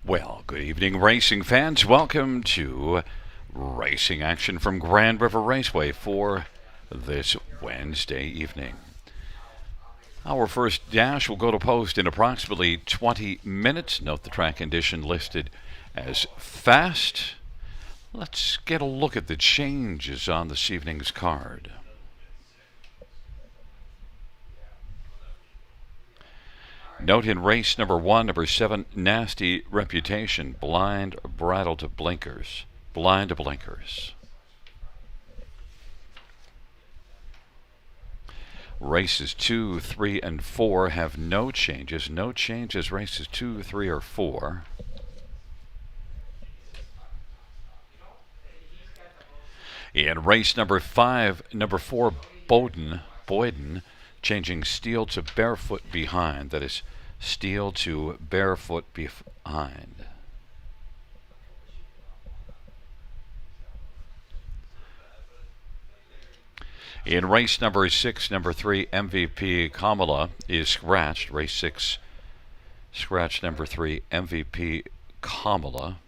Well, good evening, racing fans. Welcome to racing action from Grand River Raceway for this Wednesday evening. Our first dash will go to post in approximately 20 minutes. Note the track condition listed as fast. Let's get a look at the changes on this evening's card. Note in race number 1, number 7, Nasty Reputation, blind bridle to blinkers. Blind to blinkers. Races 2, 3, and 4 have no changes. No changes races 2, 3, or 4. In race number 5, number 4, Boyden, changing steel to barefoot behind. That is steel to barefoot behind. In race number 6, number 3, MVP Kamala is scratched. Race 6, scratch number 3, MVP Kamala.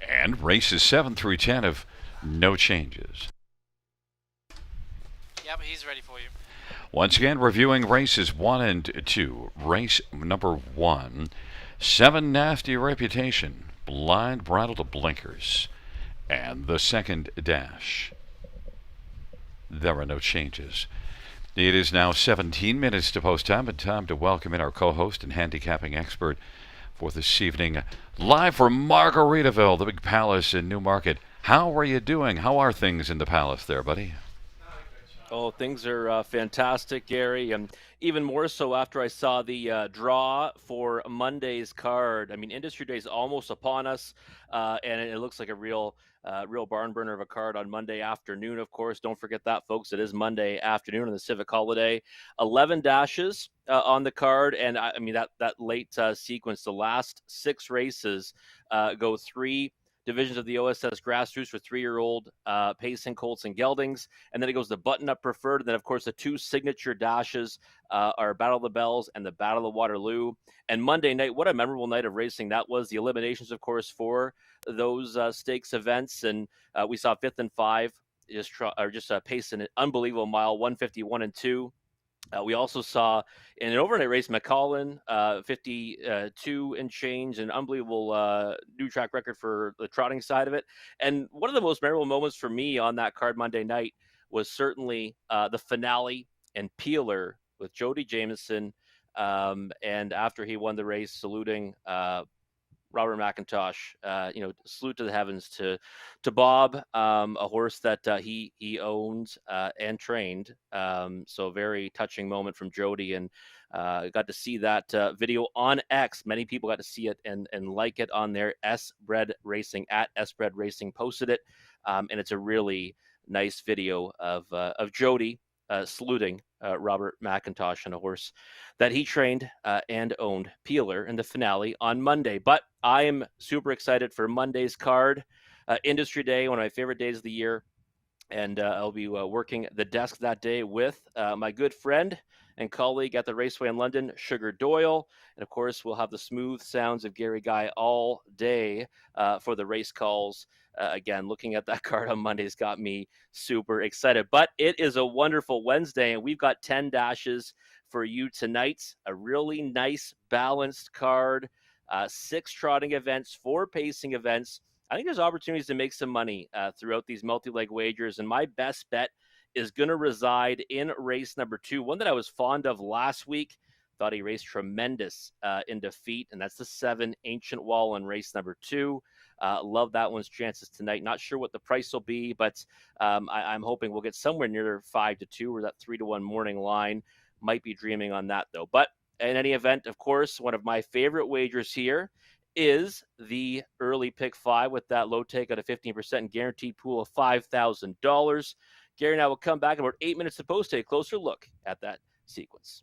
And races 7 through 10 have no changes. Yeah, but he's ready for you. Once again, reviewing races 1 and 2. Race number 1, 7 Nasty Reputation, blind bridle to blinkers. And the second dash. There are no changes. It is now 17 minutes to post time, and time to welcome in our co-host and handicapping expert for this evening, live from Margaritaville, the big palace in Newmarket. How are you doing? How are things in the palace there, buddy? Oh, things are fantastic, Gary, and even more so after I saw the draw for Monday's card. I mean, Industry Day is almost upon us, and it looks like a real barn burner of a card on Monday afternoon. Of course, don't forget that, folks. It is Monday afternoon on the civic holiday. 11 dashes on the card, and I mean that late sequence. The last 6 races go 3 divisions of the OSS Grassroots for 3-year-old pacing colts and geldings, and then it goes to button up preferred, and then of course the 2 signature dashes are Battle of the Bells and the Battle of Waterloo. And Monday night, what a memorable night of racing that was. The eliminations, of course, for those stakes events, and we saw 5th and 5 just pace an unbelievable mile, 151 and 2. We also saw in an overnight race, McCollin, 52 and change, an unbelievable new track record for the trotting side of it. And one of the most memorable moments for me on that card Monday night was certainly the finale and Peeler with Jody Jameson. And after he won the race, saluting Robert McIntosh, salute to the heavens to Bob, a horse that he owned and trained. So very touching moment from Jody, and got to see that video on X. Many people got to see it and like it on their S-Bred Racing, at S-Bred Racing posted it, and it's a really nice video of Jody saluting Robert McIntosh on a horse that he trained and owned, Peeler, in the finale on Monday. But I am super excited for Monday's card. Industry Day, one of my favorite days of the year. And I'll be working the desk that day with my good friend and colleague at the Raceway in London, Sugar Doyle. And of course, we'll have the smooth sounds of Gary Guy all day for the race calls. Again, looking at that card on Monday's got me super excited. But it is a wonderful Wednesday, and we've got 10 dashes for you tonight. A really nice, balanced card. 6 trotting events, 4 pacing events. I think there's opportunities to make some money throughout these multi-leg wagers, and my best bet is going to reside in race number 2, one that I was fond of last week. Thought he raced tremendous in defeat, and that's the 7 Ancient Wall in race number 2. Love that one's chances tonight. Not sure what the price will be, but I'm hoping we'll get somewhere near 5-2 or that 3-1 morning line. Might be dreaming on that, though. But in any event, of course, one of my favorite wagers here is the early pick 5 with that low take at a 15% and guaranteed pool of $5,000. Gary and I will come back in about 8 minutes to post, take a closer look at that sequence.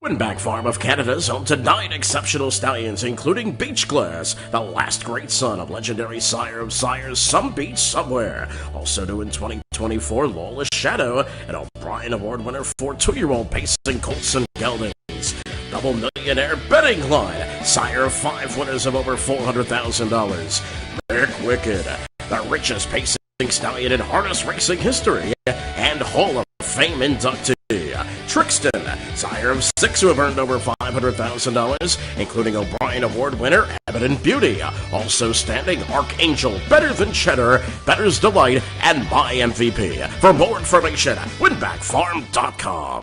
Winback Farm of Canada is home to 9 exceptional stallions, including Beach Glass, the last great son of legendary sire of sires, Some Beach Somewhere. Also new in 2024, Lawless Shadow, an O'Brien Award winner for 2-year-old pacing colts and geldings. Double millionaire betting line, sire of 5 winners of over $400,000. Mick Wicked, the richest pacing stallion in harness racing history, and Hall of Fame inductee. Trixton, sire of 6 who have earned over $500,000, including O'Brien Award winner Evident Beauty. Also standing Archangel, Better Than Cheddar, Better's Delight, and My MVP. For more information, winbackfarm.com.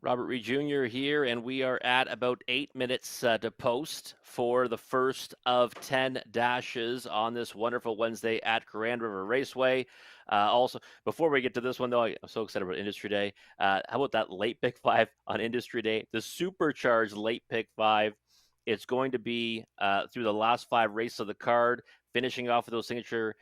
Robert Reed Jr. here, and we are at about 8 minutes to post for the first of 10 dashes on this wonderful Wednesday at Grand River Raceway. Also, before we get to this one, though, I'm so excited about Industry Day. How about that late pick five on Industry Day? The supercharged late pick five. It's going to be through the last 5 races of the card, finishing off with those signature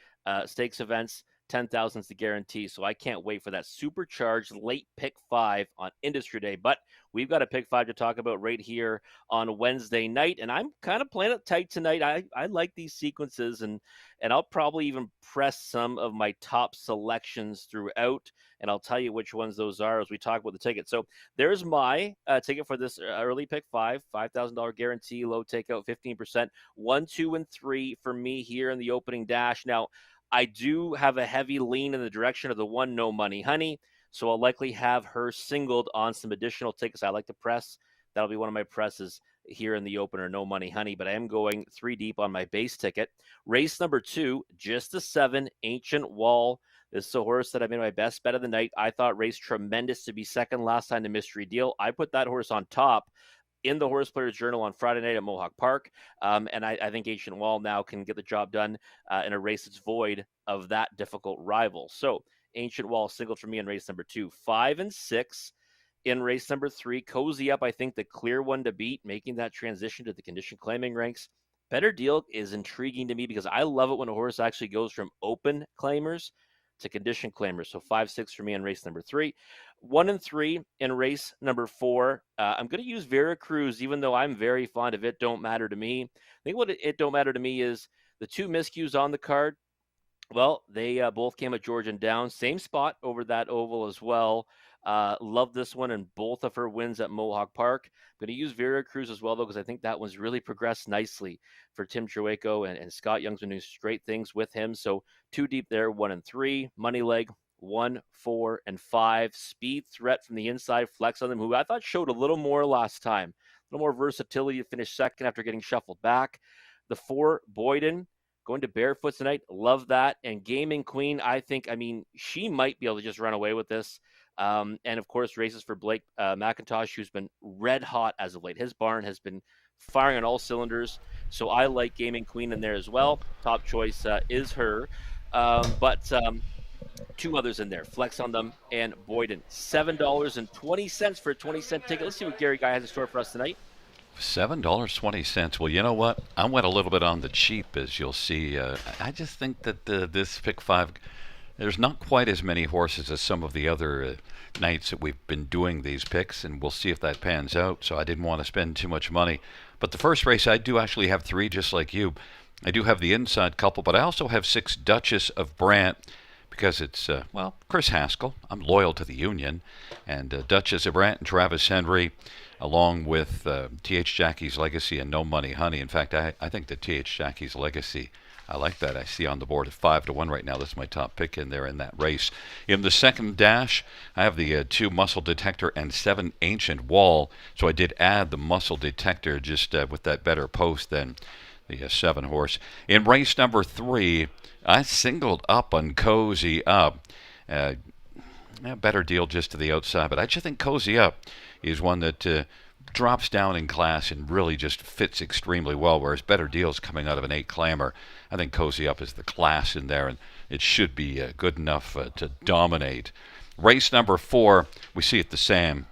stakes events. 10,000 is the guarantee. So I can't wait for that supercharged late pick five on Industry Day. But we've got a pick five to talk about right here on Wednesday night. And I'm kind of playing it tight tonight. I like these sequences, and I'll probably even press some of my top selections throughout. And I'll tell you which ones those are as we talk about the ticket. So there's my ticket for this early pick five, $5,000 guarantee, low takeout, 15%, 1, 2, and 3 for me here in the opening dash. Now, I do have a heavy lean in the direction of the one No Money Honey, so I'll likely have her singled on some additional tickets I like to press. That'll be one of my presses here in the opener, No Money Honey, but I am going 3 deep on my base ticket. Race number 2, just a 7, Ancient Wall. This is a horse that I made my best bet of the night. I thought raced tremendous to be second last time the Mystery Deal. I put that horse on top in the Horse Players Journal on Friday night at Mohawk Park. And I think Ancient Wall now can get the job done in a race that's void of that difficult rival. So Ancient Wall singled for me in race number 2. 5 and 6 in race number 3. Cozy Up, I think, the clear one to beat, making that transition to the condition claiming ranks. Better Deal is intriguing to me because I love it when a horse actually goes from open claimers to condition claimers. So 5, 6 for me in race number 3. 1 and 3 in race number 4. I'm going to use Veracruz, even though I'm very fond of It Don't Matter to Me. I think what It Don't Matter to Me is the 2 miscues on the card. Well, they both came at Georgian Downs, same spot over that oval as well. Love this one and both of her wins at Mohawk Park. I'm going to use Veracruz as well, though, because I think that one's really progressed nicely for Tim Trueco, and Scott Young's been doing great things with him. So 2 deep there, 1 and 3. Money leg, 1, 4, and 5. Speed threat from the inside, flex on them, who I thought showed a little more last time. A little more versatility to finish second after getting shuffled back. The 4, Boyden, going to barefoot tonight. Love that. And Gaming Queen, I think, she might be able to just run away with this. And of course, races for Blake McIntosh, who's been red hot as of late. His barn has been firing on all cylinders. So I like Gaming Queen in there as well. Top choice is her. But 2 others in there. Flex on them and Boyden. $7.20 for a 20-cent ticket. Let's see what Gary Guy has in store for us tonight. $7.20. Well, you know what? I went a little bit on the cheap, as you'll see. I just think that this pick five, there's not quite as many horses as some of the other nights that we've been doing these picks, and we'll see if that pans out. So I didn't want to spend too much money. But the first race, I do actually have 3, just like you. I do have the inside couple, but I also have 6 Duchess of Brant, because it's, Chris Haskell. I'm loyal to the Union. And Duchess of Brant and Travis Henry, along with T.H. Jackie's Legacy and No Money Honey. In fact, I think that T.H. Jackie's Legacy, I like that. I see on the board at 5-1 right now. That's my top pick in there in that race. In the second dash, I have the 2 Muscle Detector and 7 Ancient Wall. So I did add the Muscle Detector just with that better post than the 7 horse. In race number 3, I singled up on Cozy Up. Better Deal just to the outside, but I just think Cozy Up is one that drops down in class and really just fits extremely well, whereas Better Deal's coming out of an 8 clamor. I think Cozy Up is the class in there, and it should be good enough to dominate. Race number 4, we see it the same.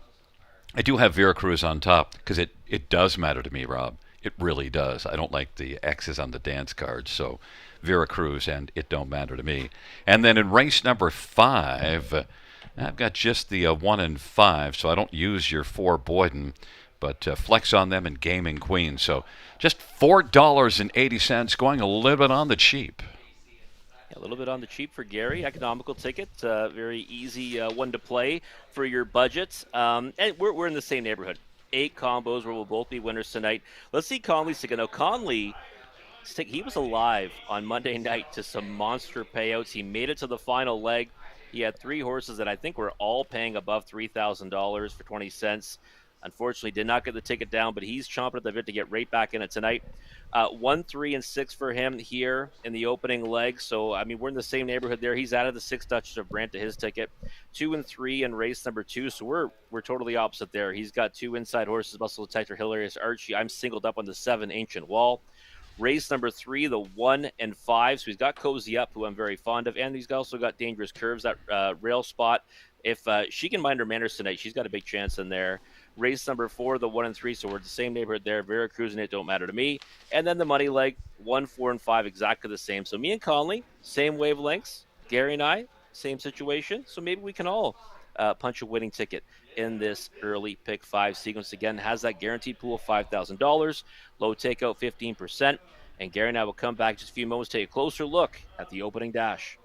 I do have Veracruz on top because it does matter to me, Rob. It really does. I don't like the X's on the dance card, so Veracruz and It Don't Matter to Me. And then in race number 5, I've got just the 1 and 5, so I don't use your 4 Boyden, but flex on them and Gaming Queen. So just $4.80, going a little bit on the cheap. A little bit on the cheap for Gary. Economical ticket, very easy one to play for your budget. And we're in the same neighborhood. 8 combos where we'll both be winners tonight. Let's see Conley's ticket. Now, Conley, he was alive on Monday night to some monster payouts. He made it to the final leg. He had 3 horses that I think were all paying above $3,000 for 20 cents. Unfortunately, did not get the ticket down, but he's chomping at the bit to get right back in it tonight. 1, 3, and 6 for him here in the opening leg. So, I mean, we're in the same neighborhood there. He's added the 6 Duchess of Brant to his ticket. 2 and 3 in race number 2. So we're totally opposite there. He's got 2 inside horses, Muscle Detector, Hilarious Archie. I'm singled up on the 7 Ancient Wall. Race number 3, the 1 and 5. So he's got Cozy Up, who I'm very fond of, and he's also got Dangerous Curves, that rail spot. If she can mind her manners tonight, she's got a big chance in there. Race number 4, the 1 and 3. So we're in the same neighborhood there. Veracruz and It Don't Matter to Me. And then the money leg, 1, 4, and 5, exactly the same. So me and Conley, same wavelengths. Gary and I, same situation. So maybe we can all punch a winning ticket in this early pick 5 sequence. Again, has that guaranteed pool of $5,000, low takeout 15%. And Gary and I will come back in just a few moments to take a closer look at the opening dash.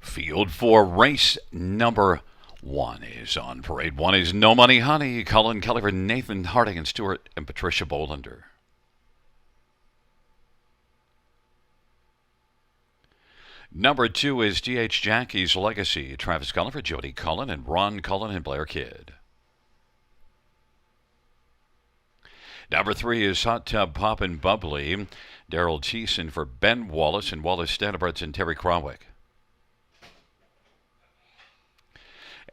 Field for race number 1 is on parade. 1 is No Money Honey, Colin Kelly for Nathan Harding and Stewart and Patricia Bolander. Number 2 is D.H. Jackie's Legacy, Travis Cullen for Jody Cullen and Ron Cullen and Blair Kidd. Number 3 is Hot Tub Poppin' Bubbly, Daryl Thiessen for Ben Wallace and Wallace Standards and Terry Crowick.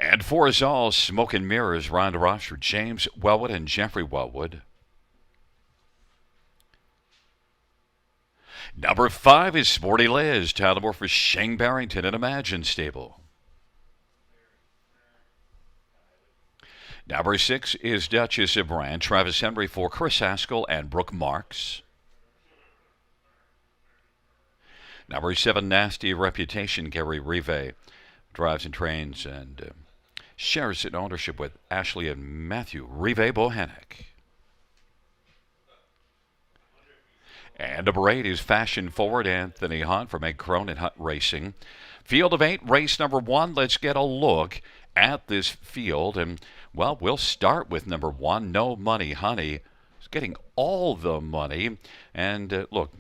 And 4 is all Smoke and Mirrors, Rhonda Ross for James Wellwood and Jeffrey Wellwood. Number 5 is Sporty Liz, Tyler Moore for Shane Barrington and Imagine Stable. Number 6 is Duchess of Brant, Travis Henry for Chris Haskell and Brooke Marks. Number 7, Nasty Reputation, Gary Rive, drives and trains and shares in ownership with Ashley and Matthew Rive Bohanec. And number 8 is Fashion Forward, Anthony Hunt from Egg Crone and Hunt Racing. Field of 8, race number 1. Let's get a look at this field. And, well, we'll start with number 1, No Money Honey. It's getting all the money. And, look,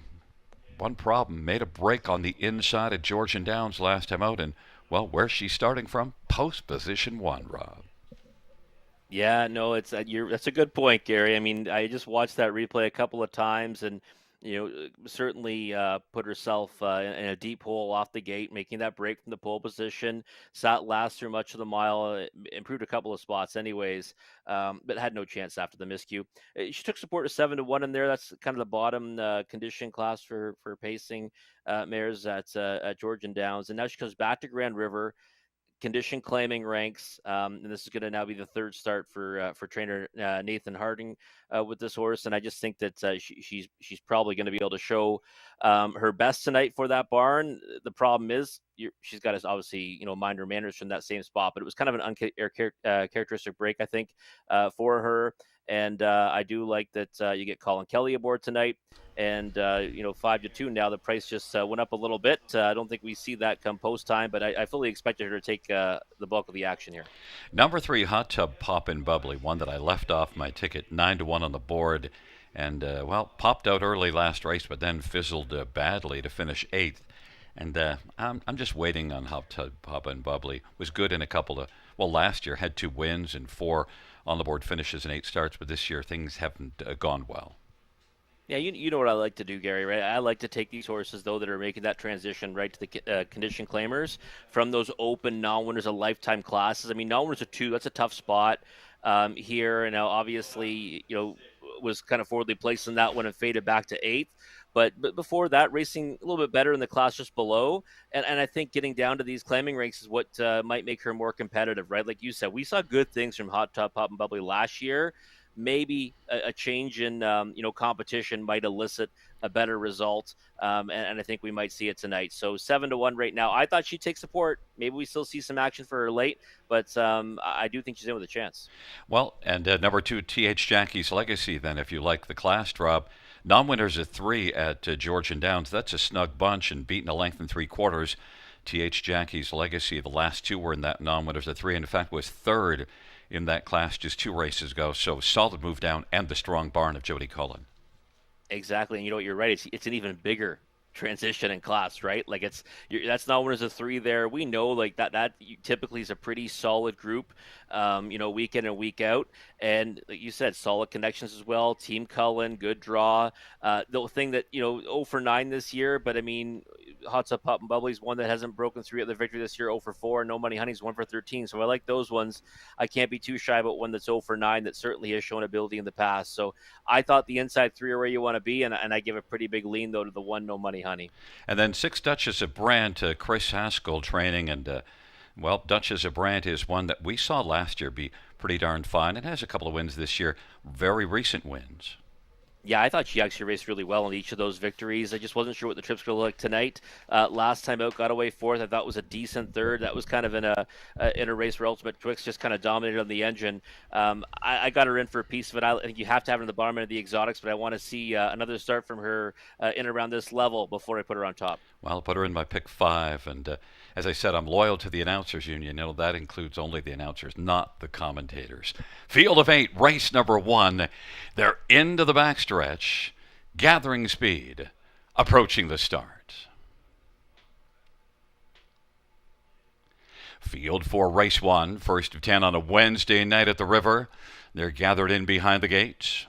one problem, made a break on the inside of Georgian Downs last time out. And, well, where's she starting from? Post position 1, Rob. Yeah, no, it's that's a good point, Gary. I mean, I just watched that replay a couple of times, and certainly put herself in a deep hole off the gate, making that break from the pole position. Sat last through much of the mile, improved a couple of spots, anyways, but had no chance after the miscue. She took support of 7-1 in there. That's kind of the bottom condition class for pacing mares at Georgian Downs, and now she comes back to Grand River. Condition claiming ranks, and this is going to now be the third start for trainer Nathan Harding with this horse, and I just think that she's probably going to be able to show her best tonight for that barn. The problem is she's got to obviously mind her manners from that same spot, but it was kind of an uncharacteristic break, I think, for her. And I do like that you get Colin Kelly aboard tonight. And 5-2 now. The price just went up a little bit. I don't think we see that come post time, but I fully expected her to take the bulk of the action here. Number 3, Hot Tub Poppin' Bubbly, one that I left off my ticket, 9-1 on the board, and popped out early last race, but then fizzled badly to finish 8th. And I'm just waiting on Hot Tub Poppin' Bubbly. Was good in a couple of, last year had 2 wins and 4 on the board finishes and 8 starts, but this year things haven't gone well. Yeah, you know what I like to do, Gary, right? I like to take these horses, though, that are making that transition right to the condition claimers from those open non-winners of lifetime classes. I mean, non-winners of 2, that's a tough spot here. And now, obviously, was kind of forwardly placed in that one and faded back to 8th. But before that, racing a little bit better in the class just below. And I think getting down to these claiming ranks is what might make her more competitive, right? Like you said, we saw good things from Hot Tub Poppin' Bubbly last year. Maybe a change in competition might elicit a better result, and I think we might see it tonight. So 7-1 right now. I thought she'd take support. Maybe we still see some action for her late, but I do think she's in with a chance. Well, and number 2, T.H. Jackie's Legacy. Then, if you like the class drop, non-winners at 3 at George and Downs. That's a snug bunch and beaten a length and 3/4. T.H. Jackie's Legacy. The last 2 were in that non-winners at 3. In fact, was 3rd in that class just 2 races ago. So solid move down, and the strong barn of Jody Cullen. Exactly, and you're right. It's an even bigger transition in class, right? Like that's not one as a 3 there. We know like that typically is a pretty solid group, week in and week out. And like you said, solid connections as well. Team Cullen, good draw. The thing that 0 for 9 this year, but I mean, Hot Tub Poppin' Bubbly's one that hasn't broken through at the victory this year. 0 for 4. No Money Honey's 1 for 13. So I like those ones. I can't be too shy about one that's 0 for 9 that certainly has shown ability in the past. So I thought the inside 3 are where you want to be, and I give a pretty big lean though to the 1 No Money Honey. And then 6 Duchess of Brant, Chris Haskell training, and Duchess of Brant is one that we saw last year be pretty darn fine. It has a couple of wins this year, very recent wins. Yeah, I thought she actually raced really well in each of those victories. I just wasn't sure what the trip's going to look like tonight. Last time out, got away 4th. I thought was a decent 3rd. That was kind of in a race where Ultimate Twix just kind of dominated on the engine. I got her in for a piece of it. I think you have to have her in the bottom end of the exotics, but I want to see another start from her in around this level before I put her on top. Well, I'll put her in my pick 5, and as I said, I'm loyal to the Announcers Union. That includes only the announcers, not the commentators. Field of 8, race number 1. They're into the backstretch, gathering speed, approaching the start. Field for race 1, first of 10 on a Wednesday night at the river. They're gathered in behind the gates.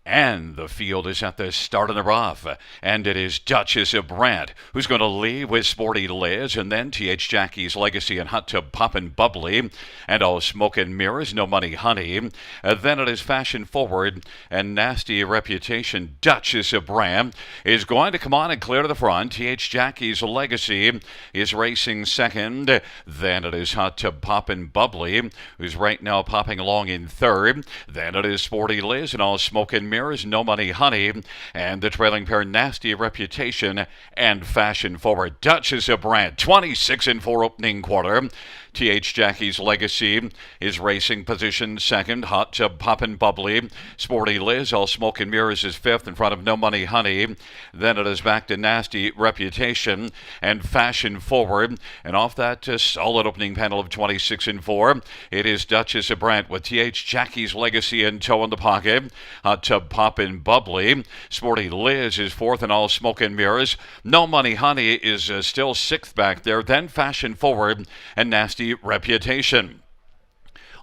And the field is at the start of the rough. And it is Duchess of Brant who's going to lead with Sporty Liz, and then T.H. Jackie's Legacy and Hot Tub Poppin' Bubbly, and All Smoke and Mirrors, No Money Honey. Then it is Fashion Forward and Nasty Reputation. Duchess of Brant is going to come on and clear to the front. T.H. Jackie's Legacy is racing second. Then it is Hot Tub Poppin' Bubbly, who's right now popping along in 3rd. Then it is Sporty Liz and All Smoke and Mirrors, No Money Honey, and the trailing pair Nasty Reputation and Fashion Forward. Duchess of Brant, 26-4 opening quarter. T.H. Jackie's Legacy is racing position second. Hot Tub Poppin' Bubbly. Sporty Liz, All Smoke and Mirrors is 5th in front of No Money Honey. Then it is back to Nasty Reputation and Fashion Forward. And off that solid opening panel of 26-4, it is Duchess of Brant with T.H. Jackie's Legacy in tow in the pocket. Hot Tub Poppin' Bubbly. Sporty Liz is 4th in All Smoke and Mirrors. No Money Honey is still 6th back there. Then Fashion Forward and Nasty Reputation.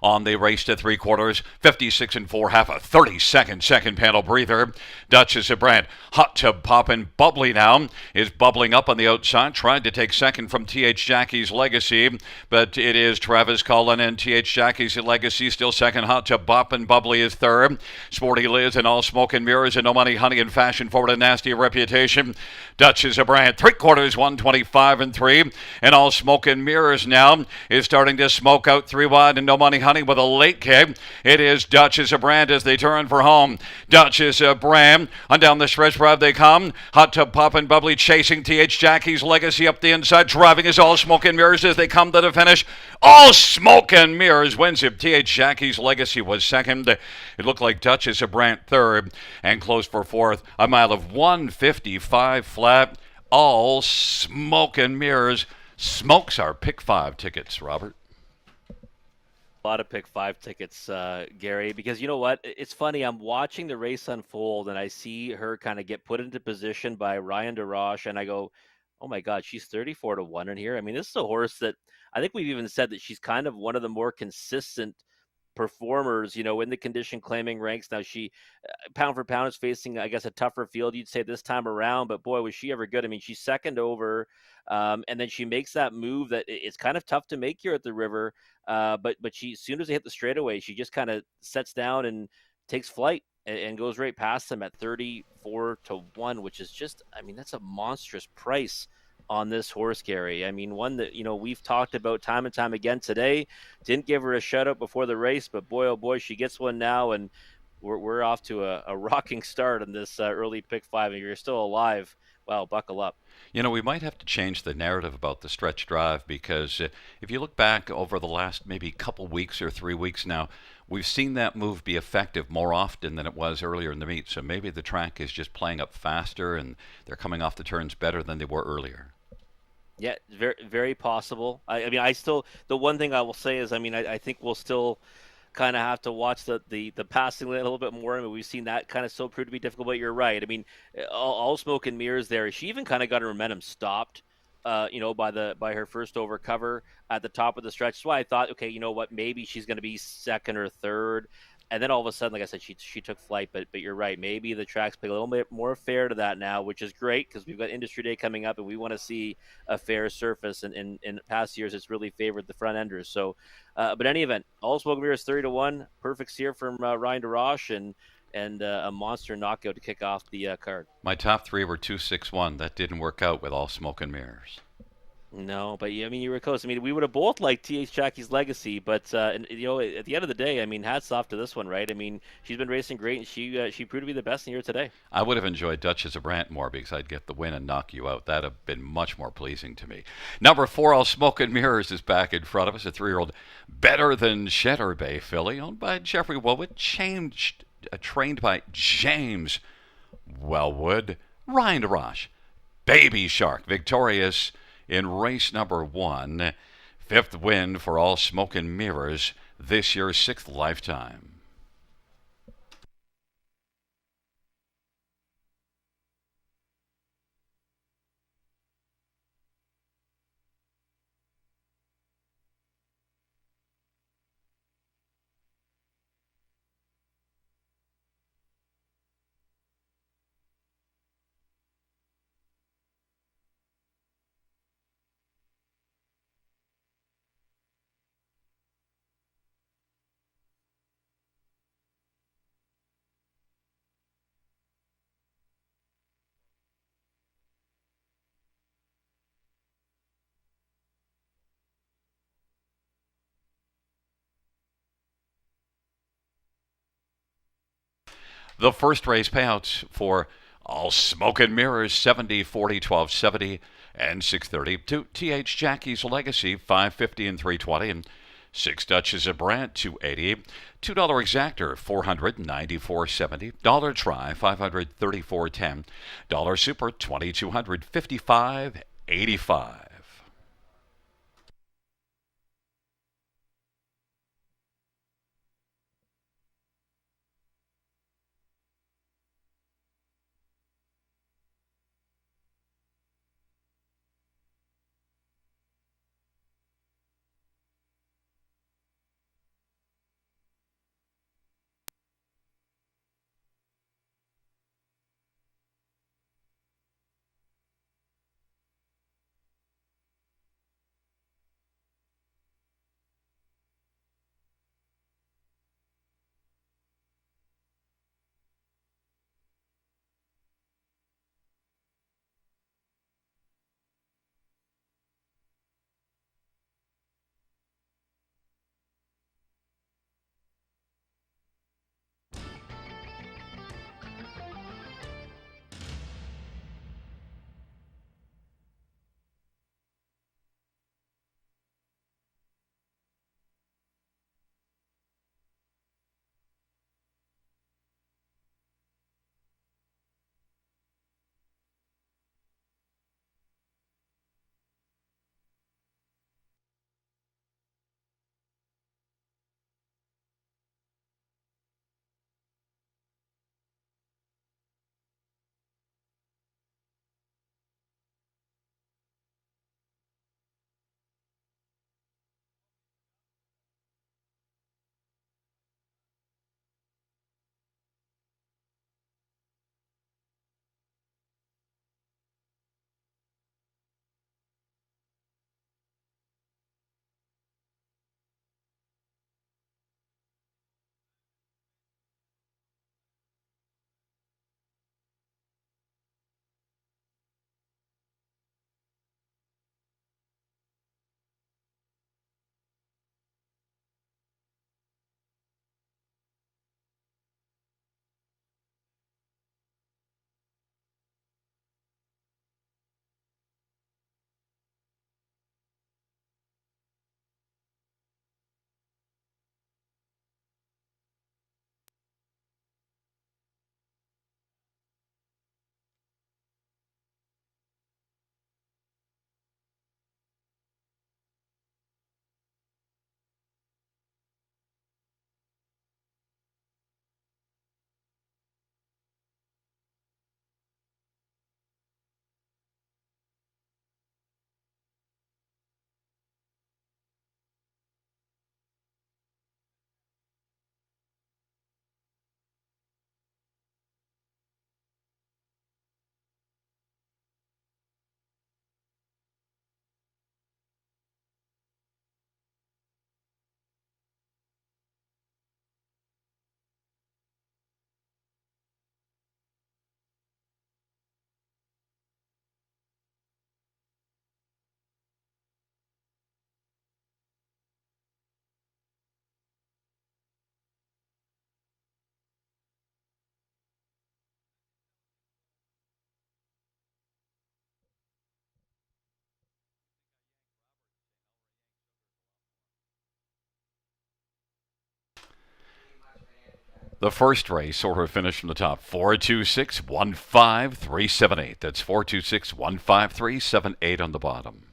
On the race to 3/4, 56-4, half a 30-second second panel breather. Duchess of Brant, Hot Tub Poppin' Bubbly now is bubbling up on the outside, tried to take second from T.H. Jackie's Legacy, but it is Travis Cullen and T.H. Jackie's Legacy still second. Hot Tub Poppin' Bubbly is 3rd. Sporty Liz and All Smoke and Mirrors and No Money Honey and Fashion Forward and Nasty Reputation. Duchess of Brant, 3/4, 125-3, and All Smoke and Mirrors now is starting to smoke out 3 wide, and No Money Honey hunting with a late kick. It is Duchess of Brand as they turn for home. Duchess of Brand on down the stretch drive they come. Hot Tub Pop and Bubbly chasing TH Jackie's Legacy up the inside. Driving is All Smoke and Mirrors as they come to the finish. All Smoke and Mirrors wins it. TH Jackie's Legacy was second. It looked like Duchess of Brand third and closed for fourth. A mile of 1:55 flat. All Smoke and Mirrors smokes our pick five tickets, Robert. A lot of pick five tickets, Gary, because you know what? It's funny. I'm watching the race unfold and I see her kind of get put into position by Ryan DeRoche, and I go, oh my God, she's 34 to 1 in here. I mean, this is a horse that I think we've even said that she's kind of one of the more consistent performers, in the condition claiming ranks. Now she pound for pound is facing, I guess, a tougher field, you'd say, this time around, but boy, was she ever good. I mean, she's second over, and then she makes that move that it's kind of tough to make here at the River, but she, as soon as they hit the straightaway, she just kind of sets down and takes flight and goes right past them at 34 to 1, which is just, I mean, that's a monstrous price on this horse, Gary. I mean, one that, we've talked about time and time again today. Didn't give her a shutout before the race, but boy, oh boy, she gets one now, and we're off to a rocking start on this early pick five, and you're still alive. Wow, buckle up. We might have to change the narrative about the stretch drive because if you look back over the last maybe couple weeks or 3 weeks now, we've seen that move be effective more often than it was earlier in the meet. So maybe the track is just playing up faster and they're coming off the turns better than they were earlier. Yeah, very, very possible. I mean, the one thing I will say is, I mean, I think we'll still kind of have to watch the passing lane a little bit more. I mean, we've seen that kind of still prove to be difficult, but you're right. I mean, all smoke and mirrors there. She even kind of got her momentum stopped, by her first over cover at the top of the stretch. So I thought, okay, you know what, maybe she's going to be second or third. And then all of a sudden, like I said, she took flight. But you're right. Maybe the tracks play a little bit more fair to that now, which is great because we've got Industry Day coming up, and we want to see a fair surface. And in past years, it's really favored the front enders. So, but any event, all smoke and mirrors 30 to 1, perfect steer from Ryan DeRoche, and a monster knockout to kick off the card. My top three were 2-6-1. That didn't work out with All Smoke and Mirrors. No, but I mean, you were close. I mean, we would have both liked T.H. Jackie's Legacy, but at the end of the day, I mean, hats off to this one, right? I mean, she's been racing great, and she proved to be the best in here today. I would have enjoyed Duchess of Brant more because I'd get the win and knock you out. That'd have been much more pleasing to me. Number 4, All Smoke and Mirrors is back in front of us. A 3-year-old better than Cheddar Bay filly, owned by Jeffrey Woolwood, trained by James Wellwood. Ryan DeRoche, Baby Shark, victorious in race number 1. 5th win for All Smoke and Mirrors, this year's 6th lifetime. The first race payouts for All Smoke and Mirrors 70, 40, 12, 70, and 630. To TH Jackie's Legacy 550 and 320, and 6 Duchess of Brant 280. $2 exactor 494.70. Dollar try 534.10. Dollar super 2255.85. The first race order finish from the top 426-15378. That's 426-15378 on the bottom.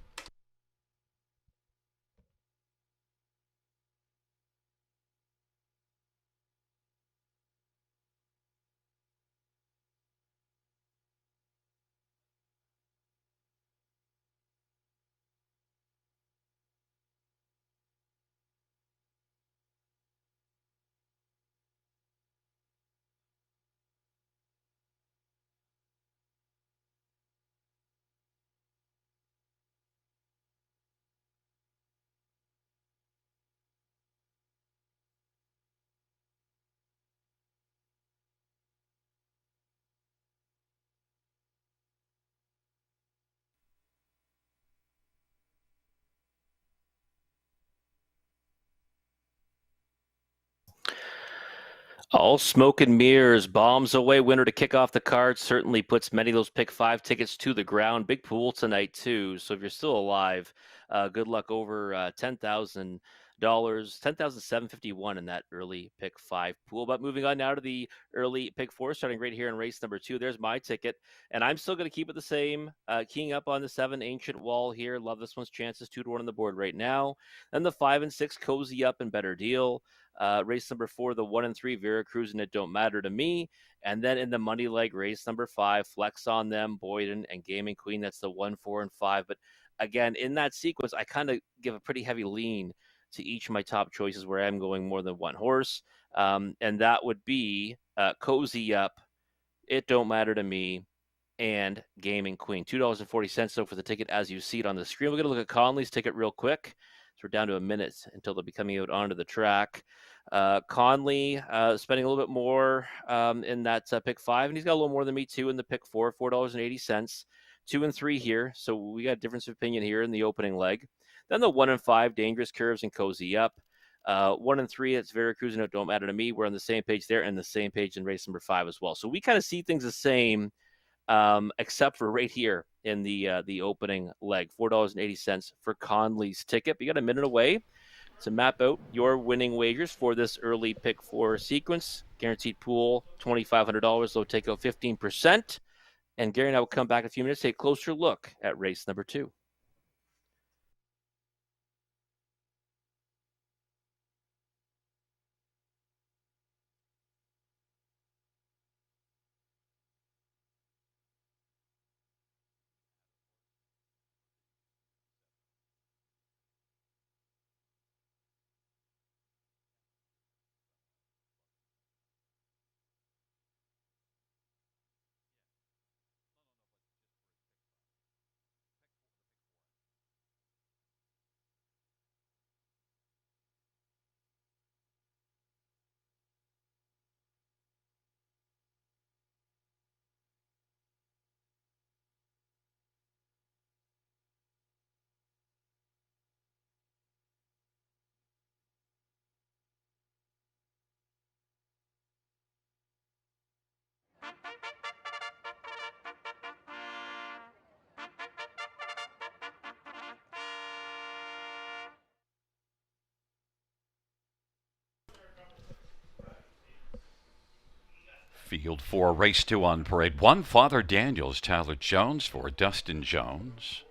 All smoke and mirrors, bombs away. Winner to kick off the card certainly puts many of those pick 5 tickets to the ground. Big pool tonight too. So if you're still alive, good luck over $10,000. $10,751 in that early pick 5 pool. But moving on now to the early pick 4, starting right here in race number 2. There's my ticket, and I'm still going to keep it the same. Keying up on the 7 Ancient Wall here. Love this one's chances, 2-1 on the board right now. Then the 5 and 6 Cozy Up and Better Deal. Race number 4, the 1 and 3 Veracruz and It Don't Matter to Me. And then in the money leg, race number 5, Flex on Them, Boyden, and Gaming Queen. That's the 1, 4, and 5. But again, in that sequence, I kind of give a pretty heavy lean to each of my top choices where I'm going more than one horse. And that would be Cozy Up, It Don't Matter to Me, and Gaming Queen. $2.40 though for the ticket as you see it on the screen. We're going to look at Conley's ticket real quick. So we're down to a minute until they'll be coming out onto the track. Conley spending a little bit more in that pick 5, and he's got a little more than me too in the pick 4, $4.80. 2 and 3 here, so we got a difference of opinion here in the opening leg. Then the 1 and 5 Dangerous Curves and Cozy Up. 1 and 3, it's Veracruz and It Don't Matter to Me. We're on the same page there, and the same page in race number 5 as well. So we kind of see things the same, except for right here in the opening leg. $4.80 for Conley's ticket. But you got a minute away to map out your winning wagers for this early pick 4 sequence. Guaranteed pool $2,500. They'll take out 15%. And Gary and I will come back in a few minutes, take a closer look at race number 2. Field 4, race 2 on parade. 1, Father Daniels, Tyler Jones for Dustin Jones.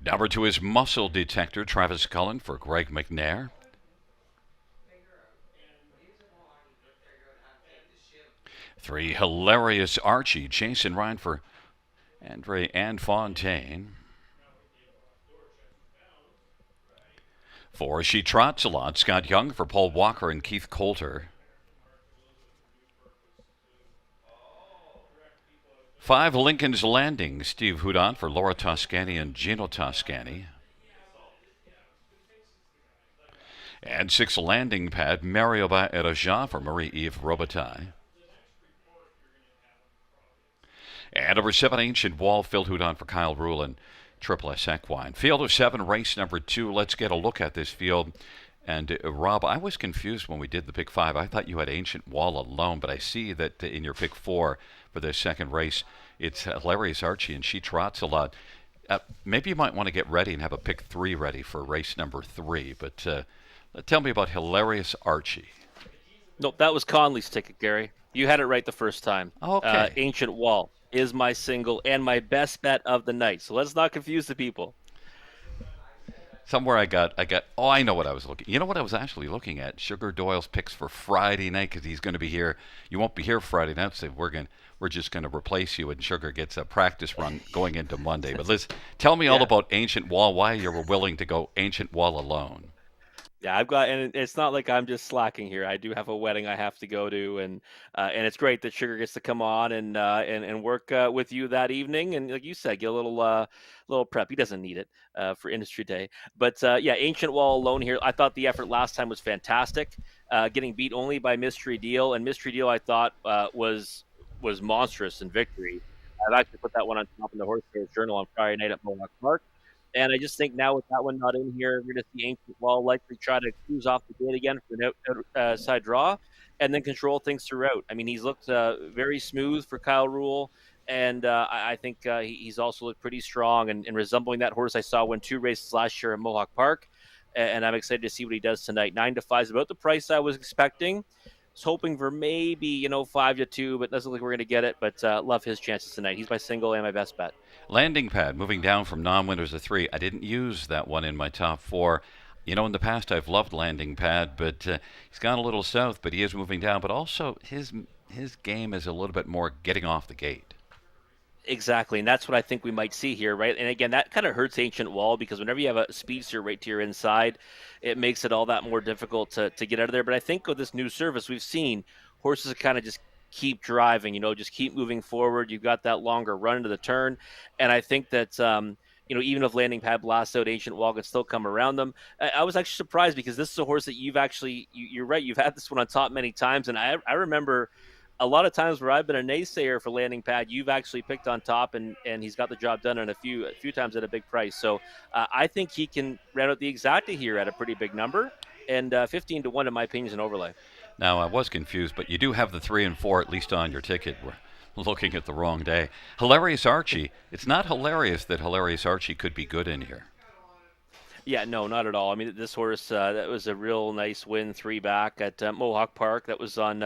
Number 2 is Muscle Detector, Travis Cullen for Greg McNair. 3, Hilarious Archie, Jason Ryan for Andre Ann Fontaine. 4, She Trots a Lot, Scott Young for Paul Walker and Keith Coulter. 5, Lincoln's Landing, Steve Houdon for Laura Toscani and Gino Toscani. And 6, Landing Pad, Mario Eraja for Marie-Eve Robitaille. And number 7, Ancient Wall, Phil Houdon for Kyle Rule and Triple S Equine. Field of 7, race number 2. Let's get a look at this field. And Rob, I was confused when we did the pick 5. I thought you had Ancient Wall alone, but I see that in your pick 4 for this second race, it's Hilarious Archie and She Trots a Lot. Maybe you might want to get ready and have a pick 3 ready for race number 3. But Tell me about Hilarious Archie. Nope, that was Conley's ticket, Gary. You had it right the first time. Okay. Ancient Wall is my single and my best bet of the night. So let's not confuse the people. Somewhere I got. Oh, I know what I was looking. You know what I was actually looking at? Sugar Doyle's picks for Friday night because he's going to be here. You won't be here Friday night, so we're just going to replace you, and Sugar gets a practice run going into Monday. But Liz, tell me all Yeah. about Ancient Wall. Why you were willing to go Ancient Wall alone? Yeah, I've got, and it's not like I'm just slacking here. I do have a wedding I have to go to, and it's great that Sugar gets to come on and work with you that evening. And like you said, get a little prep. He doesn't need it for Industry Day, but yeah, Ancient Wall alone here. I thought the effort last time was fantastic. Getting beat only by Mystery Deal, and Mystery Deal I thought was monstrous in victory. I've actually put that one on top in the Horse Race Journal on Friday night at Mohawk Park. And I just think now with that one not in here, we're going to see Ancient Wall likely try to cruise off the gate again for an outside draw and then control things throughout. I mean, he's looked very smooth for Kyle Rule, and I think he's also looked pretty strong and resembling that horse I saw win 2 races last year at Mohawk Park. And I'm excited to see what he does tonight. 9-5 is about the price I was expecting. Was hoping for maybe 5-2, but doesn't look like we're going to get it. But love his chances tonight. He's my single and my best bet. Landing Pad moving down from non-winners to 3. I didn't use that one in my top 4. In the past I've loved Landing Pad, but he's gone a little south. But he is moving down. But also his game is a little bit more getting off the gate. Exactly, and that's what I think we might see here, right? And again, that kind of hurts Ancient Wall because whenever you have a speedster right to your inside, it makes it all that more difficult to get out of there. But I think with this new service, we've seen horses kind of just keep driving, just keep moving forward. You've got that longer run into the turn, and I think that even if Landing Pad blasts out, Ancient Wall can still come around them. I was actually surprised because this is a horse that you're right, you've had this one on top many times, and I remember a lot of times where I've been a naysayer for Landing Pad, you've actually picked on top, and he's got the job done in a few times at a big price. So I think he can round out the exacta here at a pretty big number, and 15-1 in my opinion is an overlay. Now I was confused, but you do have the 3 and 4 at least on your ticket. We're looking at the wrong day. Hilarious Archie. It's not hilarious that Hilarious Archie could be good in here. Yeah, no, not at all. I mean, this horse, that was a real nice win, 3 back at Mohawk Park. That was on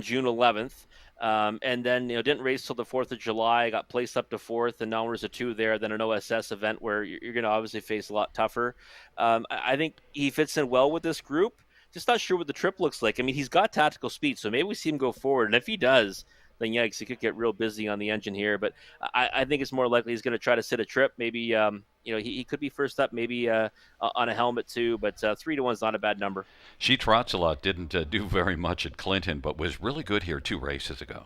June 11th. And then, didn't race till the 4th of July, got placed up to 4th, and now there's a 2 there, then an OSS event where you're going to obviously face a lot tougher. I think he fits in well with this group. Just not sure what the trip looks like. I mean, he's got tactical speed, so maybe we see him go forward. And if he does, then yikes, he could get real busy on the engine here. But I think it's more likely he's going to try to sit a trip. Maybe he could be first up, maybe on a helmet too. But 3-1 is not a bad number. She Trots a Lot didn't do very much at Clinton, but was really good here 2 races ago.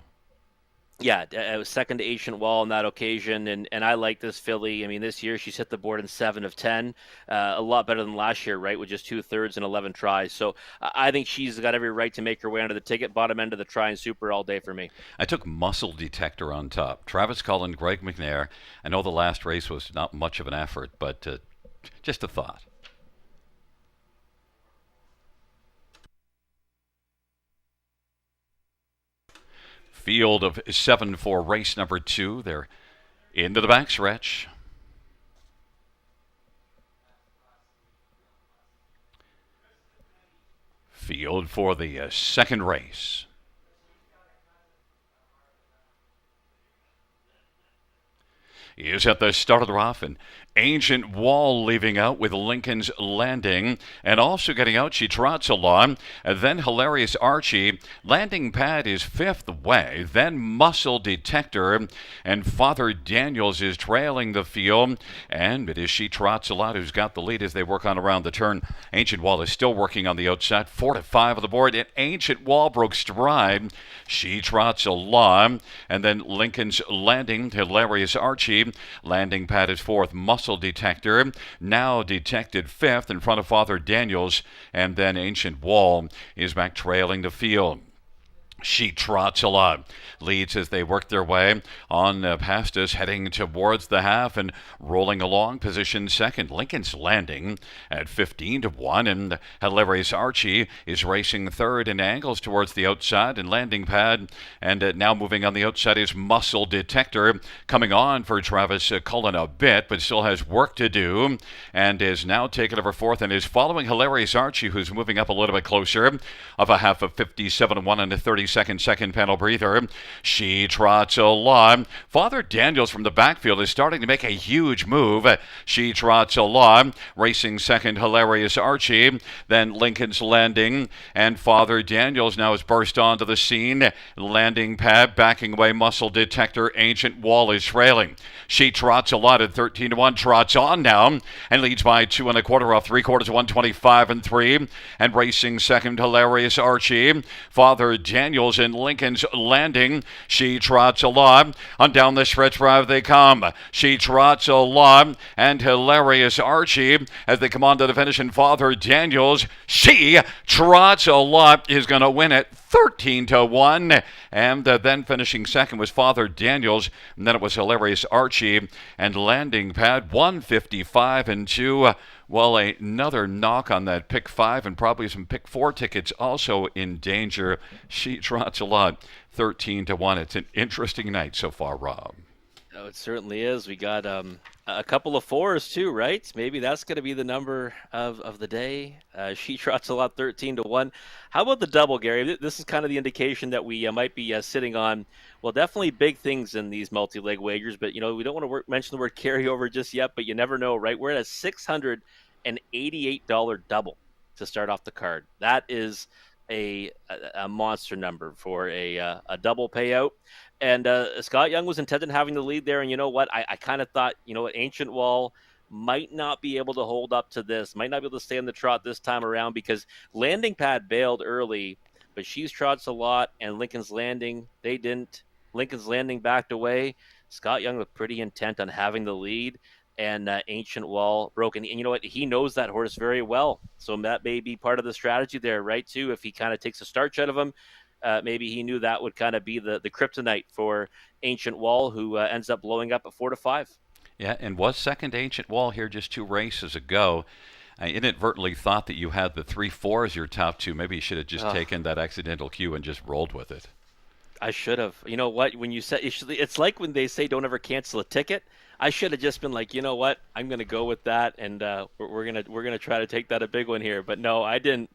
Yeah, it was second to Ancient Wall on that occasion, and I like this filly. I mean, this year she's hit the board in 7 of 10, a lot better than last year, right, with just 2/3 and 11 tries. So I think she's got every right to make her way onto the ticket, bottom end of the try and super all day for me. I took Muscle Detector on top. Travis Cullen, Greg McNair. I know the last race was not much of an effort, but just a thought. Field of 7 for race number 2. They're into the backstretch. Field for the second race. Is at the start of the rough, and Ancient Wall leaving out with Lincoln's Landing, and also getting out She Trots Along, and then Hilarious Archie. Landing Pad is 5th away, then Muscle Detector, and Father Daniels is trailing the field, and it is She Trots Along who's got the lead as they work on around the turn. Ancient Wall is still working on the outside, 4-5 on the board, and Ancient Wall broke stride. She Trots Along, and then Lincoln's Landing, Hilarious Archie. Landing Pad is 4th. Muscle Detector now detected 5th in front of Father Daniels, and then Ancient Wall is back trailing the field. She trots a lot. Leads as they work their way on past us, heading towards the half and rolling along. Position second. Lincoln's Landing at 15-1, and Hilarious Archie is racing third and angles towards the outside and landing pad. And now moving on the outside is Muscle Detector, coming on for Travis Cullen a bit, but still has work to do, and is now taken over fourth and is following Hilarious Archie, who's moving up a little bit closer of a half of 57-1 and a 30-second second panel breather. She trots a lot. Father Daniels from the backfield is starting to make a huge move. She trots a lot. Racing second, Hilarious Archie. Then Lincoln's Landing. And Father Daniels now has burst onto the scene. Landing pad, backing away. Muscle Detector. Ancient Wall is trailing. She trots a lot at 13-1. Trots on now and leads by 2 1/4 off 3/4, 125-3. And racing second, Hilarious Archie. Father Daniels in Lincoln's Landing. She trots a lot. On down the stretch drive they come. She trots a lot. And Hilarious Archie as they come on to the finish. And Father Daniels, she trots a lot, is going to win it 13-1. And then finishing second was Father Daniels. And then it was Hilarious Archie. And landing pad 155-2. Well, another knock on that pick 5 and probably some pick 4 tickets also in danger. She trots a lot, 13-1. It's an interesting night so far, Rob. Oh, it certainly is. We got a couple of 4s too, right? Maybe that's going to be the number of the day. She trots a lot, 13-1. How about the double, Gary? This is kind of the indication that we might be sitting on, well, definitely big things in these multi-leg wagers. But, we don't want to mention the word carryover just yet, but you never know, right? We're at a $688 double to start off the card. That is a monster number for a double payout. And Scott Young was intent on having the lead there. And you know what? I kind of thought, Ancient Wall might not be able to hold up to this, might not be able to stay on the trot this time around because Landing Pad bailed early, but she's trots a lot. And Lincoln's Landing, they didn't. Lincoln's Landing backed away. Scott Young looked pretty intent on having the lead. And Ancient Wall broke. And you know what? He knows that horse very well. So that may be part of the strategy there, right, too? If he kind of takes a starch out of him, maybe he knew that would kind of be the kryptonite for Ancient Wall, who ends up blowing up at 4-5. Yeah, and was second Ancient Wall here just 2 races ago. I inadvertently thought that you had the 3-4 as your top 2. Maybe you should have just taken that accidental cue and just rolled with it. I should have. You know what? When you said it's like when they say don't ever cancel a ticket. I should have just been like, you know what? I'm going to go with that, and we're gonna try to take that a big one here. But no, I didn't.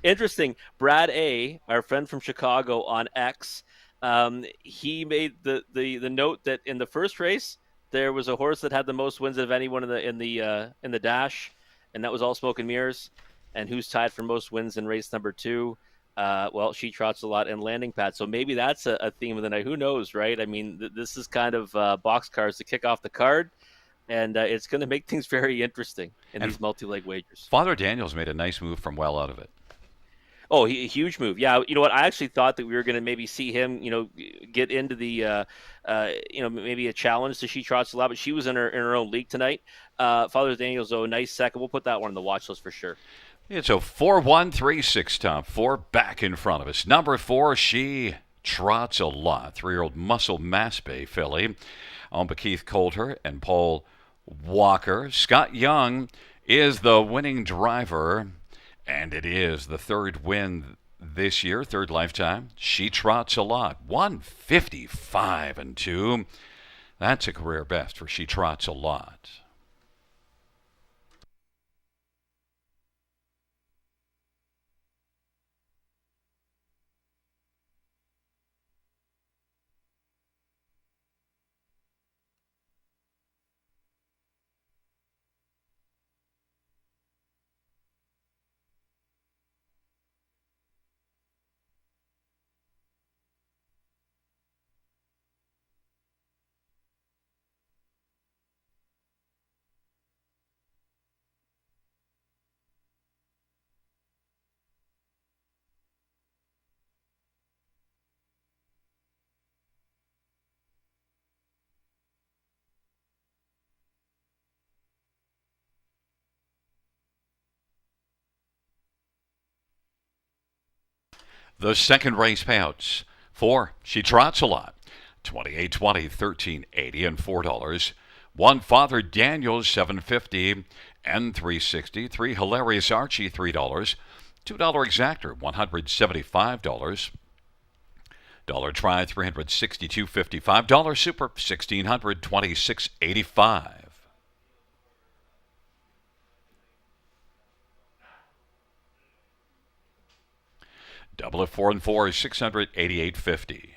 Interesting. Brad A., our friend from Chicago on X, he made the note that in the first race there was a horse that had the most wins of anyone in the dash, and that was All Smoke and Mirrors. And who's tied for most wins in race number 2? Well, She trots a lot and Landing Pad. So maybe that's a theme of the night. Who knows, right? I mean, this is kind of boxcars to kick off the card, and it's going to make things very interesting in these multi-leg wagers. Father Daniels made a nice move from well out of it. Oh, a huge move. Yeah, you know what? I actually thought that we were going to maybe see him, get into the, maybe a challenge to She trots a lot, but she was in her own league tonight. Father Daniels, though, nice second. We'll put that one on the watch list for sure. It's a 4-1-3-6 top 4 back in front of us. Number 4, She trots a lot. 3-year-old Muscle Mass Bay filly. Owned by Keith Coulter and Paul Walker. Scott Young is the winning driver, and it is the 3rd win this year, 3rd lifetime. She trots a lot. 155-2. That's a career best for She trots a lot. The second race payouts. 4, she trots a lot. 28.20, 13.80, and $4. 1, Father Daniels, 7.50 and 3.60. 3, Hilarious Archie, $3. $2 Exactor, $175. Dollar Try, $362.55. Dollar Super, $1,626.85. Double at 4 and 4 is $688.50.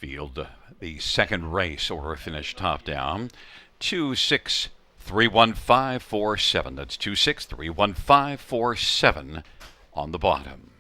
Field, the second race order finished top down. 2, 6, 31547. That's 2631547 on the bottom.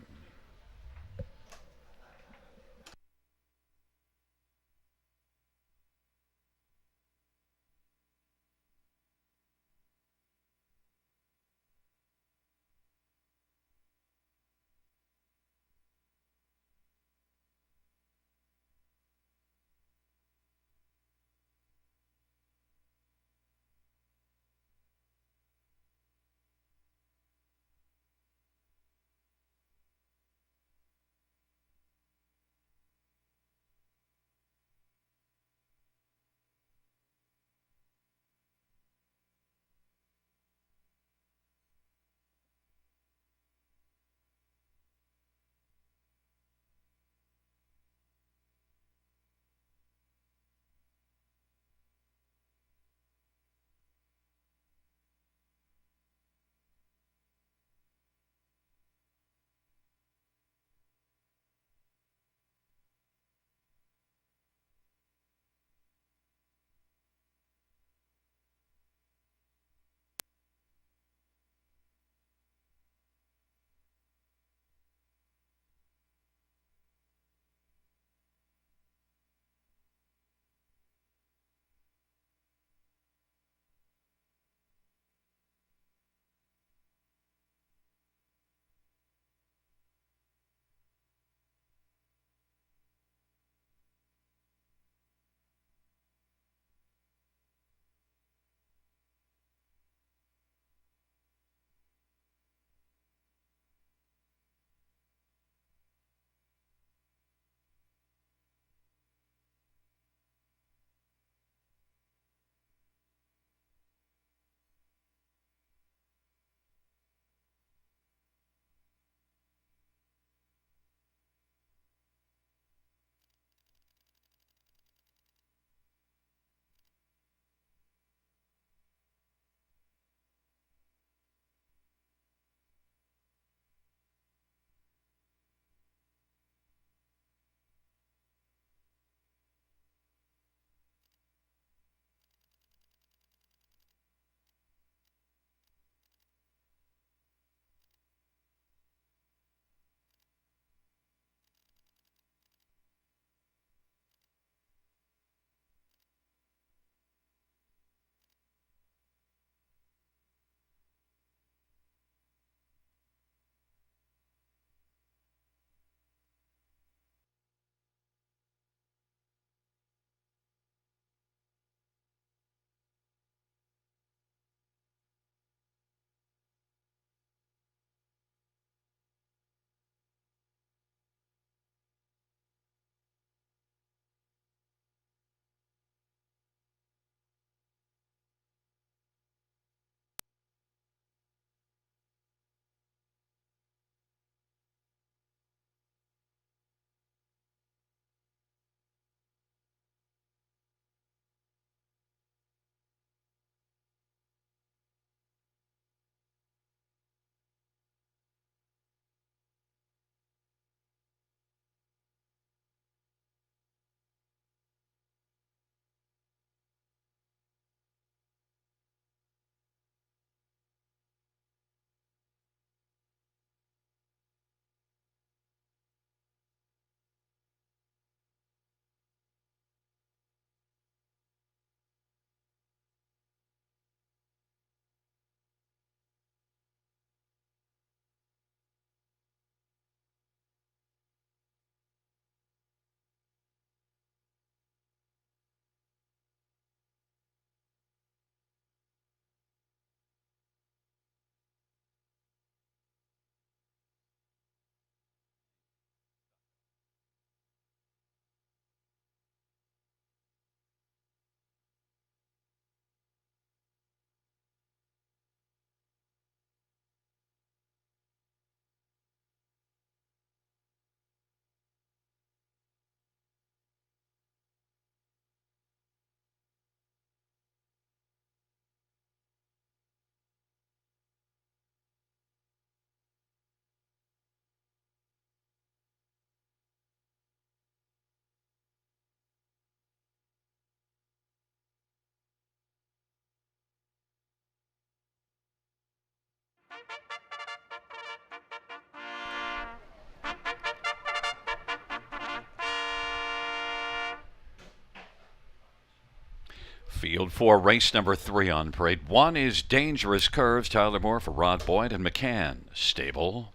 Field 4, race number 3 on parade. 1 is Dangerous Curves, Tyler Moore for Rod Boyd and McCann. Stable.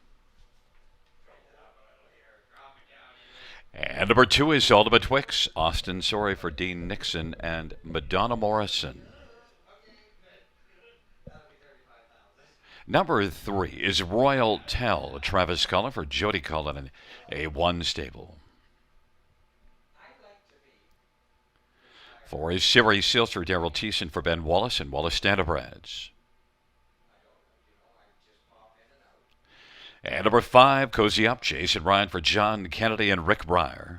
And number 2 is Ultimate Twix, Austin Sorry for Dean Nixon and Madonna Morrison. Number 3 is Royal Tell, Travis Cullen for Jody Cullen and A1 Stable. 4 is Siri Silster, Daryl Thiessen for Ben Wallace and Wallace Standarbrads. And number 5, Cozy Up, Jason Ryan for John Kennedy and Rick Breyer.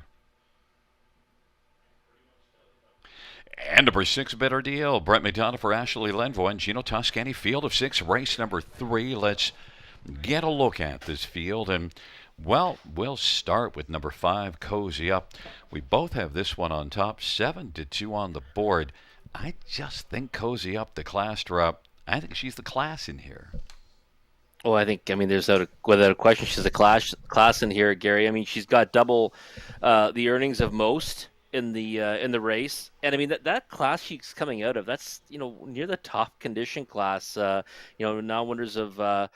And number 6, Better Deal, Brett McDonough for Ashley Lenvoy and Gino Toscani. Field of 6, race number 3. Let's get a look at this field. And, well, we'll start with number 5, Cozy Up. We both have this one on top, 7-2 on the board. I just think Cozy Up, the class drop, I think she's the class in here. Oh, I mean, there's without a question, she's a class in here, Gary. I mean, she's got double the earnings of most in the race, and I mean that class she's coming out of, that's near the top condition class. Non-winners of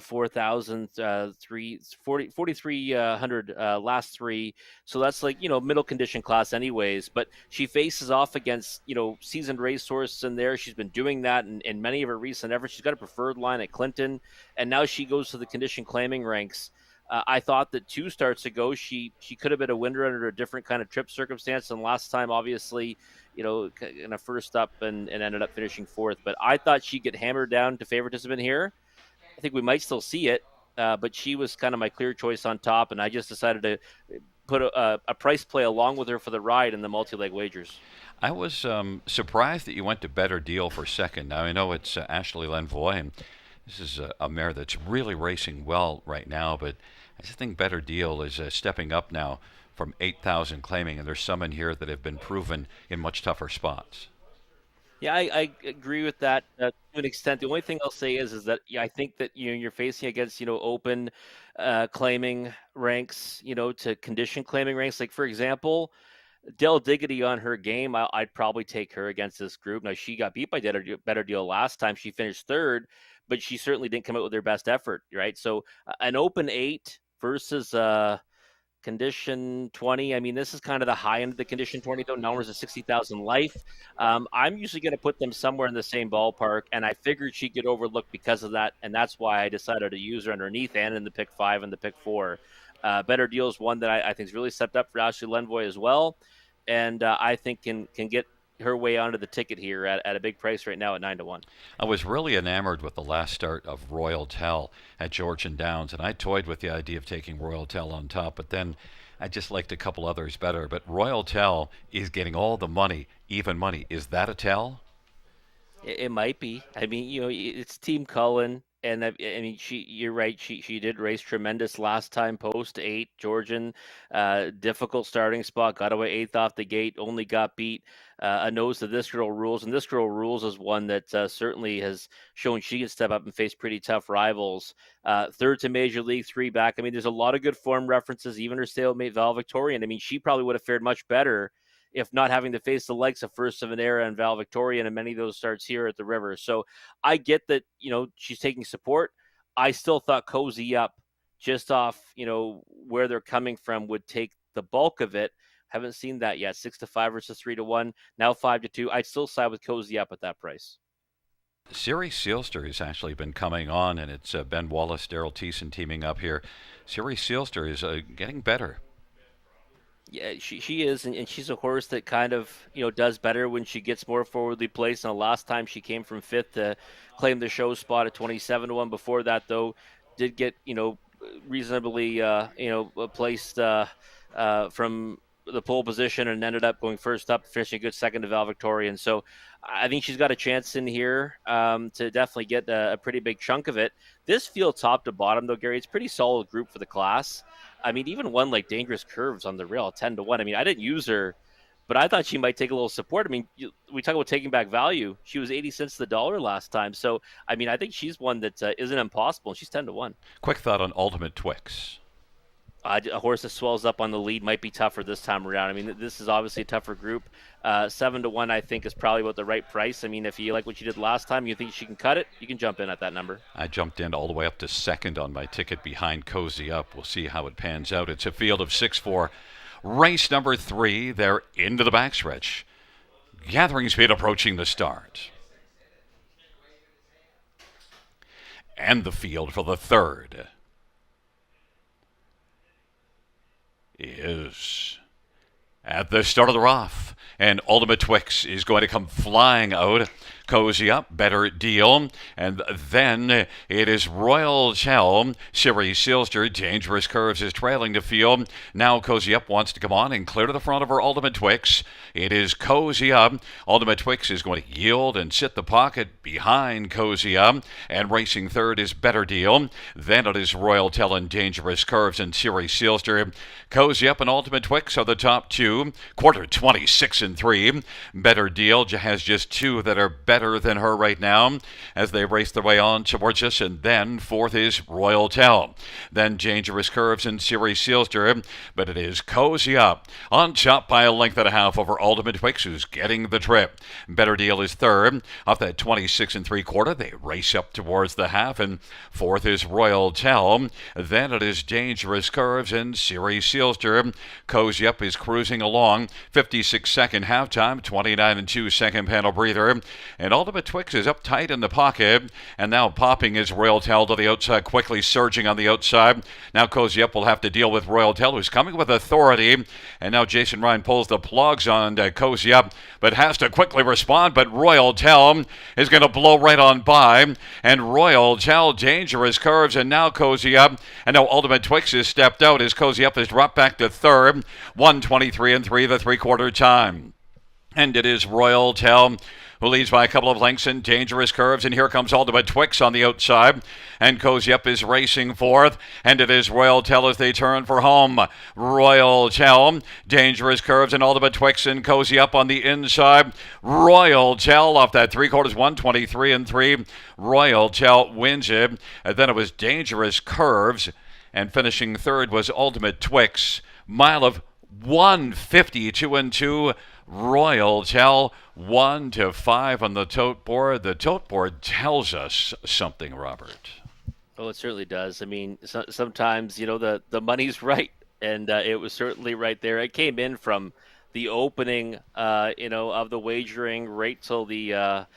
4,000, 4,300 last 3, so that's like middle condition class anyways. But she faces off against seasoned racehorses in there. She's been doing that in many of her recent efforts. She's got a preferred line at Clinton, and now she goes to the condition claiming ranks. I thought that 2 starts ago she could have been a winner under a different kind of trip circumstance than last time, obviously, in a first up and ended up finishing 4th. But I thought she'd get hammered down to favoritism in here. I think we might still see it, but she was kind of my clear choice on top, and I just decided to put a price play along with her for the ride in the multi-leg wagers. I was surprised that you went to Better Deal for second. Now, I know it's Ashley Lenvoy, and this is a mare that's really racing well right now, but I just think Better Deal is stepping up now from 8,000 claiming, and there's some in here that have been proven in much tougher spots. Yeah, I agree with that to an extent. The only thing I'll say is that I think that you're facing against open claiming ranks, to condition claiming ranks. Like, for example, Del Diggity on her game, I'd probably take her against this group. Now, she got beat by Better Deal last time. She finished 3rd, but she certainly didn't come out with her best effort, right? So an open 8 versus condition 20. I mean, this is kind of the high end of the condition 20, though. Numbers of 60,000 life. I'm usually going to put them somewhere in the same ballpark, and I figured she'd get overlooked because of that, and that's why I decided to use her underneath and in the pick 5 and the pick 4. Better Deal is one that I think is really stepped up for Ashley Lenvoy as well, and I think can get her way onto the ticket here at a big price right now at 9-1. I was really enamored with the last start of Royal Tell at Georgian Downs, and I toyed with the idea of taking Royal Tell on top, but then I just liked a couple others better. But Royal Tell is getting all the money, even money. Is that a tell? It might be. I mean, it's Team Cullen. And I mean, you're right. She did race tremendous last time, post 8, Georgian, difficult starting spot, got away 8th off the gate, only got beat a nose to This Girl Rules. And This Girl Rules is one that certainly has shown she can step up and face pretty tough rivals. 3rd to Major League, 3 back. I mean, there's a lot of good form references, even her stablemate Val Victorian. I mean, she probably would have fared much better if not having to face the likes of First of an Era and Val Victorian and many of those starts here at the river. So I get that, she's taking support. I still thought Cozy Up, just off, where they're coming from, would take the bulk of it. Haven't seen that yet. 6-5 versus 3-1. Now 5-2. I'd still side with Cozy Up at that price. Siri Sealster has actually been coming on, and it's Ben Wallace, Daryl Thiessen teaming up here. Siri Sealster is getting better. Yeah, she is, and she's a horse that kind of, does better when she gets more forwardly placed. And the last time she came from 5th to claim the show spot at 27-1. Before that, though, did get, reasonably, placed from the pole position and ended up going first up, finishing a good second to Val Victorian. So I think she's got a chance in here to definitely get a pretty big chunk of it. This field top to bottom, though, Gary, it's a pretty solid group for the class. I mean, even one like Dangerous Curves on the rail, 10-1. I mean, I didn't use her but I thought she might take a little support. I mean, we talk about taking back value. She was 80 cents to the dollar last time. So, I mean, I think she's one that isn't impossible, and she's 10-1. Quick thought on Ultimate Twix. A horse that swells up on the lead might be tougher this time around. I mean, this is obviously a tougher group. 7-1, I think, is probably about the right price. I mean, if you like what you did last time, you think she can cut it, you can jump in at that number. I jumped in all the way up to second on my ticket behind Cozy Up. We'll see how it pans out. It's a field of 6-4. Race number 3. They're into the backstretch. Gathering speed approaching the start. And the field for the third is at the start of the rough. And Ultimate Twix is going to come flying out. Cozy Up, Better Deal. And then it is Royal Tell. Siri Sealster, Dangerous Curves is trailing the field. Now Cozy Up wants to come on and clear to the front of her Ultimate Twix. It is Cozy Up. Ultimate Twix is going to yield and sit the pocket behind Cozy Up. And racing third is Better Deal. Then it is Royal Tell and Dangerous Curves and Siri Sealster. Cozy Up and Ultimate Twix are the top two. Quarter 26-3. Better Deal has just two that are better than her right now as they race their way on towards us. And then fourth is Royal Tell. Then Dangerous Curves and Siri Sealster. But it is Cozy Up on top by a length and a half over Ultimate Twix, who's getting the trip. Better Deal is third. Off that 26 3/4, they race up towards the half. And fourth is Royal Tell. Then it is Dangerous Curves and Siri Sealster. Cozy Up is cruising along. 56-second halftime, 29-2 second panel breather. And Ultimate Twix is up tight in the pocket. And now popping is Royal Tell to the outside, quickly surging on the outside. Now Cozy Up will have to deal with Royal Tell, who's coming with authority. And now Jason Ryan pulls the plugs on Cozy Up, but has to quickly respond. But Royal Tell is going to blow right on by. And Royal Tell, Dangerous Curves, and now Cozy Up. And now Ultimate Twix is stepped out as Cozy Up has dropped back to third. 1:23-3 the three-quarter time. And it is Royal Tell who leads by a couple of lengths in Dangerous Curves. And here comes Ultimate Twix on the outside. And Cozy Up is racing fourth. And it is Royal Tell as they turn for home. Royal Tell, Dangerous Curves, and Ultimate Twix and Cozy Up on the inside. Royal Tell off that three-quarters, 1:23-3. Royal Tell wins it. And then it was Dangerous Curves. And finishing third was Ultimate Twix. Mile of 1:52-2. Royal Tell 1-5 on the tote board. The tote board tells us something, Robert. Oh, it certainly does. I mean, sometimes, the money's right, and it was certainly right there. It came in from the opening, of the wagering right till the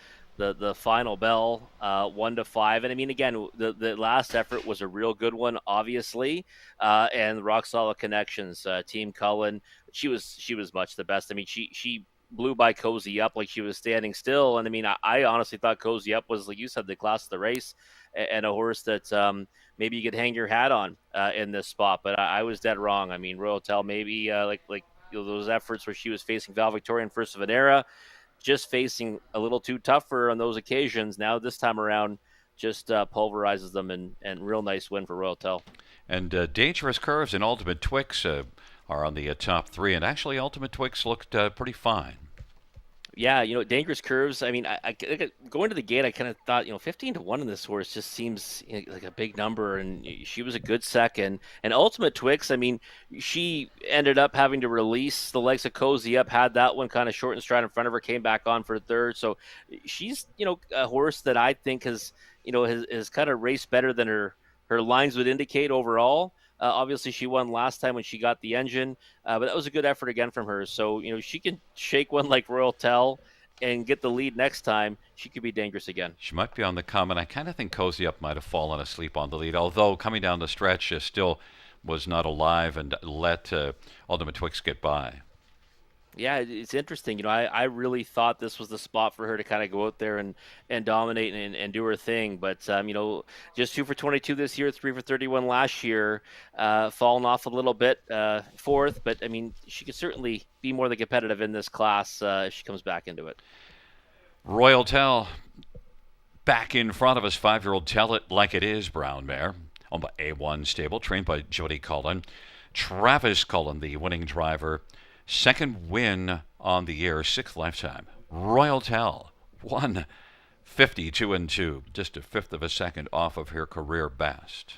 final bell, 1-5. And I mean, again, the last effort was a real good one, obviously, and rock solid connections. Team Cullen, she was much the best. I mean, she blew by Cozy Up like she was standing still. And I mean, I honestly thought Cozy Up was, like you said, the class of the race, and a horse that maybe you could hang your hat on in this spot. But I was dead wrong. I mean, Royal Tell, maybe those efforts where she was facing Val Victoria and First of an Era, just facing a little too tougher on those occasions. Now this time around, just pulverizes them, and real nice win for Royal Tell. And Dangerous Curves and Ultimate Twix are on the top three, and actually Ultimate Twix looked pretty fine. Yeah, Dangerous Curves. I mean, I going to the gate, I kind of thought, 15-1 in this horse just seems like a big number, and she was a good second. And Ultimate Twix, I mean, she ended up having to release the legs of Cozy Up, had that one kind of short and stride in front of her, came back on for third. So she's, a horse that I think has kind of raced better than her lines would indicate overall. Obviously, she won last time when she got the engine, but that was a good effort again from her. So, she can shake one like Royal Tell and get the lead next time. She could be dangerous again. She might be on the come, and I kind of think Cozy Up might have fallen asleep on the lead, although coming down the stretch still was not alive and let Ultimate Twix get by. Yeah, it's interesting. I really thought this was the spot for her to kind of go out there and dominate and do her thing. But, just 2 for 22 this year, 3 for 31 last year, falling off a little bit, fourth. But, I mean, she could certainly be more than competitive in this class if she comes back into it. Royal Tell back in front of us. 5-year-old Tell It Like It Is brown mare owned by A1 Stable, trained by Jody Cullen. Travis Cullen, the winning driver, Second win on the year, sixth lifetime. Royal Tell, 152 and 2, just a fifth of a second off of her career best.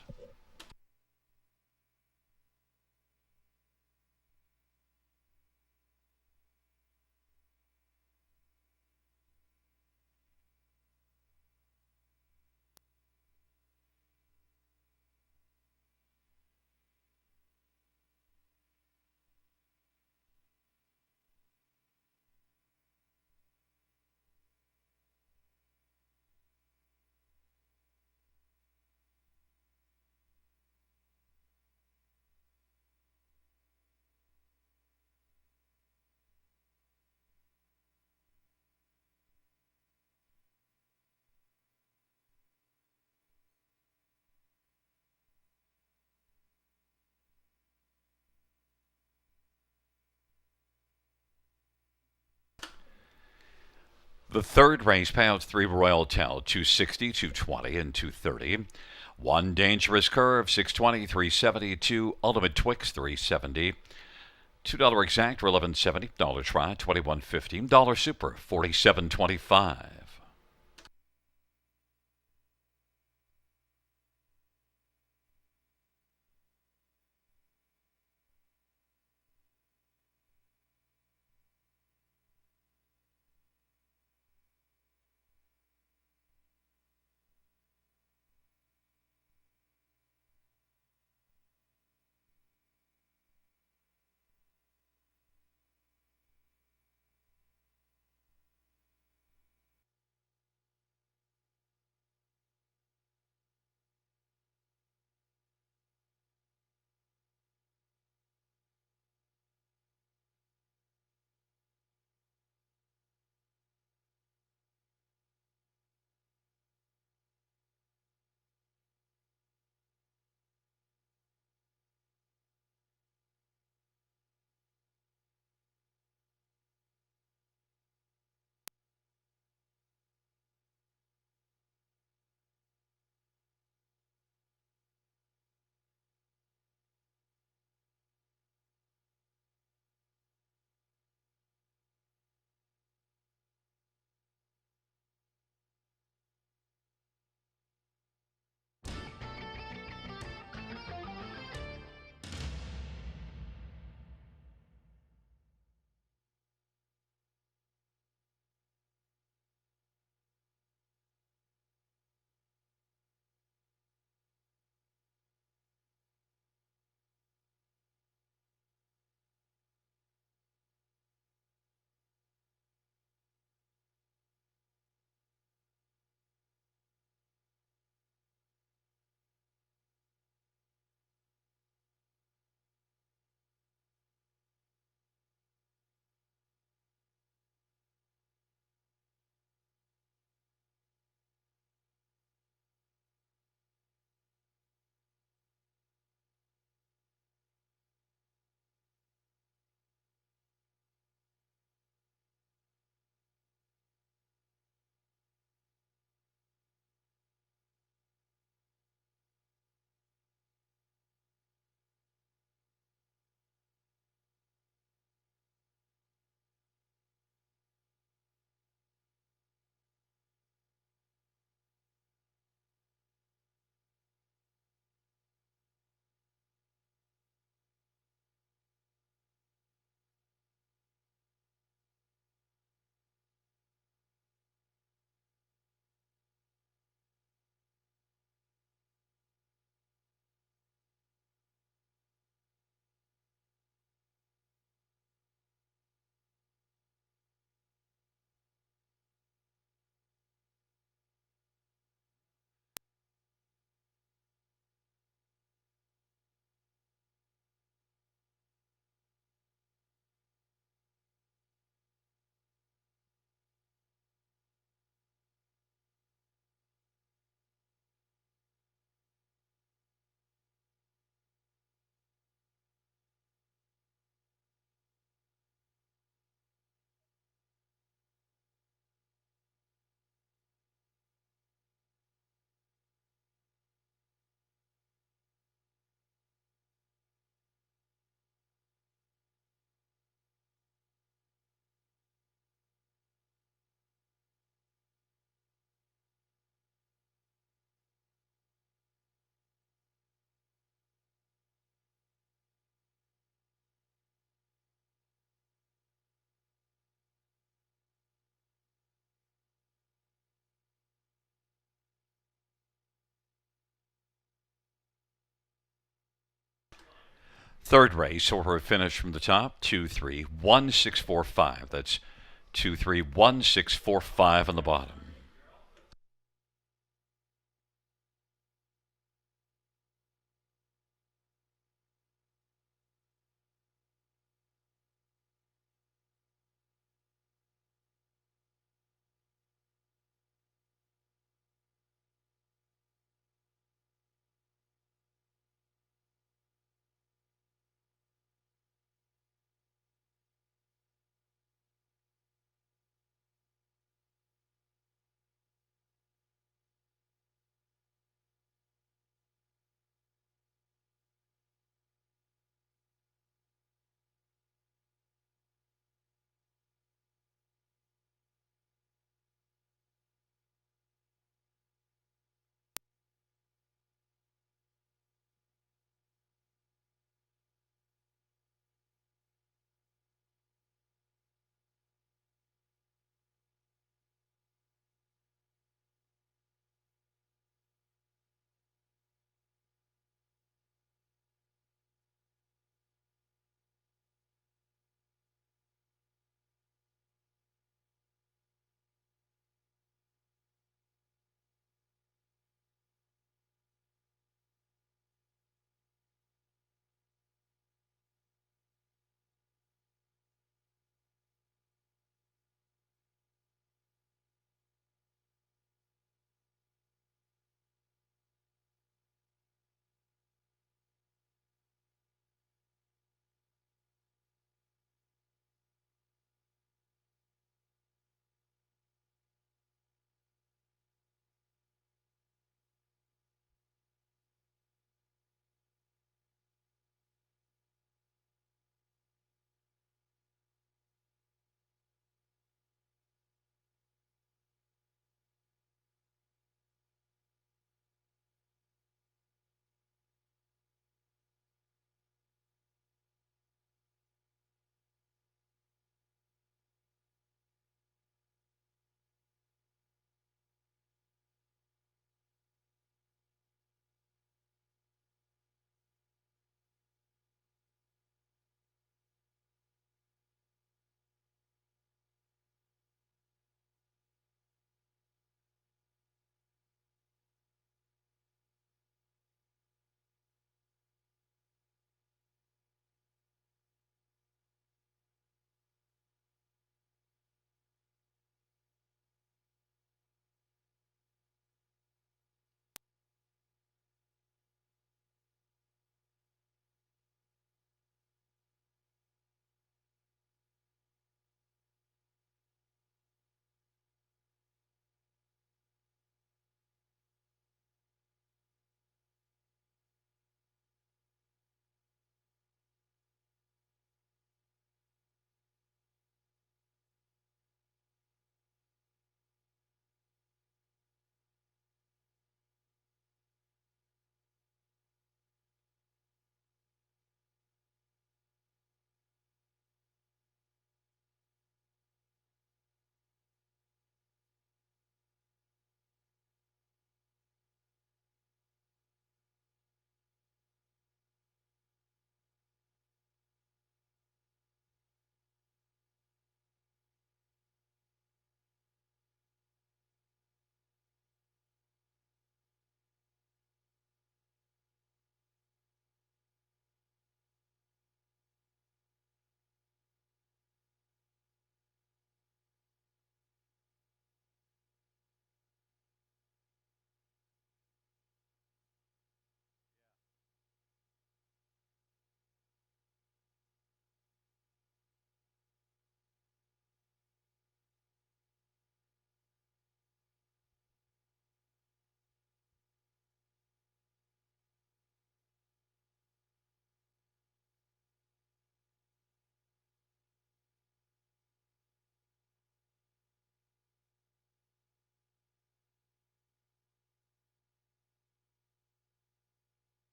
The third race, payouts 3 Royal Tell, 260, 220, and 230. 1 Dangerous Curve, 620, 370. Ultimate Twix, 370. $2 exact for 11.70. Dollar try, 21.15. Dollar super, 47.25. Third race, order of finish from the top, 231645. That's 231645 on the bottom.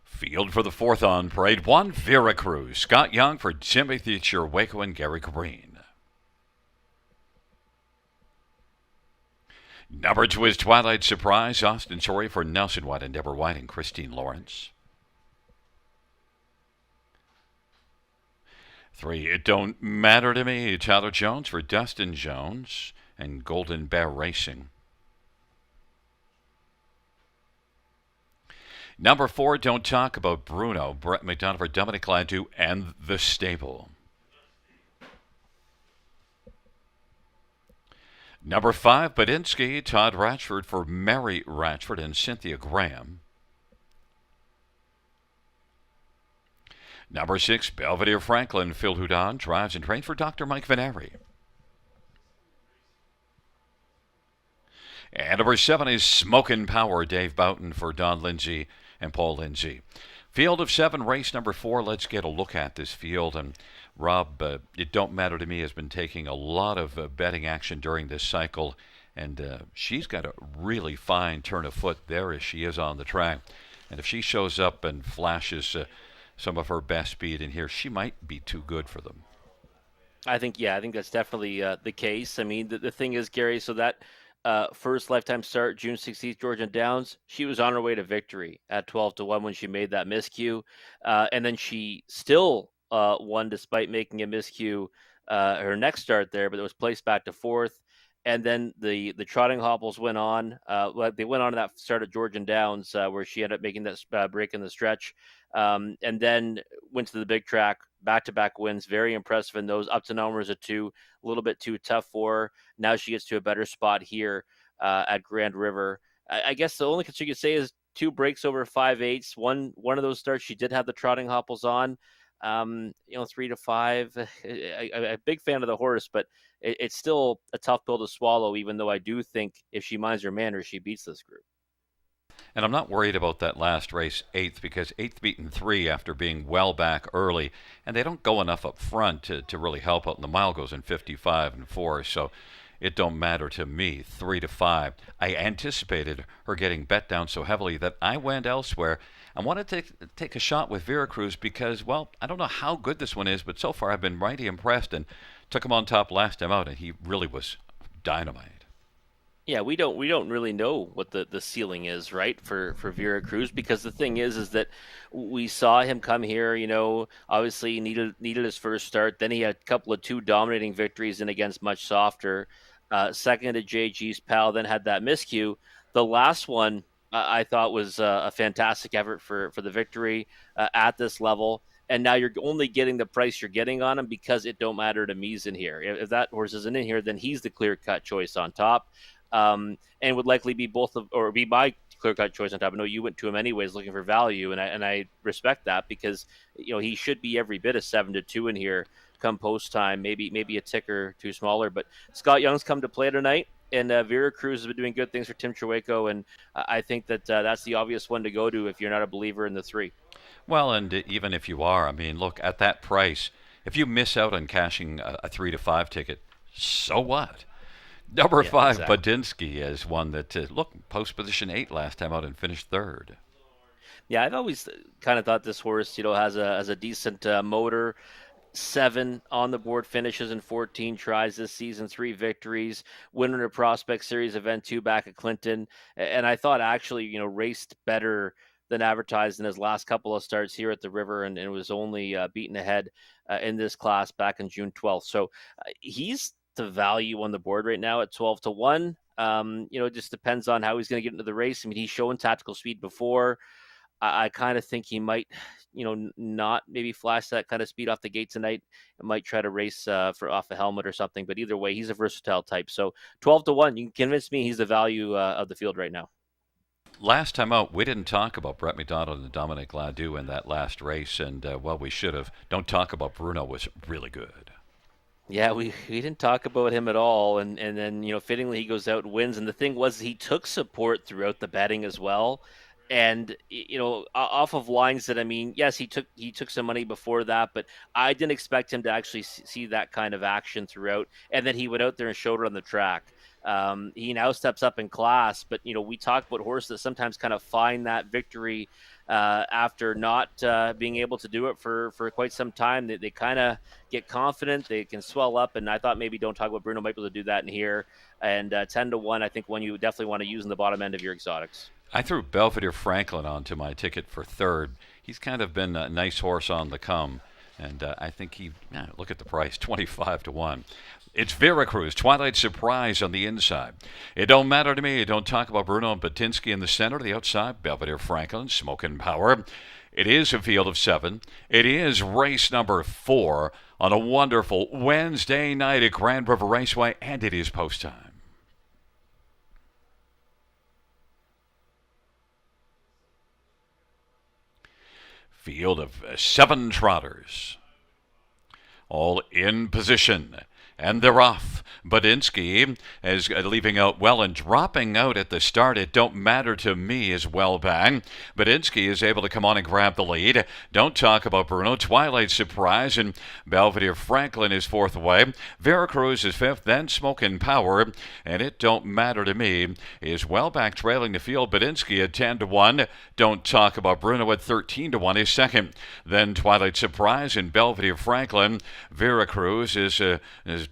Field for the fourth on parade one, Veracruz. Scott Young for Timothy Chirwaco and Gary Green. Number two is Twilight Surprise. Austin Sorry for Nelson White and Deborah White and Christine Lawrence. Three, It Don't Matter to Me. Tyler Jones for Dustin Jones and Golden Bear Racing. Number four, Don't Talk About Bruno. Brett McDonough for Dominic Gladue and The Stable. Number five, Badinsky, Todd Ratchford for Mary Ratchford and Cynthia Graham. Number six, Belvedere Franklin, Phil Houdon, drives and trains for Dr. Mike Veneri. And number seven is Smokin' Power, Dave Boughton for Don Lindsay and Paul Lindsay. Field of seven, race number four. Let's get a look at this field. And Rob, It Don't Matter to Me has been taking a lot of betting action during this cycle. And she's got a really fine turn of foot there as she is on the track. And if she shows up and flashes some of her best speed in here, she might be too good for them. I think that's definitely the case. I mean, the thing is, Gary, so that first lifetime start, June 16th, Georgian Downs, she was on her way to victory at 12-1 when she made that miscue. And then she still won despite making a miscue her next start there, but it was placed back to fourth. And then the trotting hobbles went on. They went on to that start at Georgian Downs where she ended up making that break in the stretch. And then went to the big track, back-to-back wins, very impressive in those. Up to numbers of two, a little bit too tough for her. Now she gets to a better spot here at Grand River. I guess the only thing you could say is two breaks over 5/8. One of those starts she did have the trotting hopples on. 3-5. I'm a big fan of the horse, but it's still a tough pill to swallow, even though I do think if she minds her manners, she beats this group. And I'm not worried about that last race, eighth, because eighth beaten three after being well back early, and they don't go enough up front to really help out. And the mile goes in 55-4, so it don't matter to me. 3-5. I anticipated her getting bet down so heavily that I went elsewhere. I wanted to take a shot with Veracruz because, well, I don't know how good this one is, but so far I've been mighty impressed and took him on top last time out, and he really was dynamite. Yeah, we don't really know what the ceiling is, right, for Veracruz, because the thing is that we saw him come here, obviously needed his first start. Then he had a couple of two dominating victories and against much softer. Second to JG's pal, then had that miscue. The last one I thought was a fantastic effort for the victory at this level. And now you're only getting the price you're getting on him because It Don't Matter to Me's in here. If that horse isn't in here, then he's the clear-cut choice on top. And would likely be be my clear-cut choice on top. I know you went to him anyways looking for value, and I respect that because he should be every bit of 7-2 in here come post time. Maybe a ticker too smaller, but Scott Young's come to play tonight, and Veracruz has been doing good things for Tim Chirwaco, and I think that's the obvious one to go to if you're not a believer in the three. Well, and even if you are, I mean, look, at that price, if you miss out on cashing a 3-5 ticket, so what? Number five, exactly. Badinsky is one that, post position 8 last time out and finished third. Yeah, I've always kind of thought this horse, has a decent motor. 7 on the board finishes in 14 tries this season, 3 victories, winner of Prospect Series event 2 back at Clinton. And I thought actually, raced better than advertised in his last couple of starts here at the River, and was only beaten ahead in this class back in June 12th. So he's the value on the board right now at 12-1. It just depends on how he's going to get into the race. I mean, he's shown tactical speed before. I kind of think he might, not maybe flash that kind of speed off the gate tonight. It might try to race for off a helmet or something. But either way, he's a versatile type. So 12-1, you can convince me he's the value of the field right now. Last time out, we didn't talk about Brett McDonald and Dominic Gladue in that last race, and we should have. Don't talk about Bruno was really good. Yeah, we didn't talk about him at all, and then fittingly he goes out and wins. And the thing was, he took support throughout the betting as well. And off of lines that, I mean, yes, he took some money before that, but I didn't expect him to actually see that kind of action throughout. And then he went out there and showed it on the track. He now steps up in class, but we talk about horses that sometimes kind of find that victory after not being able to do it for quite some time. They kind of get confident, they can swell up, and I thought maybe Don't Talk About Bruno might be able to do that in here. And 10-1, I think one you definitely want to use in the bottom end of your exotics. I threw Belvedere Franklin onto my ticket for third. He's kind of been a nice horse on the come, and I think look at the price, 25-1. It's Veracruz, Twilight Surprise on the inside. It don't matter to me. Don't talk about Bruno and Batinsky in the center. The outside, Belvedere Franklin, Smoking Power. It is a field of 7. It is race number 4 on a wonderful Wednesday night at Grand River Raceway, and it is post time. Field of 7 trotters, all in position, and they're off. Badinsky is leaving out well and dropping out at the start. It don't matter to me as well, bang. Badinsky is able to come on and grab the lead. Don't talk about Bruno. Twilight Surprise and Belvedere Franklin is fourth away. Veracruz is fifth, then Smoking Power, and it don't matter to me is well back trailing the field. Badinsky at 10-1. Don't talk about Bruno at 13-1 is second. Then Twilight Surprise and Belvedere Franklin. Veracruz is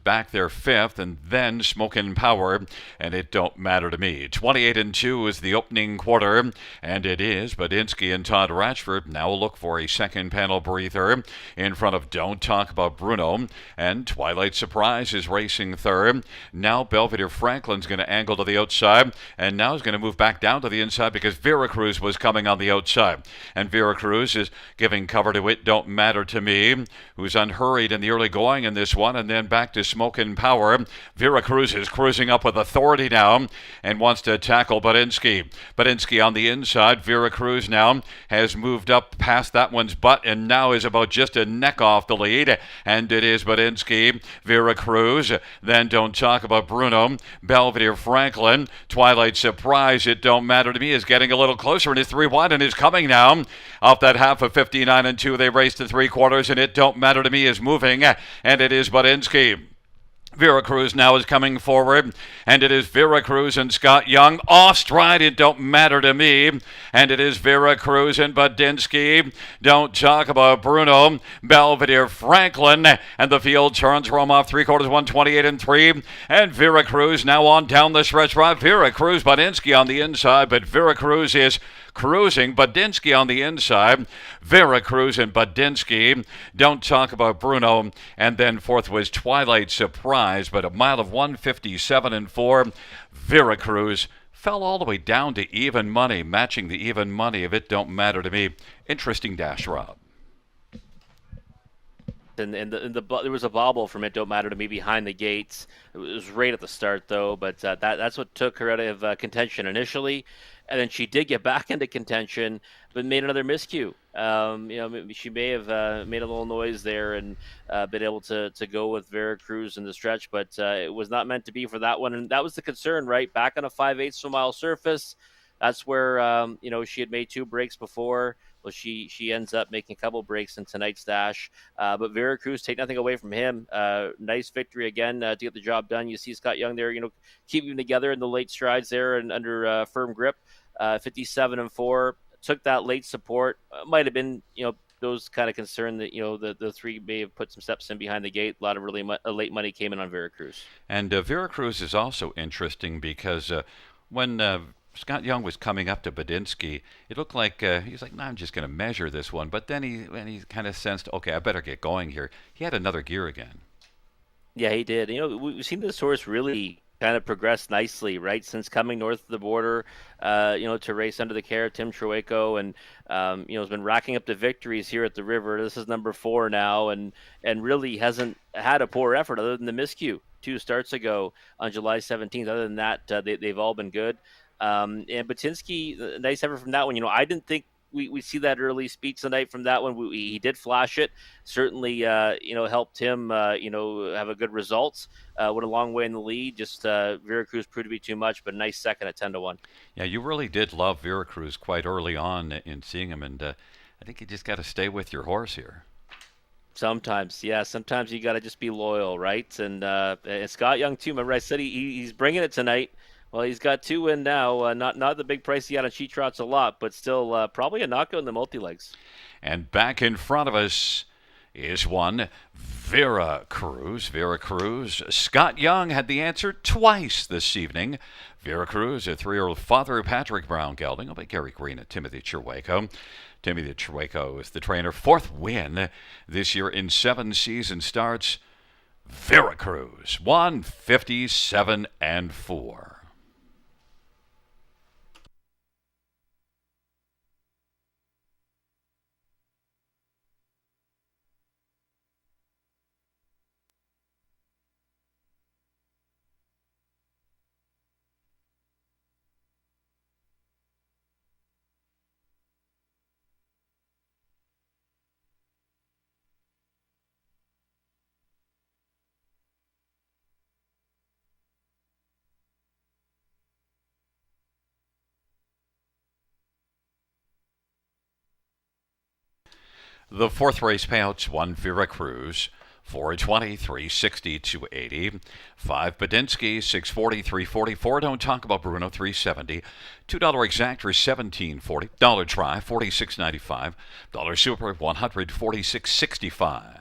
back there fifth, and then Smoking Power, and it don't matter to me. 28-2 is the opening quarter, and it is Badinsky and Todd Ratchford. Now look for a second panel breather in front of Don't Talk About Bruno, and Twilight Surprise is racing third. Now Belvedere Franklin's going to angle to the outside, and now is going to move back down to the inside because Veracruz was coming on the outside, and Veracruz is giving cover to It Don't Matter to Me, who's unhurried in the early going in this one, and then back to Smoking Power. Veracruz is cruising up with authority now and wants to tackle Badinsky. Badinsky on the inside. Veracruz now has moved up past that one's butt and now is about just a neck off the lead. And it is Badinsky, Veracruz. Then Don't Talk About Bruno, Belvedere Franklin, Twilight Surprise. It Don't Matter to Me is getting a little closer and is 3-1 and is coming now. Off that half of 59-2, they race to 3/4, and It Don't Matter to Me is moving, and it is Badinsky. Veracruz now is coming forward, and it is Veracruz and Scott Young off stride. It don't matter to me, and it is Veracruz and Badinsky. Don't talk about Bruno, Belvedere Franklin, and the field turns Rome off 3/4, 128-3, and Veracruz now on down the stretch right. Veracruz, Badinsky on the inside, but Veracruz is cruising. Badinsky on the inside. Veracruz and Badinsky. Don't talk about Bruno. And then fourth was Twilight Surprise, but a mile of 157-4. Veracruz fell all the way down to even money, matching the even money of It Don't Matter to Me. Interesting dash, Rob. And there was a bobble from It Don't Matter to Me behind the gates. It was right at the start, though, but that's what took her out of contention initially. And then she did get back into contention, but made another miscue. She may have made a little noise there and been able to go with Veracruz in the stretch, but it was not meant to be for that one. And that was the concern, right? Back on a 5/8 mile surface. That's where, she had made 2 breaks before. Well, she ends up making a couple breaks in tonight's dash. But Veracruz, take nothing away from him. Nice victory again to get the job done. You see Scott Young there, keeping together in the late strides there and under firm grip. 57-4. Took that late support. Might have been, those kind of concern that, the 3 may have put some steps in behind the gate. A lot of really late money came in on Veracruz. And Veracruz is also interesting because when Scott Young was coming up to Badinsky, it looked like he was like, I'm just going to measure this one. But then he kind of sensed, okay, I better get going here. He had another gear again. Yeah, he did. We've seen this horse really kind of progressed nicely, right, since coming north of the border, to race under the care of Tim Trueco, and has been racking up the victories here at the River. This is number 4 now, and really hasn't had a poor effort other than the miscue 2 starts ago on July 17th. Other than that, they've all been good. And Batinsky, nice effort from that one. I didn't think we see that early speed tonight from that one. He did flash it. Certainly, helped him, have a good results. Went a long way in the lead. Just Veracruz proved to be too much, but a nice second at 10-1. Yeah, you really did love Veracruz quite early on in seeing him, and I think you just got to stay with your horse here. Sometimes, yeah. Sometimes you got to just be loyal, right? And Scott Young too. Remember, I said he's bringing it tonight. Well, he's got 2 in now. Not the big price he had on She Trots a lot, but still probably a knockout in the multi legs. And back in front of us is one Veracruz. Veracruz. Scott Young had the answer twice this evening. Veracruz, a 3-year-old father of Patrick Brown gelding, by Gary Green and Timothy Cherwayko. Timothy Cherwayko is the trainer. 4th win this year in 7 season starts. Veracruz, 157-4. The 4th race payouts: 1 Veracruz, 420, 360, 280. 5 Badinsky, 640, 344. Don't talk about Bruno, 370. $2 exactor, 1740. Dollar try, 46.95. Dollar super, 146.65.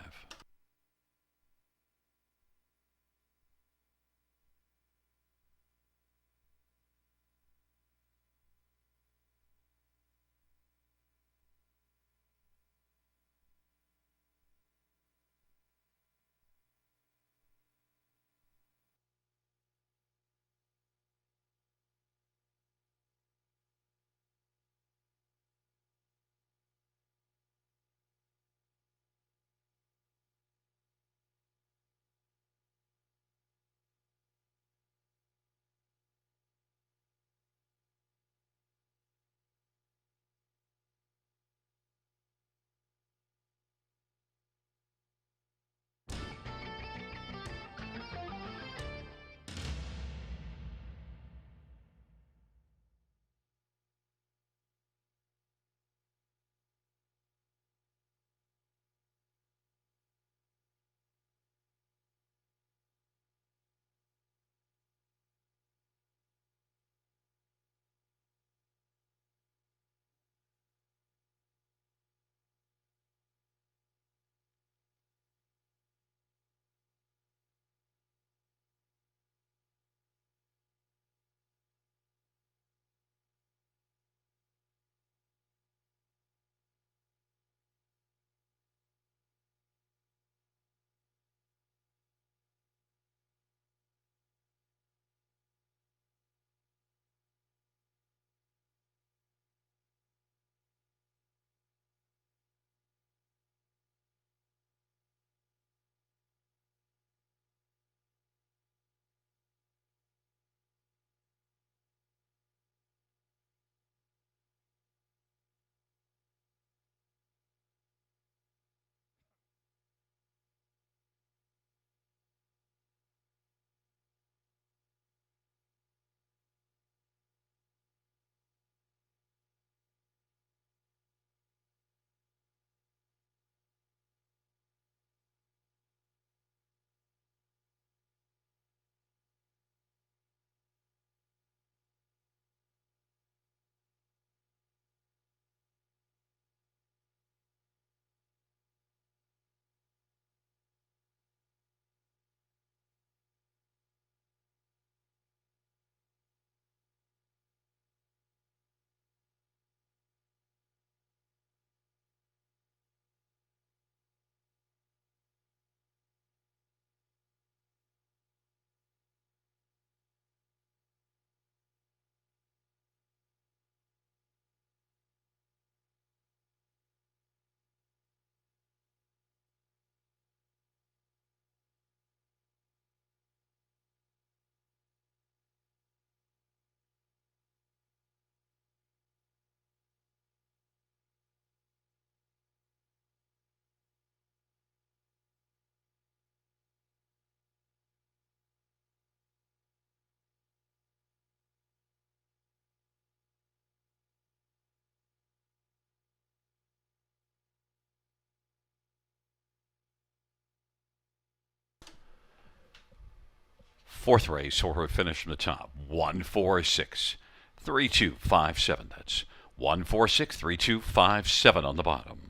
Fourth race, or a finish from the top. 1463257. That's 1463257 on the bottom.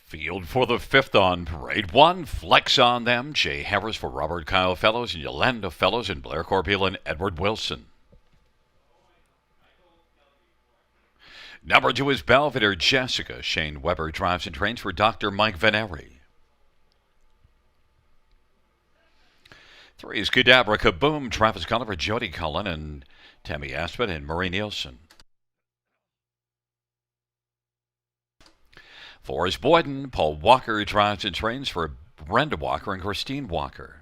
Field for the fifth on parade. One, Flex on Them. Jay Harris for Robert Kyle Fellows and Yolanda Fellows and Blair Corbeil and Edward Wilson. Number 2 is Belvedere Jessica. Shane Weber drives and trains for Dr. Mike Veneri. 3 is Cadabra Kaboom. Travis Culliver, Jody Cullen, and Tammy Aspin and Murray Nielsen. 4 is Boyden. Paul Walker drives and trains for Brenda Walker and Christine Walker.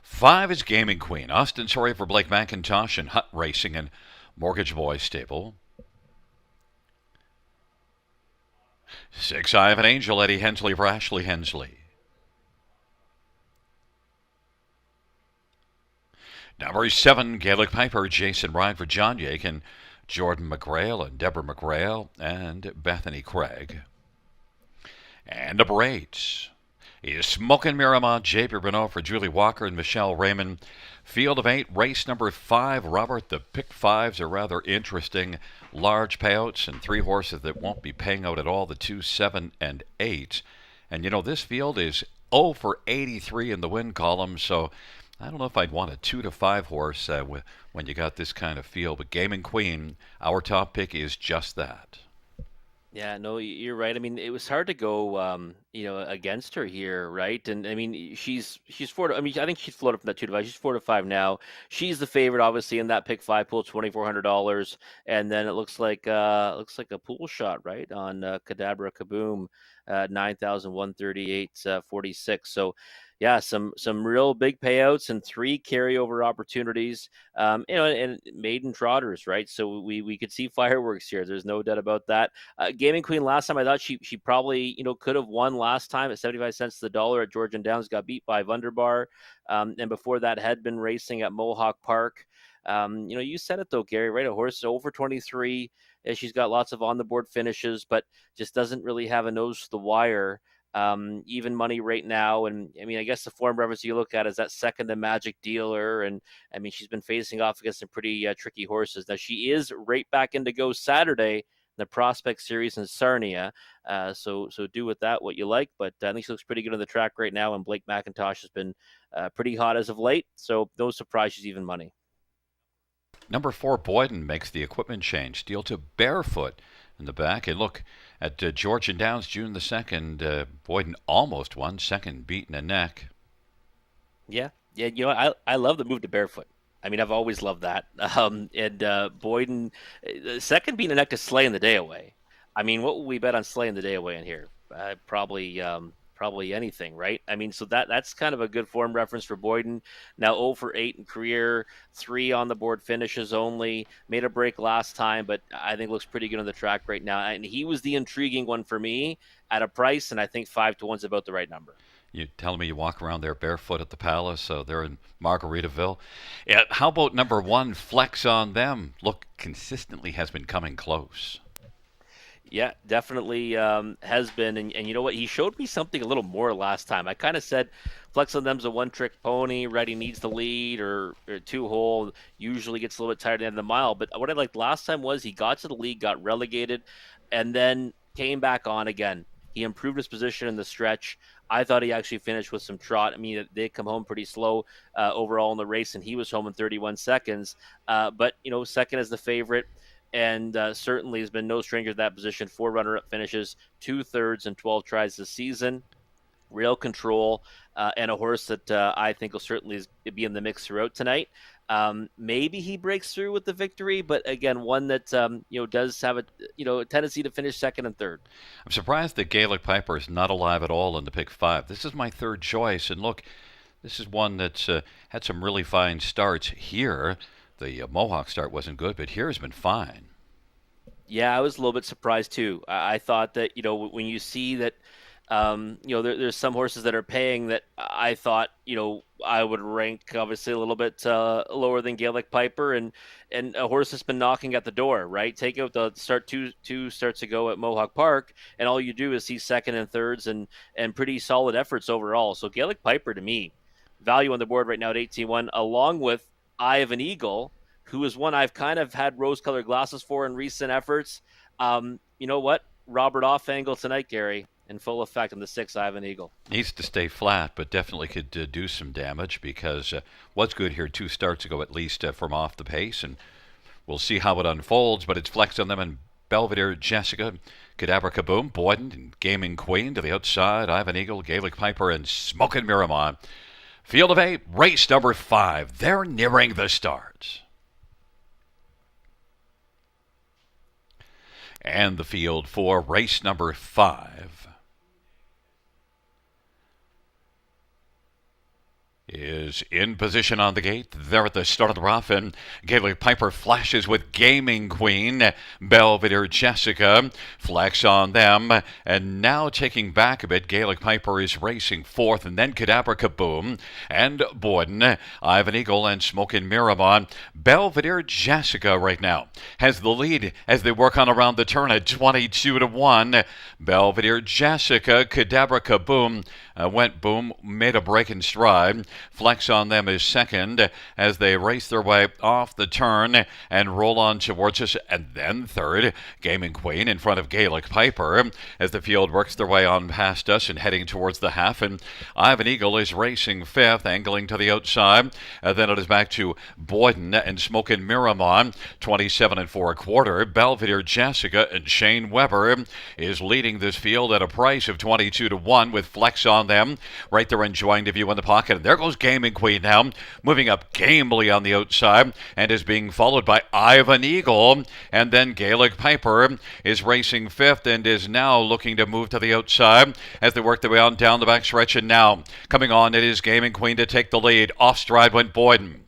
5 is Gaming Queen. Austin Sorry for Blake McIntosh and Hut Racing and Mortgage Boy Stable. 6, I Have an Angel. Eddie Hensley for Ashley Hensley. Number 7, Gaelic Piper. Jason Ryan for John Yake and Jordan McGrail and Deborah McGrail and Bethany Craig. And number 8 is Smokin' Miramont. J.P. Renault for Julie Walker and Michelle Raymond. Field of 8, race number 5. Robert, the pick 5s are rather interesting. Large payouts and 3 horses that won't be paying out at all, the 2, 7, and 8. And this field is 0 for 83 in the win column, so I don't know if I'd want a 2 to 5 horse when you got this kind of field. But Gaming Queen, our top pick, is just that. Yeah, no, you're right. I mean, it was hard to go, against her here, right? And I mean, she's 4 to. I mean, I think she's floated from that 2 to 5. She's 4 to 5 now. She's the favorite, obviously, in that pick 5 pool, $2,400, and then it looks like a pool shot, right, on Cadabra Kaboom, 9,138.46. So. Yeah, some real big payouts and 3 carryover opportunities, and maiden trotters, right? So we could see fireworks here. There's no doubt about that. Gaming Queen last time, I thought she probably could have won last time at 75 cents to the dollar at Georgian Downs. Got beat by Wunderbar, and before that had been racing at Mohawk Park. You said it though, Gary, right? A horse over 23. She's got lots of on the board finishes, but just doesn't really have a nose to the wire. Even money right now. And I mean, I guess the form reference you look at is that second to Magic Dealer. And I mean, she's been facing off against some pretty tricky horses. Now she is right back into go Saturday, in the Prospect Series in Sarnia. So do with that what you like. But I think she looks pretty good on the track right now. And Blake McIntosh has been pretty hot as of late. So no surprise she's even money. Number 4, Boyden makes the equipment change. Deal to Barefoot in the back. And look at Georgian Downs, June the 2nd. Boyden almost won, second beaten a neck. Yeah. I love the move to Barefoot. I mean, I've always loved that. And Boyden, second beating a neck to Slaying the Day Away. I mean, what will we bet on Slaying the Day Away in here? Probably anything, right? I mean, so that's kind of a good form reference for Boyden. Now 0 for 8 in career, 3 on the board finishes only. Made a break last time, but I think looks pretty good on the track right now. And he was the intriguing one for me at a price, and I think 5 to 1's about the right number. You telling me you walk around there barefoot at the Palace? So they're in Margaritaville. Yeah, how about number 1, Flex on Them? Look, consistently has been coming close. Yeah, definitely has been. And you know what? He showed me something a little more last time. I kind of said Flex on Them's a one-trick pony. Ready needs the lead or 2-hole. Usually gets a little bit tired at the end of the mile. But what I liked last time was he got to the lead, got relegated, and then came back on again. He improved his position in the stretch. I thought he actually finished with some trot. I mean, they come home pretty slow overall in the race, and he was home in 31 seconds. But, second as the favorite. And certainly has been no stranger to that position. 4 runner-up finishes, 2/3 and 12 tries this season. Real control, and a horse that I think will certainly be in the mix throughout tonight. Maybe he breaks through with the victory, but again, one that does have a tendency to finish second and third. I'm surprised that Gaelic Piper is not alive at all in the pick 5. This is my third choice, and look, this is one that's had some really fine starts here. The Mohawk start wasn't good, but here has been fine. Yeah, I was a little bit surprised too. I thought that when you see that there's some horses that are paying that I thought I would rank obviously a little bit lower than Gaelic Piper, and a horse that's been knocking at the door, right? Take out the start two starts ago at Mohawk Park, and all you do is see second and thirds and pretty solid efforts overall. So Gaelic Piper to me, value on the board right now at 18-1, along with Eye of an Eagle, who is one I've kind of had rose-colored glasses for in recent efforts. You know what? Robert off angle tonight, Gary, in full effect on the 6 Ivan Eagle. Needs to stay flat, but definitely could do some damage because was good here 2 starts ago at least from off the pace, and we'll see how it unfolds. But it's flexed on them, and Belvedere, Jessica, Cadabra Kaboom, Boyden, and Gaming Queen to the outside. Ivan Eagle, Gaelic Piper, and Smokin' Miramon. Field of 8, race number 5. They're nearing the start. And the field for race number 5 is in position on the gate. There at the start of the rough, and Gaelic Piper flashes with Gaming Queen. Belvedere Jessica flex on them, and now taking back a bit, Gaelic Piper is racing 4th, and then Cadabra Kaboom and Boyden, Ivan Eagle, and Smokin' Miramon. Belvedere Jessica right now has the lead as they work on around the turn at 22-1. Belvedere Jessica, Cadabra Kaboom went boom, made a break in stride. Flex on them is second as they race their way off the turn and roll on towards us. And then third, Gaming Queen in front of Gaelic Piper as the field works their way on past us and heading towards the half. And Ivan Eagle is racing 5th, angling to the outside. Then it is back to Boyden and Smokin' Miramon, 27 4/4. Belvedere Jessica and Shane Weber is leading this field at a price of 22-1 with flex on them. Right there enjoying the view in the pocket. And there goes Gaming Queen now, moving up gamely on the outside and is being followed by Ivan Eagle. And then Gaelic Piper is racing 5th and is now looking to move to the outside as they work their way on down the back stretch. And now coming on, it is Gaming Queen to take the lead. Off stride went Boyden.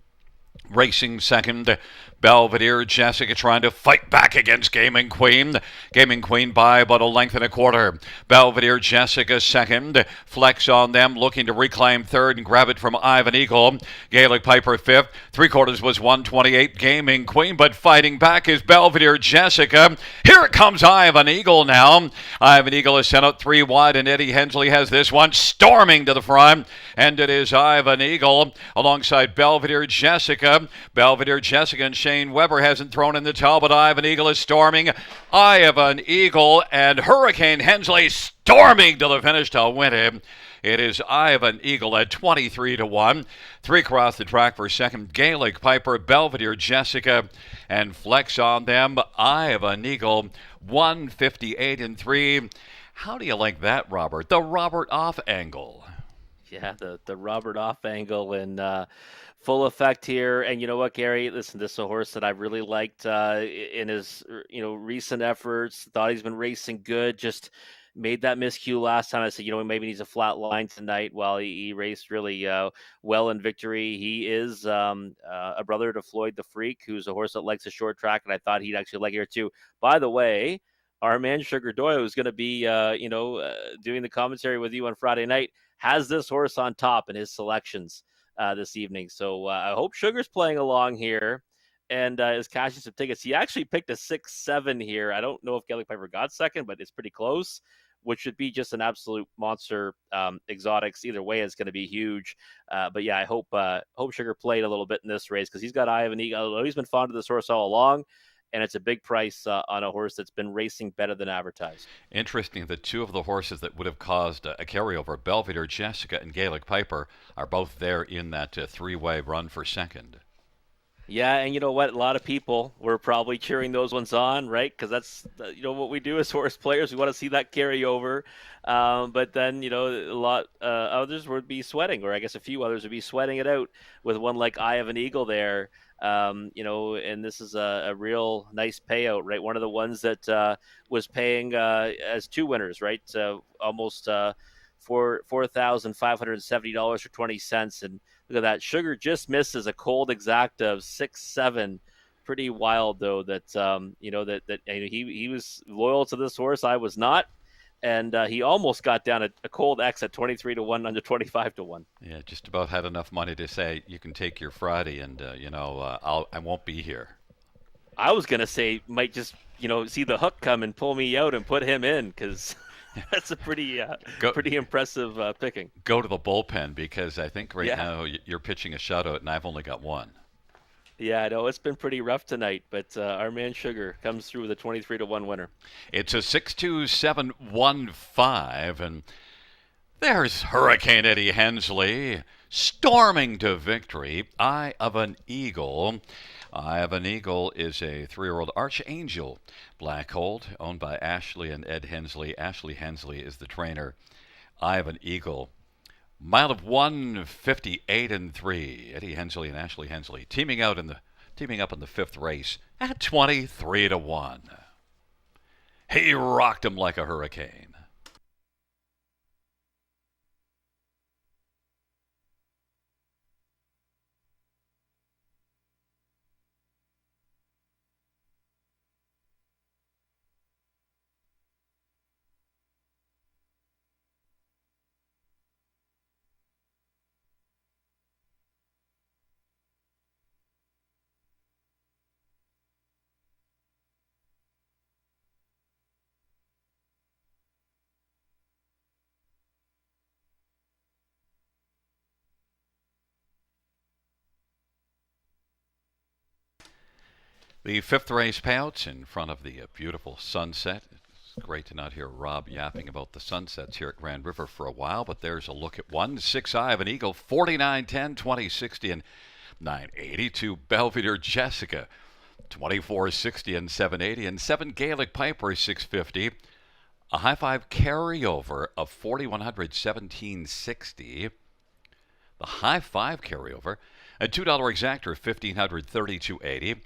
Racing second, Belvedere Jessica trying to fight back against Gaming Queen. Gaming Queen by about a length and a quarter. Belvedere Jessica second. Flex on them, looking to reclaim third and grab it from Ivan Eagle. Gaelic Piper 5th. 3/4 was 128. Gaming Queen, but fighting back is Belvedere Jessica. Here comes Ivan Eagle now. Ivan Eagle is sent out 3 wide, and Eddie Hensley has this one storming to the front. And it is Ivan Eagle alongside Belvedere Jessica. Belvedere Jessica and Shane Weber hasn't thrown in the towel, but Ivan Eagle is storming. Ivan Eagle and Hurricane Hensley storming to the finish to win it. It is Ivan Eagle at 23-1. 3 across the track for second. Gaelic Piper, Belvedere Jessica, and flex on them. Ivan Eagle, 158-3. How do you like that, Robert? The Robert off angle. Yeah, the Robert off angle in full effect here. And you know what, Gary? Listen, this is a horse that I've really liked in his recent efforts. Thought he's been racing good. Just made that miscue last time. I said, he maybe needs a flat line tonight. Well, he raced really well in victory. He is a brother to Floyd the Freak, who's a horse that likes a short track, and I thought he'd actually like it here too. By the way, our man Sugar Doyle, who's going to be doing the commentary with you on Friday night, has this horse on top in his selections this evening. So I hope Sugar's playing along here and is cashing some tickets. He actually picked a 6-7 here. I don't know if Gaelic Piper got second, but it's pretty close, which should be just an absolute monster. Exotics either way is going to be huge. But yeah, I hope Sugar played a little bit in this race because he's got Ivan Eagle. He's been fond of this horse all along. And it's a big price on a horse that's been racing better than advertised. Interesting that 2 of the horses that would have caused a carryover, Belvedere Jessica and Gaelic Piper, are both there in that 3-way run for second. Yeah, and you know what? A lot of people were probably cheering those ones on, right? Because that's what we do as horse players. We want to see that carryover. But then a lot others would be sweating, or I guess a few others would be sweating it out with one like Ivan Eagle there. And this is a real nice payout, right? One of the ones that was paying as 2 winners, right? Almost $4,570 for 20 cents. And look at that. Sugar just misses a cold exacta of 6-7. Pretty wild, though, that he was loyal to this horse. I was not. And he almost got down a cold X at 23-1 under 25-1. Yeah, just about had enough money to say you can take your Friday, and I won't be here. I was gonna say might just see the hook come and pull me out and put him in because that's a pretty impressive picking. Go to the bullpen because I think now you're pitching a shutout and I've only got 1. Yeah, I know it's been pretty rough tonight, but our man Sugar comes through with a 23-1 winner. It's a 6-2-7-1-5, and there's Hurricane Eddie Hensley storming to victory. Eye of an Eagle. Eye of an Eagle is a 3-year-old Archangel black colt owned by Ashley and Ed Hensley. Ashley Hensley is the trainer. Eye of an Eagle. Mile of 158-3. Eddie Hensley and Ashley Hensley teaming up in the fifth race at 23-1. He rocked him like a hurricane. The fifth race payouts in front of the beautiful sunset. It's great to not hear Rob yapping about the sunsets here at Grand River for a while, but there's a look at one. 6 Eye of an Eagle, 49-10, 20-60, and 980. To Belvedere Jessica, 24-60 and 780, and 7 Gaelic Piper, 650. A high five carryover of 4100, 1760. The high five carryover. A $2 exactor, 1500, 3280.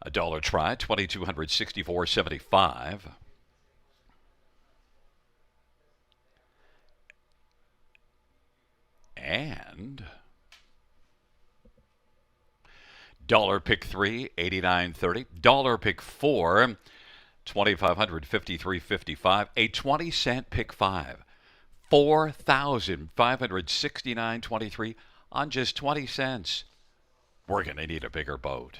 A dollar try, 2264.75. And dollar pick 3, 89.30. Dollar pick 4, 2553.55. A 20-cent pick 5, 4,569.23 on just 20 cents. We're going to need a bigger boat.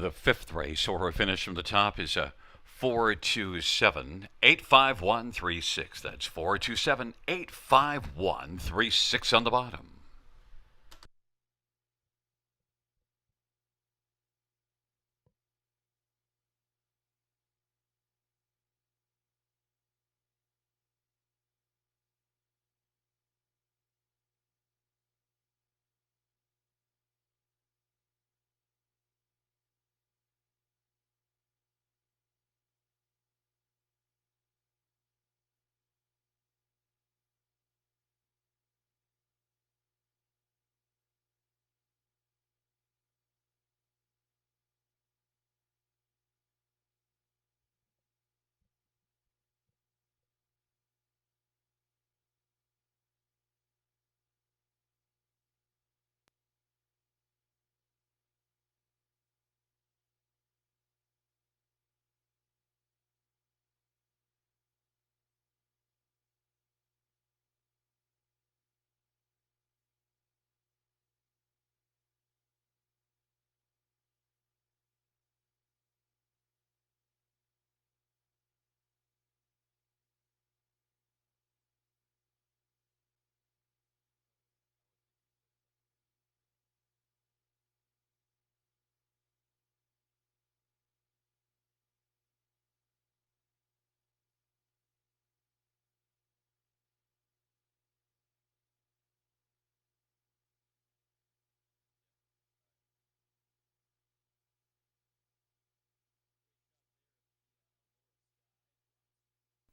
The fifth race, or a finish from the top, is a 427-85136. That's 427-85136 on the bottom.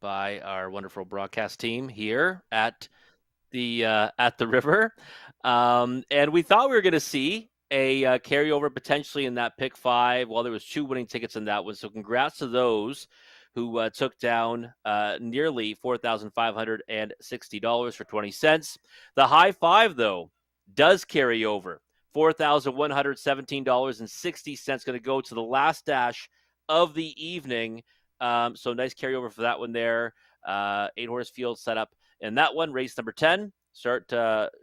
By our wonderful broadcast team here at the river, and we thought we were going to see a carryover potentially in that pick five. Well, there was 2 winning tickets in that one, so congrats to those who took down nearly $4,560 for 20 cents. The high five, though, does carry over. $4,117.60 going to go to the last dash of the evening. So nice carryover for that one there. 8-horse field setup. And that one, race number 10, start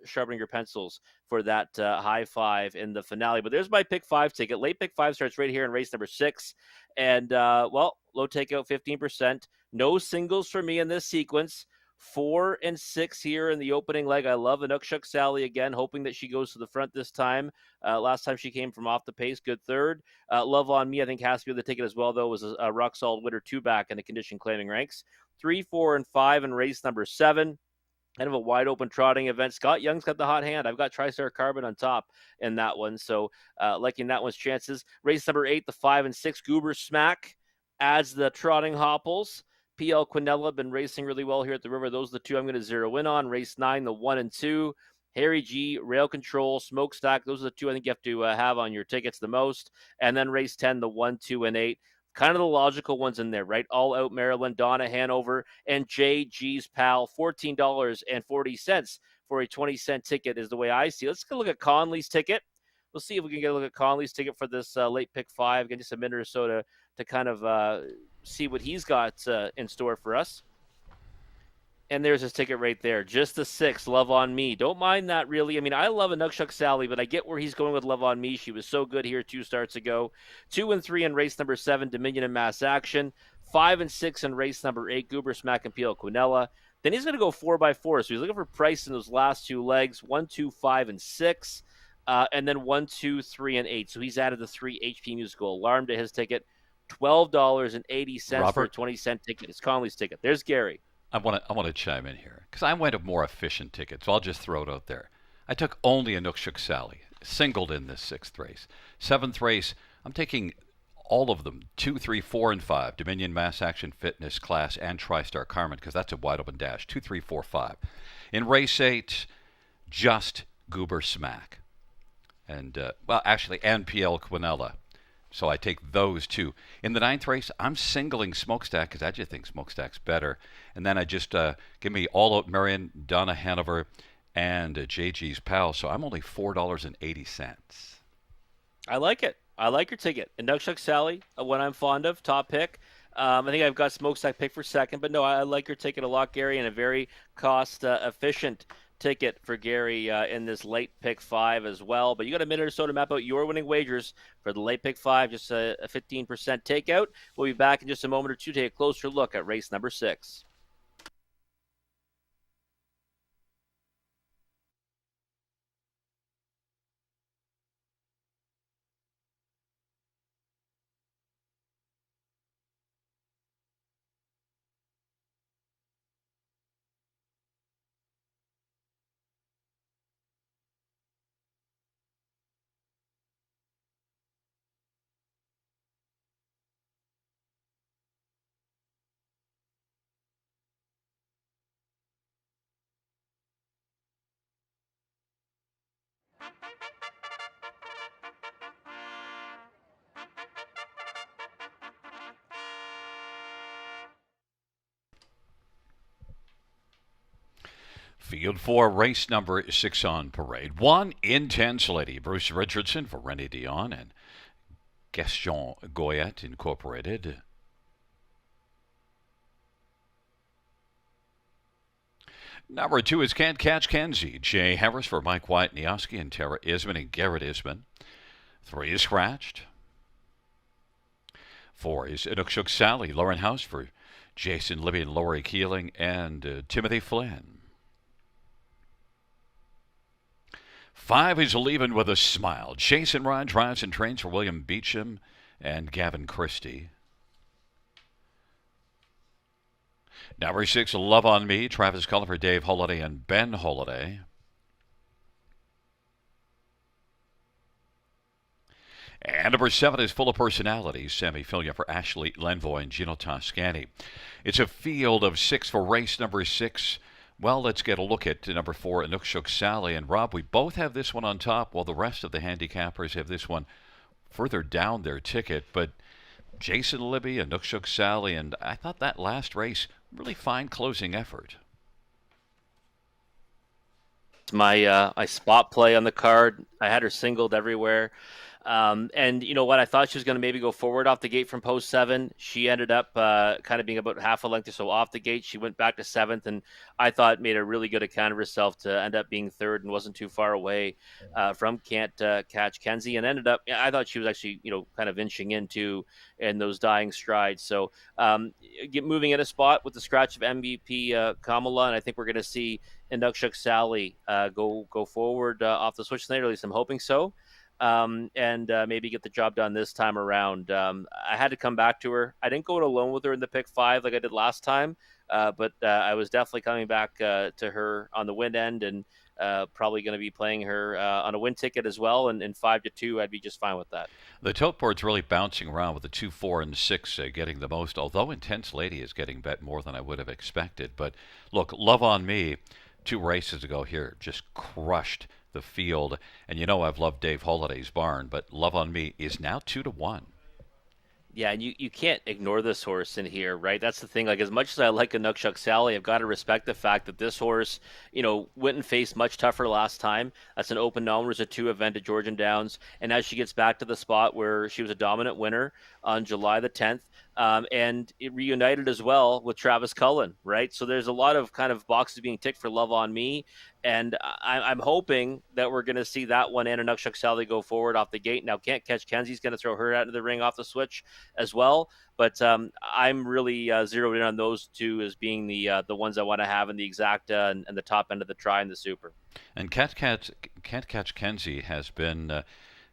sharpening your pencils for that high five in the finale. But there's my pick 5 ticket. Late pick 5 starts right here in race number 6. And, low takeout, 15%. No singles for me in this sequence. 4 and 6 here in the opening leg. I love Inukshuk Sally again, hoping that she goes to the front this time. Last time she came from off the pace, good third. Love on Me, I think, has to be the ticket as well, though. Was a rock solid winner 2 back in the condition claiming ranks. 3, 4, and 5 in race number 7. Kind of a wide open trotting event. Scott Young's got the hot hand. I've got TriStar Carbon on top in that one. So liking that one's chances. Race number 8, the 5 and 6, Goober Smack adds the trotting hopples. PL Quinella been racing really well here at the river. Those are the 2 I'm going to zero in on. Race 9, the 1 and 2. Harry G, Rail Control, Smokestack. Those are the 2 I think you have to have on your tickets the most. And then race 10, the 1, 2, and 8. Kind of the logical ones in there, right? All Out Maryland, Donna Hanover, and JG's Pal. $14.40 for a 20-cent ticket is the way I see it. Let's go look at Conley's ticket. We'll see if we can get a look at Conley's ticket for this late pick 5. Get just a minute or so to kind of see what he's got in store for us. And there's his ticket right there. Just the 6, Love on Me. Don't mind that, really. I mean, I love Inukshuk Sally, but I get where he's going with Love on Me. She was so good here 2 starts ago. 2 and 3 in race number 7, Dominion and Mass Action. 5 and 6 in race number 8, Goober Smack and PL Quinella. Then he's going to go 4x4. So he's looking for price in those last 2 legs, 1, 2, 5, and 6. And then 1, 2, 3, and 8. So he's added the 3 HP Musical Alarm to his ticket. $12.80 for a 20-cent ticket. It's Conley's ticket. There's Gary. I want to chime in here because I went a more efficient ticket, so I'll just throw it out there. I took only Inukshuk Sally, singled in this 6th race. 7th race, I'm taking all of them, 2, 3, 4, and 5, Dominion Mass Action Fitness Class and TriStar Carmen, because that's a wide open dash, 2, 3, 4, 5. In race 8, just Goober Smack. And, and PL Quinella. So I take those 2. In the 9th race, I'm singling Smokestack because I just think Smokestack's better. And then I just give me All Out Marion, Donna Hanover, and JG's Pal. So I'm only $4.80. I like it. I like your ticket. Inukshuk Sally, one I'm fond of, top pick. I think I've got Smokestack pick for second, but no, I like your ticket a lot, Gary, and a very cost efficient ticket for Gary in this late pick 5 as well. But you got a minute or so to map out your winning wagers for the late pick 5, just a 15% takeout. We'll be back in just a moment or two to take a closer look at race number 6. Field 4, race number 6 on parade. 1, Intense Lady. Bruce Richardson for Rennie Dion and Gaston Goyette Incorporated. Number 2 is Can't Catch Kenzie. Jay Harris for Mike White, Nioski, and Tara Isman and Garrett Isman. 3 is Scratched. 4 is Inukshuk Sally. Lauren House for Jason Libby and Lori Keeling and Timothy Flynn. 5 is Leaving with a Smile. Jason Ryan drives and trains for William Beecham and Gavin Christie. Number 6, Love on Me. Travis Cullen for Dave Holiday and Ben Holiday. And number 7 is Full of Personality. Sammy Filia for Ashley Lenvoy and Gino Toscani. It's a field of 6 for race number 6. Well, let's get a look at number 4, Inukshuk Sally. And Rob, we both have this one on top, while the rest of the handicappers have this one further down their ticket. But Jason Libby, Inukshuk Sally, and I thought that last race, really fine closing effort. My spot play on the card. I had her singled everywhere. And you know what? I thought she was going to maybe go forward off the gate from post 7. She ended up kind of being about half a length or so off the gate. She went back to 7th, and I thought made a really good account of herself to end up being 3rd and wasn't too far away from Can't Catch Kenzie, and ended up. I thought she was actually kind of inching into in those dying strides. So moving in a spot with the scratch of MVP Kamala, and I think we're going to see Inukshuk Sally go forward off the switch tonight, or at least I'm hoping so. And maybe get the job done this time around. I had to come back to her. I didn't go it alone with her in the pick 5 like I did last time, but I was definitely coming back to her on the win end, and probably going to be playing her on a win ticket as well. And in 5-2, I'd be just fine with that. The tote board's really bouncing around with the 2, 4, and 6 getting the most, although Intense Lady is getting bet more than I would have expected. But look, Love on Me, 2 races ago here, just crushed the field. And I've loved Dave Holiday's barn, but Love on Me is now 2-1. Yeah, and you can't ignore this horse in here, right? That's the thing. Like, as much as I like Inukshuk Sally, I've got to respect the fact that this horse, went and faced much tougher last time. That's an open numbers a 2 event at Georgian Downs. And as she gets back to the spot where she was a dominant winner on July the 10th, and it reunited as well with Travis Cullen, right? So there's a lot of kind of boxes being ticked for Love on Me. And I'm hoping that we're going to see that one and Inukshuk Sally go forward off the gate. Now, Can't Catch Kenzie's going to throw her out into the ring off the switch as well. But I'm really zeroed in on those 2 as being the ones I want to have in the exacta and the top end of the try in the super. And Can't Catch Kenzie has been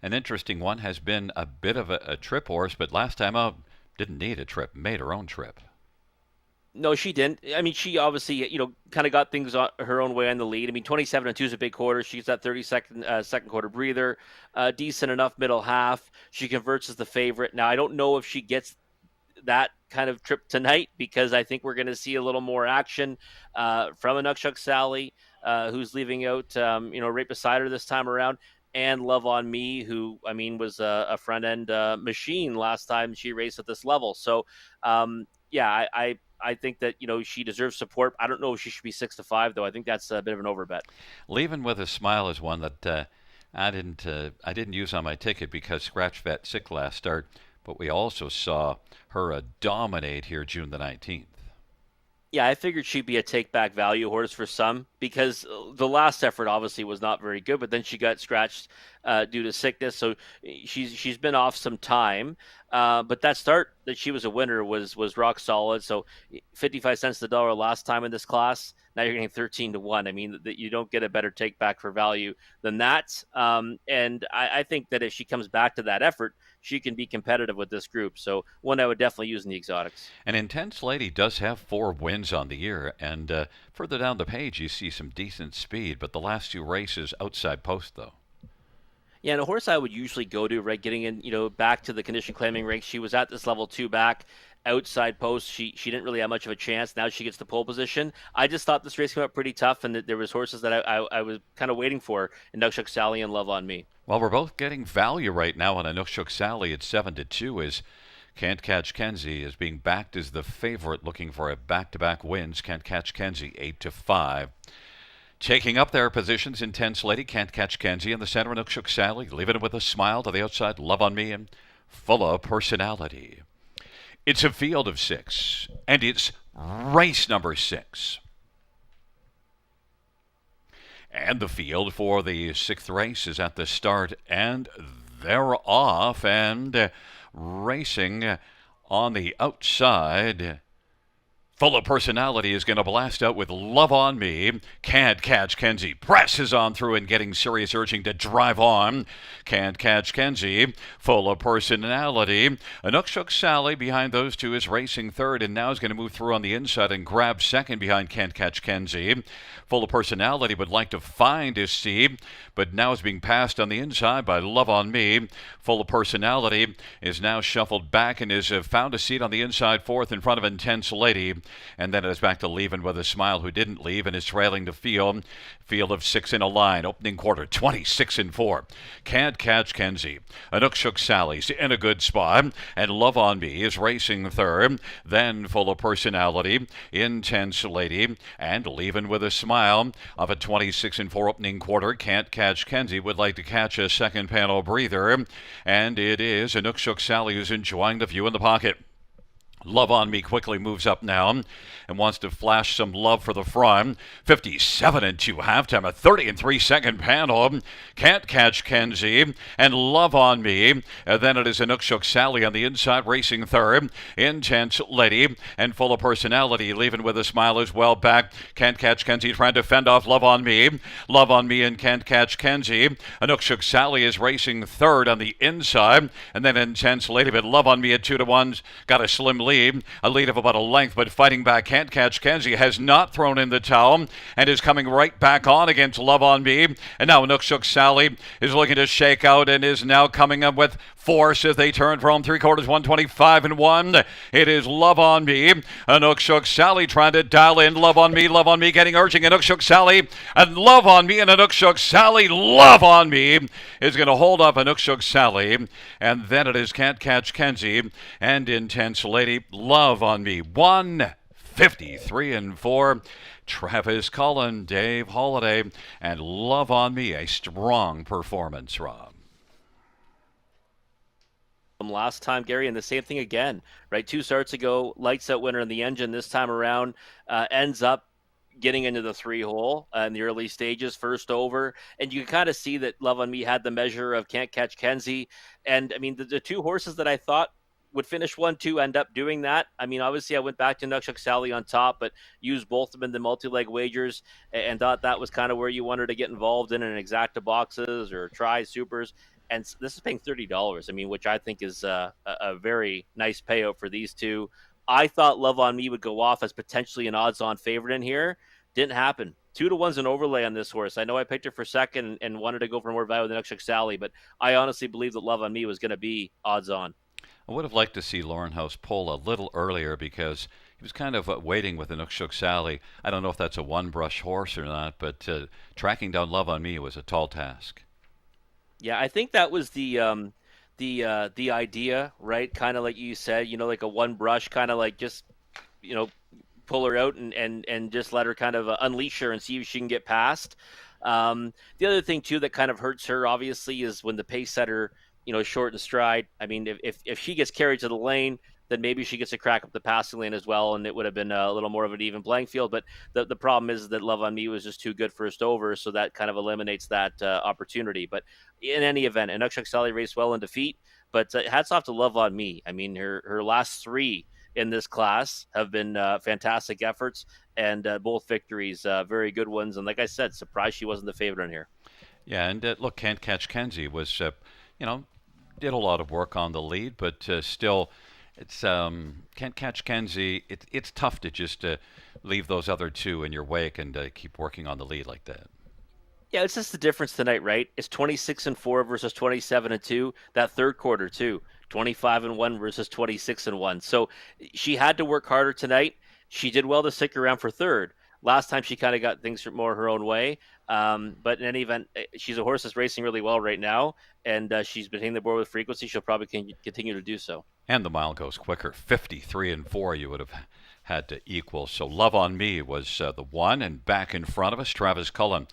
an interesting one, has been a bit of a trip horse, but last time out didn't need a trip, made her own trip. No, she didn't. I mean, she obviously, kind of got things on her own way on the lead. I mean, 27-2 is a big quarter. She's that 32nd second quarter breather, decent enough middle half. She converts as the favorite. Now, I don't know if she gets that kind of trip tonight, because I think we're going to see a little more action from Inukshuk Sally, who's leaving out, right beside her this time around, and Love on Me, who, was a front-end machine last time she raced at this level. So, I think that she deserves support. I don't know if she should be 6-5 though. I think that's a bit of an overbet. Leaving with a Smile is one that I didn't use on my ticket because Scratch Vet sick last start, but we also saw her dominate here June the 19th. Yeah, I figured she'd be a take back value horse for some because the last effort obviously was not very good, but then she got scratched due to sickness, so she's been off some time. But that start that she was a winner was rock solid. So 55 cents to the dollar last time in this class. Now you're getting 13 to 1. I mean, that you don't get a better take back for value than that. And I think that if she comes back to that effort, she can be competitive with this group. So one I would definitely use in the exotics. An Intense Lady does have 4 wins on the year, and further down the page you see some decent speed, but the last 2 races outside post, though. Yeah, and a horse I would usually go to, right, getting in, back to the condition claiming ranks. She was at this level 2 back, outside post. She didn't really have much of a chance. Now she gets the pole position. I just thought this race came up pretty tough, and that there was horses that I was kind of waiting for in Nukshuk Sally and Love on Me. Well, we're both getting value right now on a Nookshuk Sally at 7 to 2. Is Can't Catch Kenzie is being backed as the favorite, looking for a back-to-back wins. Can't Catch Kenzie 8 to 5. Taking up their positions, Intense Lady, Can't Catch Kenzie in the center, Nookshuk Sally, leaving it with a smile to the outside, Love on Me, and Full of Personality. It's a field of 6, and it's race number 6. And the field for the 6th race is at the start, and they're off and racing on the outside. Full of Personality is going to blast out with Love on Me. Can't Catch Kenzie presses on through and getting serious, urging to drive on. Can't Catch Kenzie. Full of Personality. Nookshuk Sally behind those two is racing third and now is going to move through on the inside and grab second behind Can't Catch Kenzie. Full of Personality would like to find his seed, but now is being passed on the inside by Love on Me. Full of Personality is now shuffled back and has found a seat on the inside fourth in front of Intense Lady. And then it is back to Leavin' with a Smile, who didn't leave and is trailing the field. Field of 6 in a line. Opening quarter, 26-4. Can't Catch Kenzie. Nookshuk Sally's in a good spot. And Love on Me is racing third. Then Full of Personality, Intense Lady, and Leavin' with a Smile. Of a 26-4 opening quarter, Can't Catch Kenzie would like to catch a second panel breather. And it is Nookshuk Sally who's enjoying the view in the pocket. Love on Me quickly moves up now and wants to flash some love for the front. 57-2 halftime, a 30-3 panel. Can't Catch Kenzie and Love on Me. And then it is a Nookshuk Sally on the inside racing third. Intense Lady and Full of Personality leaving with a smile as well back. Can't Catch Kenzie trying to fend off Love on Me. Love on Me and Can't Catch Kenzie. A Nookshuk Sally is racing third on the inside. And then Intense Lady, but Love on Me at 2-1. Got a slim lead. A lead of about a length, but fighting back. Can't Catch Kenzie has not thrown in the towel and is coming right back on against Love on Me. And now Nookshuk Sally is looking to shake out and is now coming up with force as they turn from 3/4, 125-1. It is Love on Me. Nookshuk Sally trying to dial in Love on Me getting urging. And Nookshuk Sally and Love on Me and Nookshuk Sally. Love on Me is going to hold up Nookshuk Sally. And then it is Can't Catch Kenzie and Intense Lady. Love on Me. 153-4. Travis Cullen, Dave Holiday, and Love on Me. A strong performance, Rob. Last time, Gary, and the same thing again, right? 2 starts ago, lights out winner in the engine. This time around, ends up getting into the 3-hole in the early stages, first over. And you can kind of see that Love on Me had the measure of Can't Catch Kenzie. And I mean, the 2 horses that I thought would finish 1-2 end up doing that. I mean, obviously I went back to Nookshuk Sally on top, but used both of them in the multi-leg wagers and thought that was kind of where you wanted to get involved in an exacta boxes or try supers. And this is paying $30. I mean, which I think is a very nice payout for these two. I thought Love on Me would go off as potentially an odds-on favorite in here. Didn't happen. 2-1's an overlay on this horse. I know I picked her for second and wanted to go for more value than Nookshuk Sally, but I honestly believe that Love on Me was going to be odds-on. I would have liked to see Lauren House pull a little earlier because he was kind of waiting with the Nookshuk Sally. I don't know if that's a one-brush horse or not, but tracking down Love on Me was a tall task. Yeah, I think that was the idea, right? Kind of like you said, like a one brush, kind of like just, pull her out and just let her kind of unleash her and see if she can get past. The other thing too that kind of hurts her obviously is when the pace setter, short and stride. I mean, if she gets carried to the lane, then maybe she gets a crack up the passing lane as well, and it would have been a little more of an even playing field. But the problem is that Love on Me was just too good first over, so that kind of eliminates that opportunity. But in any event, Inukshuk Sally raced well in defeat, but hats off to Love on Me. I mean, her last three in this class have been fantastic efforts, and both victories, very good ones. And like I said, surprised she wasn't the favorite in here. Yeah, and look, Can't Catch Kenzie was, you know, did a lot of work on the lead, but still, it's Can't Catch Kenzie. It's tough to just leave those other two in your wake and keep working on the lead like that. Yeah, it's just the difference tonight, right? It's 26-4 versus 27-2. That third quarter too, 25-1 versus 26-1. So she had to work harder tonight. She did well to stick around for third. Last time she kind of got things more her own way. But in any event, she's a horse that's racing really well right now, and she's been hitting the board with frequency. She'll probably continue to do so. And the mile goes quicker. 53-4 you would have had to equal. So Love on Me was the one, and back in front of us, Travis Cullen,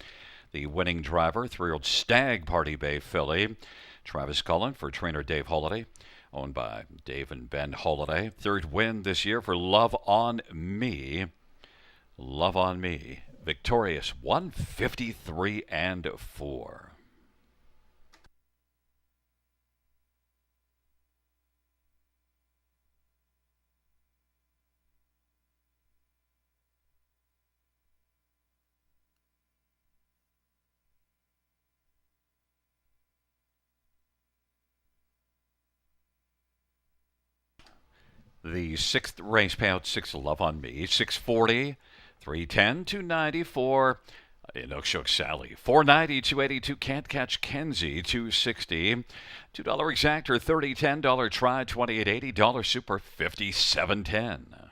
the winning driver, 3-year-old Stag Party Bay filly. Travis Cullen for trainer Dave Holliday, owned by Dave and Ben Holliday. Third win this year for Love on Me. Love on Me, victorious 153-4. The sixth race payout, 6 Love on Me, 640, 310, 294. Inukshuk Sally, 490, 282. Can't Catch Kenzie, 260. $2 exactor, 30, $10 try, 28.80. $1 super, 57.10.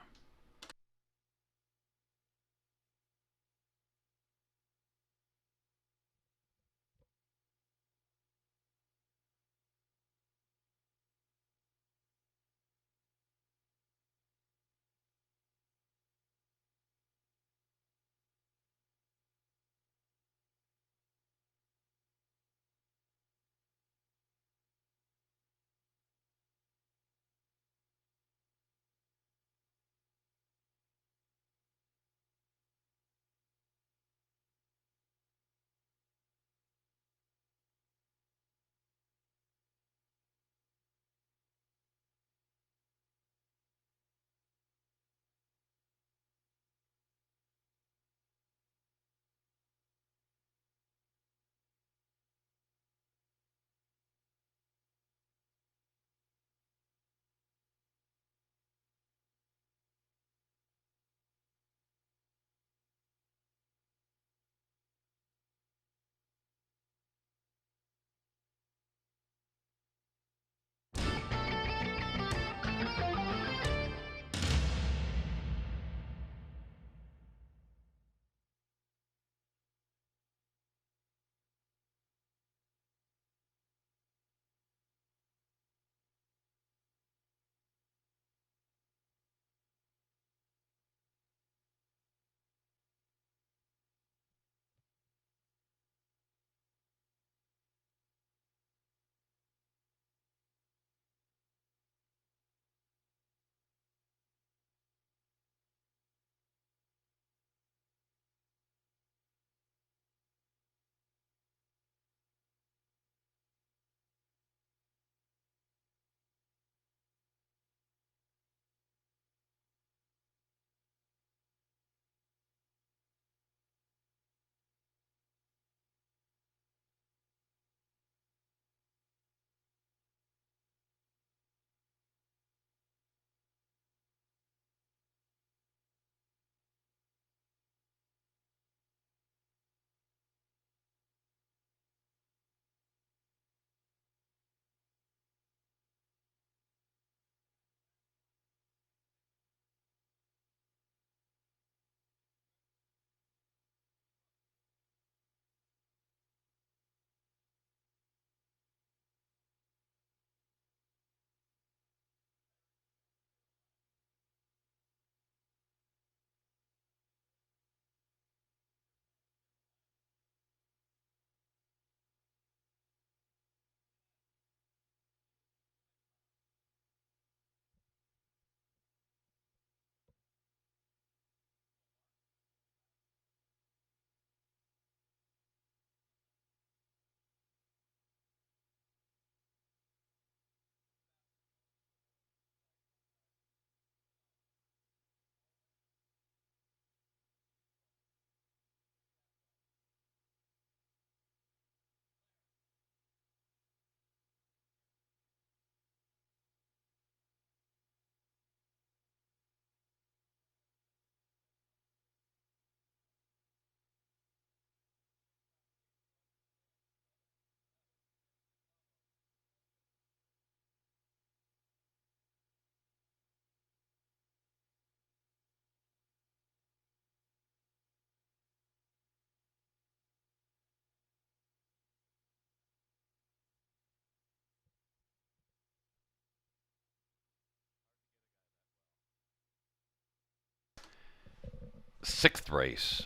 6th race.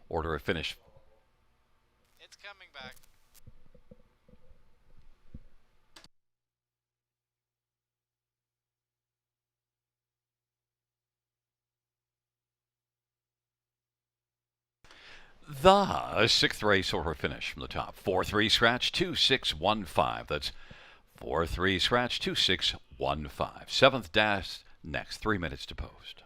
Order of finish. It's coming back. The 6th race order of finish from the top. 4-3 scratch 2615. That's 4-3 scratch 2615. 7th dash next. 3 minutes to post.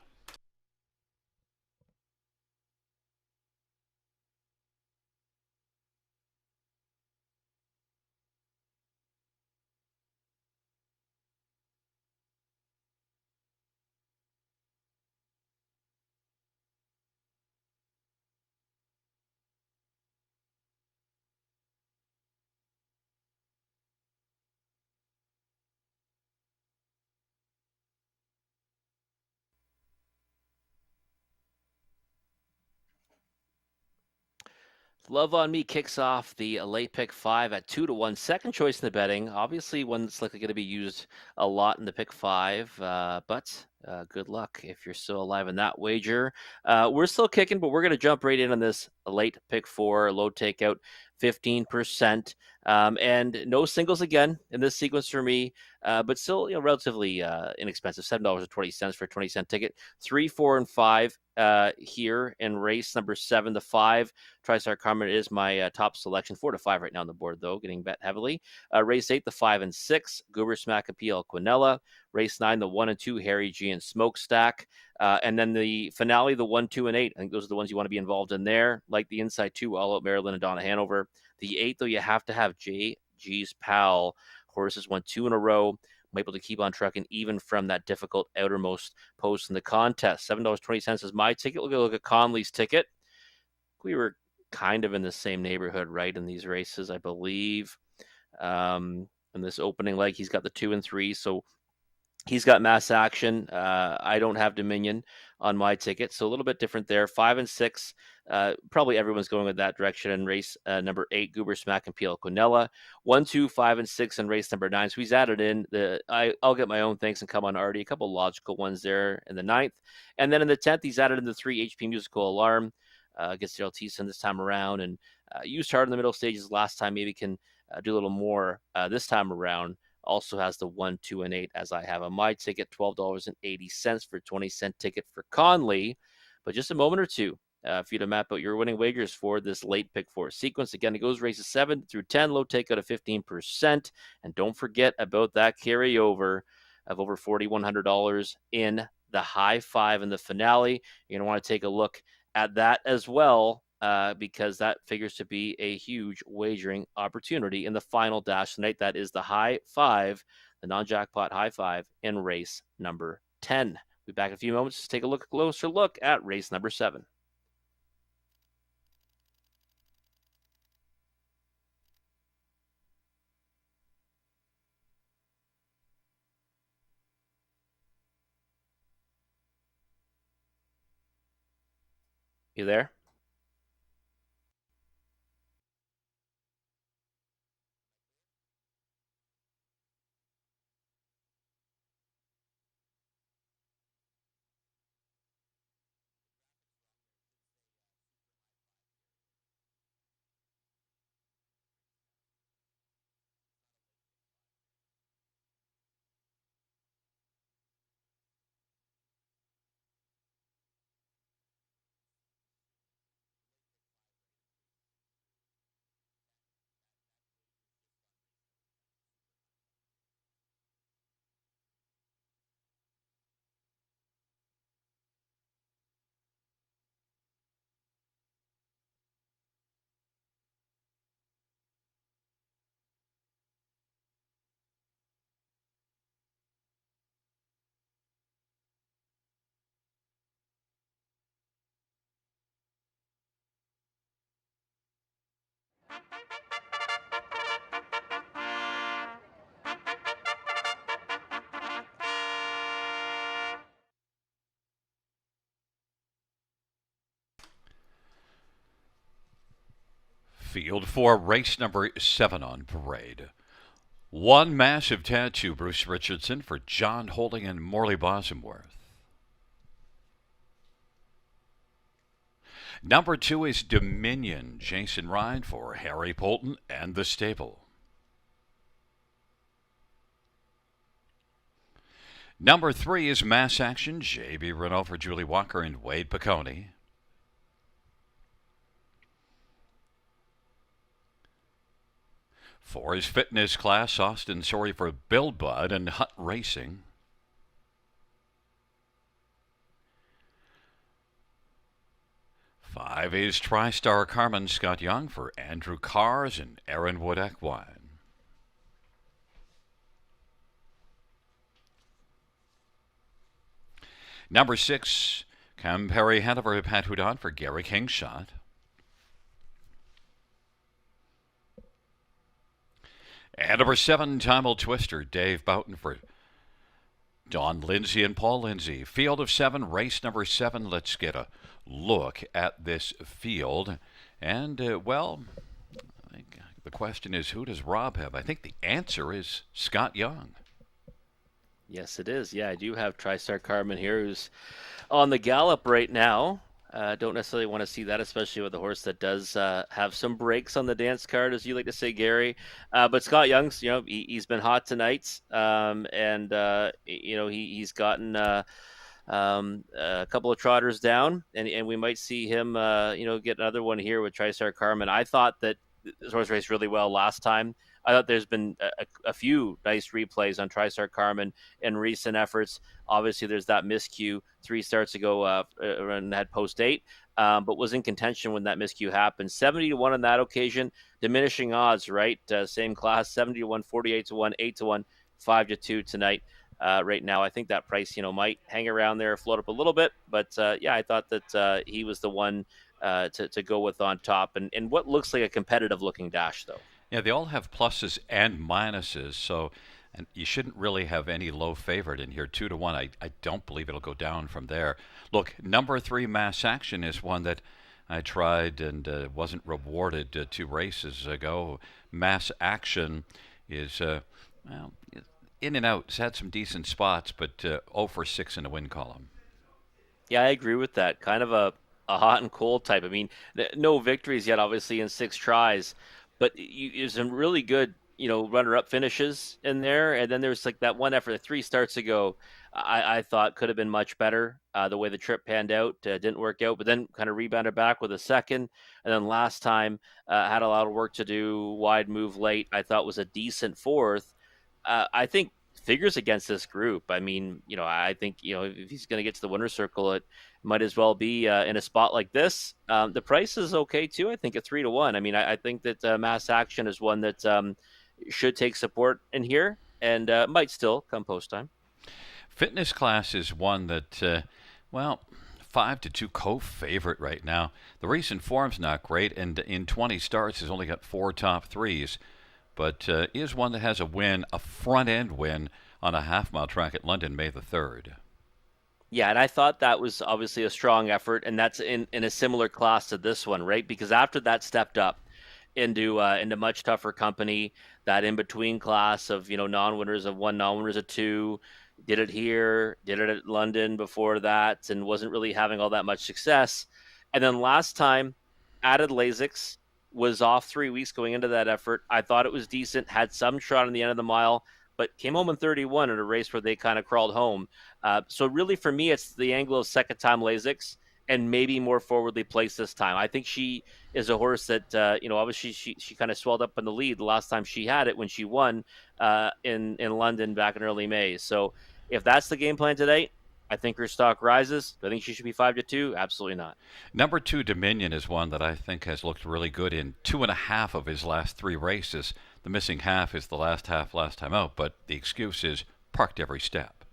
Love on Me kicks off the late pick 5 at 2-1. Second choice in the betting. Obviously, one that's likely going to be used a lot in the pick 5. But good luck if you're still alive in that wager. We're still kicking, but we're going to jump right in on this late pick 4, low takeout, 15%. And no singles again in this sequence for me, but still relatively inexpensive. $7.20 for a 20-cent ticket. 3, 4, and 5 here in race number 7 to 5. TriStar Carmen is my top selection. 4 to 5 right now on the board, though, getting bet heavily. Race 8, the 5 and 6, Goober Smack Appeal Quinella. Race 9, the 1 and 2, Harry G and Smokestack. And then the finale, the 1, 2, and 8. I think those are the ones you want to be involved in there, like the inside 2, All Out Maryland and Donna Hanover. The 8, though, you have to have JG's Pal. Horses won 2 in a row. I'm able to keep on trucking even from that difficult outermost post in the contest. $7.20 is my ticket. We'll go look at Conley's ticket. We were kind of in the same neighborhood, right, in these races, I believe. In this opening leg, he's got the 2 and 3, so he's got mass action. I don't have Dominion on my ticket, so a little bit different there. 5 and 6, probably everyone's going in that direction. In race number 8, Goober Smack and Peel Quinella. 1, 2, 5, and 6 in race number 9. So he's added in I'll get my own thanks and come on Artie. A couple logical ones there in the 9th. And then in the 10th, he's added in the 3 HP Musical Alarm. Against Daryl Thiessen this time around, and used hard in the middle stages last time. Maybe can do a little more this time around. Also has the 1, 2, and 8 as I have on my ticket. $12.80 for a 20-cent ticket for Conley. But just a moment or two for you to map out your winning wagers for this late pick 4 sequence. Again, it goes races 7 through 10, low takeout of 15%. And don't forget about that carryover of over $4,100 in the high 5 in the finale. You're going to want to take a look at that as well, because that figures to be a huge wagering opportunity in the final dash tonight. That is the high 5, the non-jackpot high 5 in race number 10. We'll be back in a few moments to take a closer look at race number 7. You there? Field 4, race number 7 on parade. One massive tattoo, Bruce Richardson for John Holding and Morley Bosworth. Number 2 is Dominion. Jason Ryan for Harry Polton and the stable. Number 3 is Mass Action. J.B. Renault for Julie Walker and Wade Piccone. Four is Fitness Class. Austin Sorry for Bill Budd and Hut Racing. 5 is TriStar Carmen. Scott Young for Andrew Cars and Aaron Wood Equine. Number 6, Cam Perry Hanover Pat Houdon for Gary Kingshot. And number 7, Time Twister, Dave Boughton for Don Lindsay and Paul Lindsay. Field of 7, race number 7. Let's get a look at this field. And, well, I think the question is, who does Rob have? I think the answer is Scott Young. Yes, it is. Yeah, I do have TriStar Carmen here, who's on the gallop right now. Don't necessarily want to see that, especially with a horse that does have some breaks on the dance card, as you like to say, Gary. But Scott Young's, he's been hot tonight, and he's gotten a couple of trotters down, and we might see him, get another one here with TriStar Carmen. I thought that this horse raced really well last time. I thought there's been a few nice replays on TriStar Carmen in recent efforts. Obviously, there's that miscue 3 starts ago and had post 8, but was in contention when that miscue happened. 70-1 on that occasion, diminishing odds, right? Same class, 70-1, 48-1, 8-1, 5-2 tonight. Right now, I think that price, might hang around there, float up a little bit. But I thought that he was the one to go with on top, and what looks like a competitive looking dash, though. Yeah, they all have pluses and minuses, so and you shouldn't really have any low favorite in here. 2-1. I don't believe it'll go down from there. Look, number 3, Mass Action, is one that I tried and wasn't rewarded 2 races ago. Mass Action is in and out. It's had some decent spots, but 0 for 6 in the win column. Yeah, I agree with that. Kind of a hot and cold type. I mean, no victories yet, obviously, in 6 tries. But there's some really good, runner-up finishes in there. And then there's like that one effort 3 starts ago, I thought could have been much better. The way the trip panned out didn't work out, but then kind of rebounded back with a second. And then last time had a lot of work to do, wide move late. I thought was a decent 4th. I think figures against this group. I mean, I think, if he's going to get to the winner's circle, it might as well be in a spot like this. The price is okay, too, I think, at 3-1. I mean, I think that Mass Action is one that should take support in here and might still come post time. Fitness Class is one that, 5-2 co-favorite right now. The recent form's not great, and in 20 starts has only got 4 top 3s. But is one that has a win, a front-end win, on a half-mile track at London, May the 3rd. Yeah, and I thought that was obviously a strong effort, and that's in a similar class to this one, right? Because after that stepped up into much tougher company, that in-between class of, non-winners of 1, non-winners of 2, did it here, did it at London before that, and wasn't really having all that much success. And then last time, added Lasix, was off 3 weeks going into that effort. I thought it was decent, had some shot on the end of the mile, but came home in 31 in a race where they kind of crawled home. So really for me, it's the angle of second time Lasix and maybe more forwardly placed this time. I think she is a horse that, obviously she kind of swelled up in the lead the last time she had it when she won in London back in early May. So if that's the game plan today, I think her stock rises. Do I think she should be 5-2? Absolutely not. Number 2, Dominion, is one that I think has looked really good in 2.5 of his last 3 races. The missing half is the last half last time out, but the excuse is parked every step.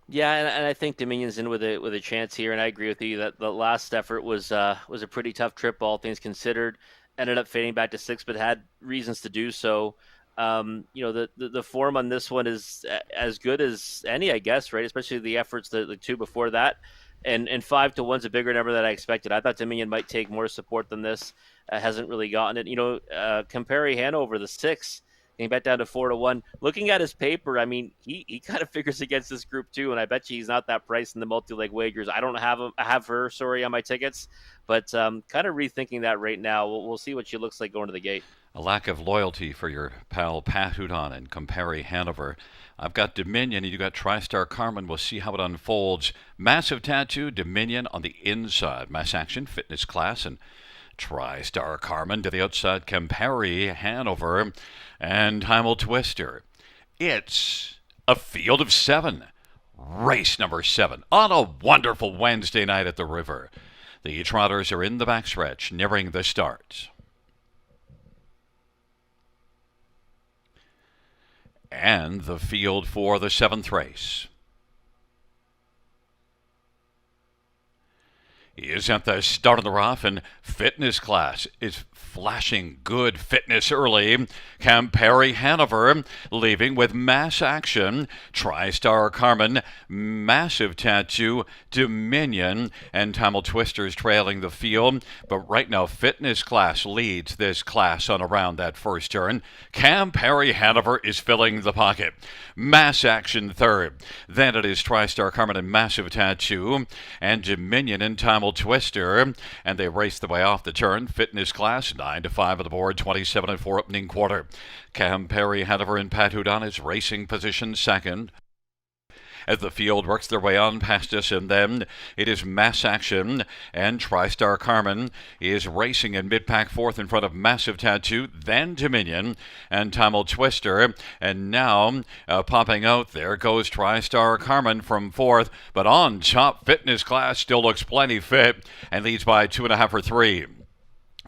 Yeah, and I think Dominion's in with a chance here, and I agree with you that the last effort was a pretty tough trip, all things considered. Ended up fading back to 6, but had reasons to do so. The form on this one is as good as any, I guess, right? Especially the efforts the 2 before that, and 5-1's a bigger number than I expected. I thought Dominion might take more support than this. Hasn't really gotten it. Compare Hanover, the 6, getting bet down to 4-1. Looking at his paper, I mean, he kind of figures against this group too, and I bet you he's not that priced in the multi-leg wagers. I don't have her on my tickets, but kind of rethinking that right now. We'll see what she looks like going to the gate. A lack of loyalty for your pal Pat Hudon and Compare Hanover. I've got Dominion and you got TriStar Carmen. We'll see how it unfolds. Massive Tattoo, Dominion on the inside. Mass Action, Fitness Class, and TriStar Carmen to the outside. Compare Hanover and Heimel Twister. It's a field of 7. Race number 7 on a wonderful Wednesday night at the river. The Trotters are in the backstretch, nearing the start. And the field for the 7th race is at the start of the rough, and Fitness Class is flashing good fitness early. Compare Hanover leaving with Mass Action, TriStar Carmen, Massive Tattoo, Dominion, and Tamil Twisters trailing the field. But right now, Fitness Class leads this class on around that first turn. Compare Hanover is filling the pocket. Mass Action third. Then it is TriStar Carmen and Massive Tattoo, and Dominion and Tamil Twister, and they race the way off the turn. Fitness Class 9-5 on the board, 27-4 opening quarter. Compare Hanover and Pat Hudon is racing position second as the field works their way on past us, and then it is Mass Action, and TriStar Carmen is racing in mid-pack fourth in front of Massive Tattoo, then Dominion and Tamil Twister, and now popping out there goes TriStar Carmen from fourth, but on top Fitness Class still looks plenty fit and leads by 2.5 or 3.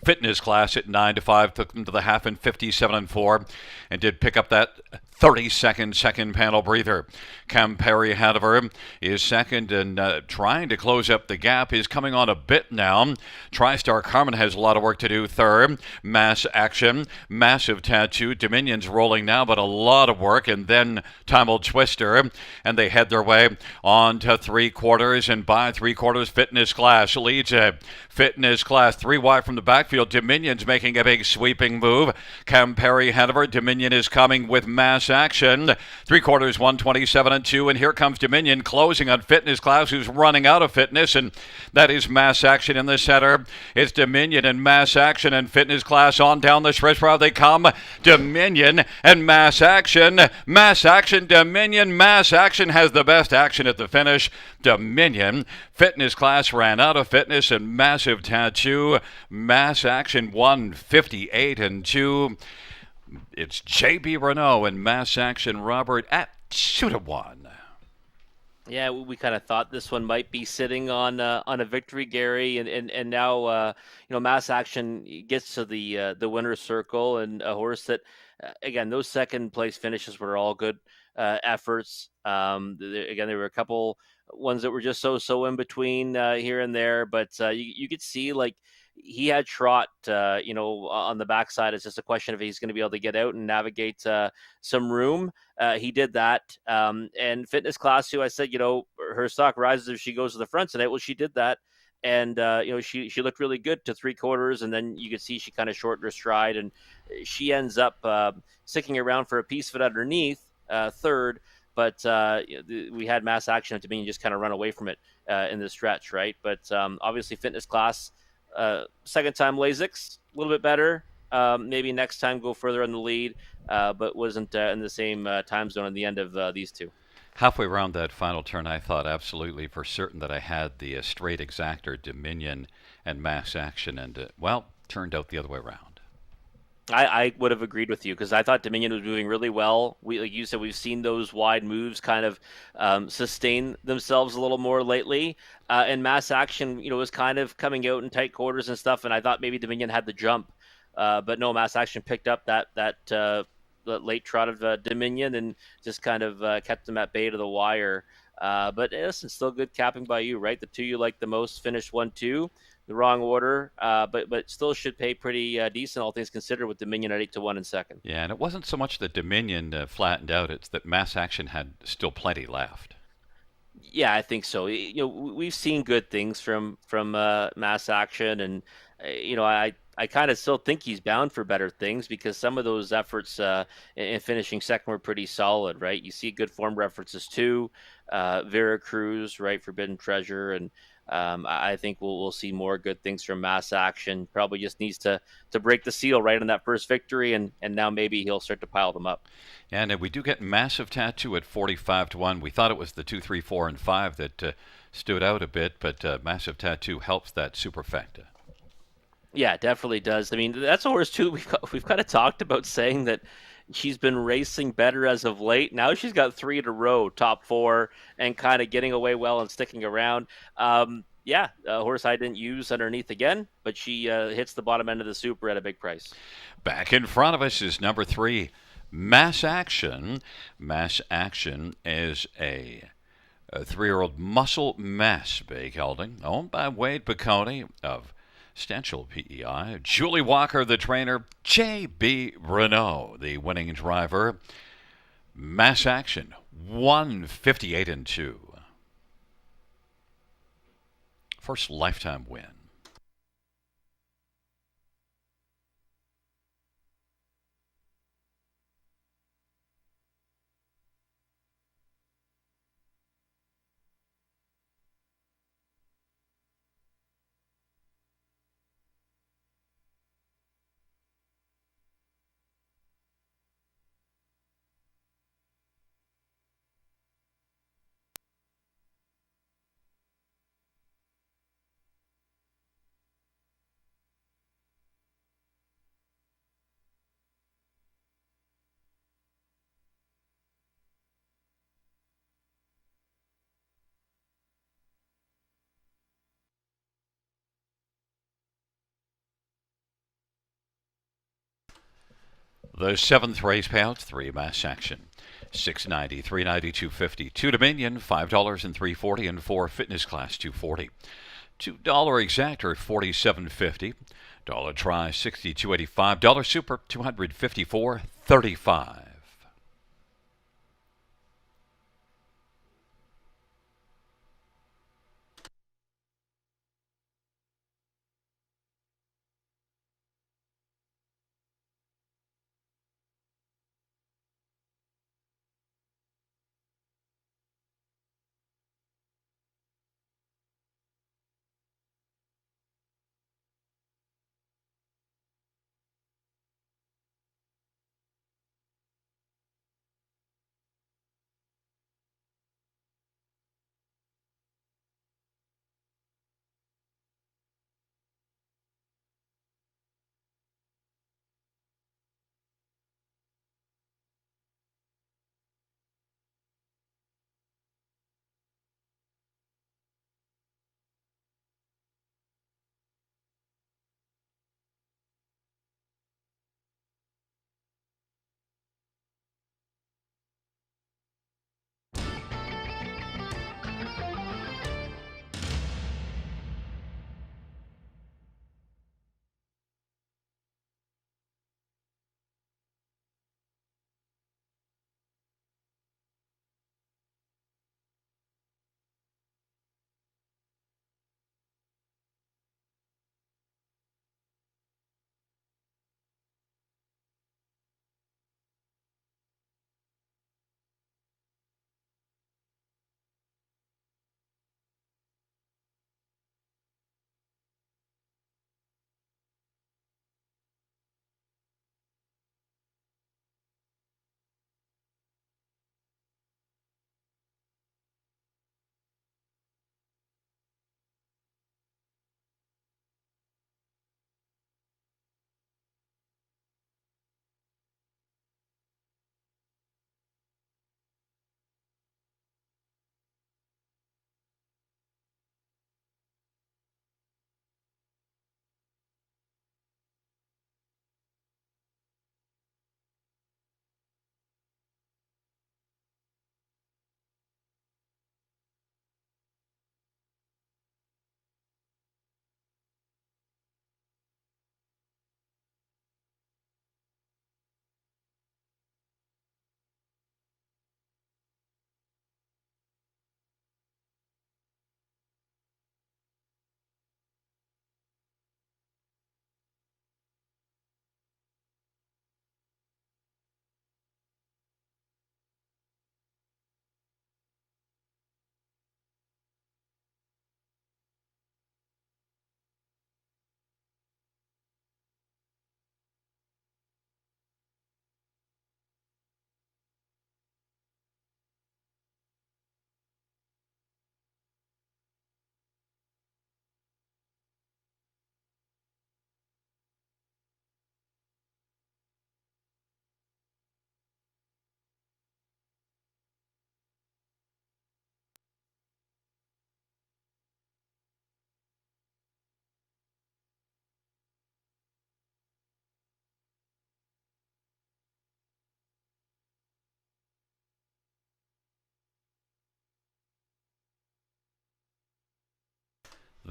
Fitness Class at 9-5 took them to the half in 57-4 and did pick up that 30-second second panel breather. Compare Hanover is second and trying to close up the gap. Is coming on a bit now. TriStar Carmen has a lot of work to do third. Mass Action, Massive Tattoo, Dominion's rolling now, but a lot of work. And then Tamil Twister, and they head their way on to 3/4, and by 3/4 Fitness Class leads it. Fitness Class 3 wide from the backfield. Dominion's making a big sweeping move. Compare Hanover, Dominion is coming with Mass Action. 3/4, 127-2, and here comes Dominion closing on Fitness Class, who's running out of fitness, and that is Mass Action in the center. It's Dominion and Mass Action and Fitness Class on down the stretch route. They come. Dominion and Mass Action. Mass Action, Dominion. Mass Action has the best action at the finish. Dominion. Fitness Class ran out of fitness, and Massive Tattoo. Mass Action 158-2. It's J.B. Renault and Mass Action Robert at 2-1. Yeah, we kind of thought this one might be sitting on a victory, Gary, and now Mass Action gets to the winner's circle, and a horse that again, those second place finishes were all good efforts. Again, there were a couple ones that were just so in between here and there, but you could see like he had Trot, on the backside. It's just a question of he's going to be able to get out and navigate some room. He did that. And Fitness Class, who I said, her stock rises if she goes to the front tonight. Well, she did that. And, she looked really good to 3/4. And then you could see she kind of shortened her stride. And she ends up sticking around for a piece of it underneath, third. But we had Mass Action at Dominion just kind of run away from it in the stretch, right? But obviously Fitness Class, second time Lasix, a little bit better. Maybe next time go further in the lead, but wasn't in the same time zone at the end of these two. Halfway around that final turn, I thought absolutely for certain that I had the straight exactor Dominion and Mass Action, and turned out the other way around. I would have agreed with you because I thought Dominion was moving really well. Like you said, we've seen those wide moves kind of sustain themselves a little more lately. And Mass Action, was kind of coming out in tight quarters and stuff. And I thought maybe Dominion had the jump, but no, Mass Action picked up that late trot of Dominion and just kind of kept them at bay to the wire. But listen, still good capping by you, right? The two you like the most finished 1-2. The wrong order, but still should pay pretty decent, all things considered, with Dominion at 8-1 in second. Yeah, and it wasn't so much that Dominion flattened out; it's that Mass Action had still plenty left. Yeah, I think so. We've seen good things from Mass Action, and I I kind of still think he's bound for better things because some of those efforts in finishing second were pretty solid, right? You see good form references too, Veracruz, right? Forbidden Treasure, and I think we'll see more good things from Mass Action. Probably just needs to break the seal right on that first victory, and now maybe he'll start to pile them up. And we do get Massive Tattoo at 45-1. We thought it was the 2, 3, 4, and 5 that stood out a bit, but Massive Tattoo helps that superfecta. Yeah, it definitely does. I mean, that's a horse too. We've kind of talked about saying that she's been racing better as of late. Now she's got 3 in a row, top 4, and kind of getting away well and sticking around. Yeah, a horse I didn't use underneath again, but she hits the bottom end of the super at a big price. Back in front of us is number 3, Mass Action. Mass Action is a 3-year-old muscle mass bay gelding owned by Wade Piccone of Stenchel PEI. Julie Walker, the trainer. J.B. Renault, the winning driver. Mass Action, 158-2. First lifetime win. The 7th race payout, 3 Mass Action. $6.90, $3.90, $2.50. 2 Dominion, $5 and $3.40, and 4 Fitness Class, $2.40. $2 Exactor, $47.50. Dollar Try, $62.85. Dollar Super, $254.35.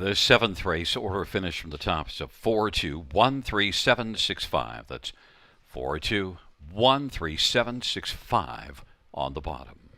The seventh race order finish from the top is a 4-2-1-3-7-6-5. That's 4-2-1-3-7-6-5 on the bottom.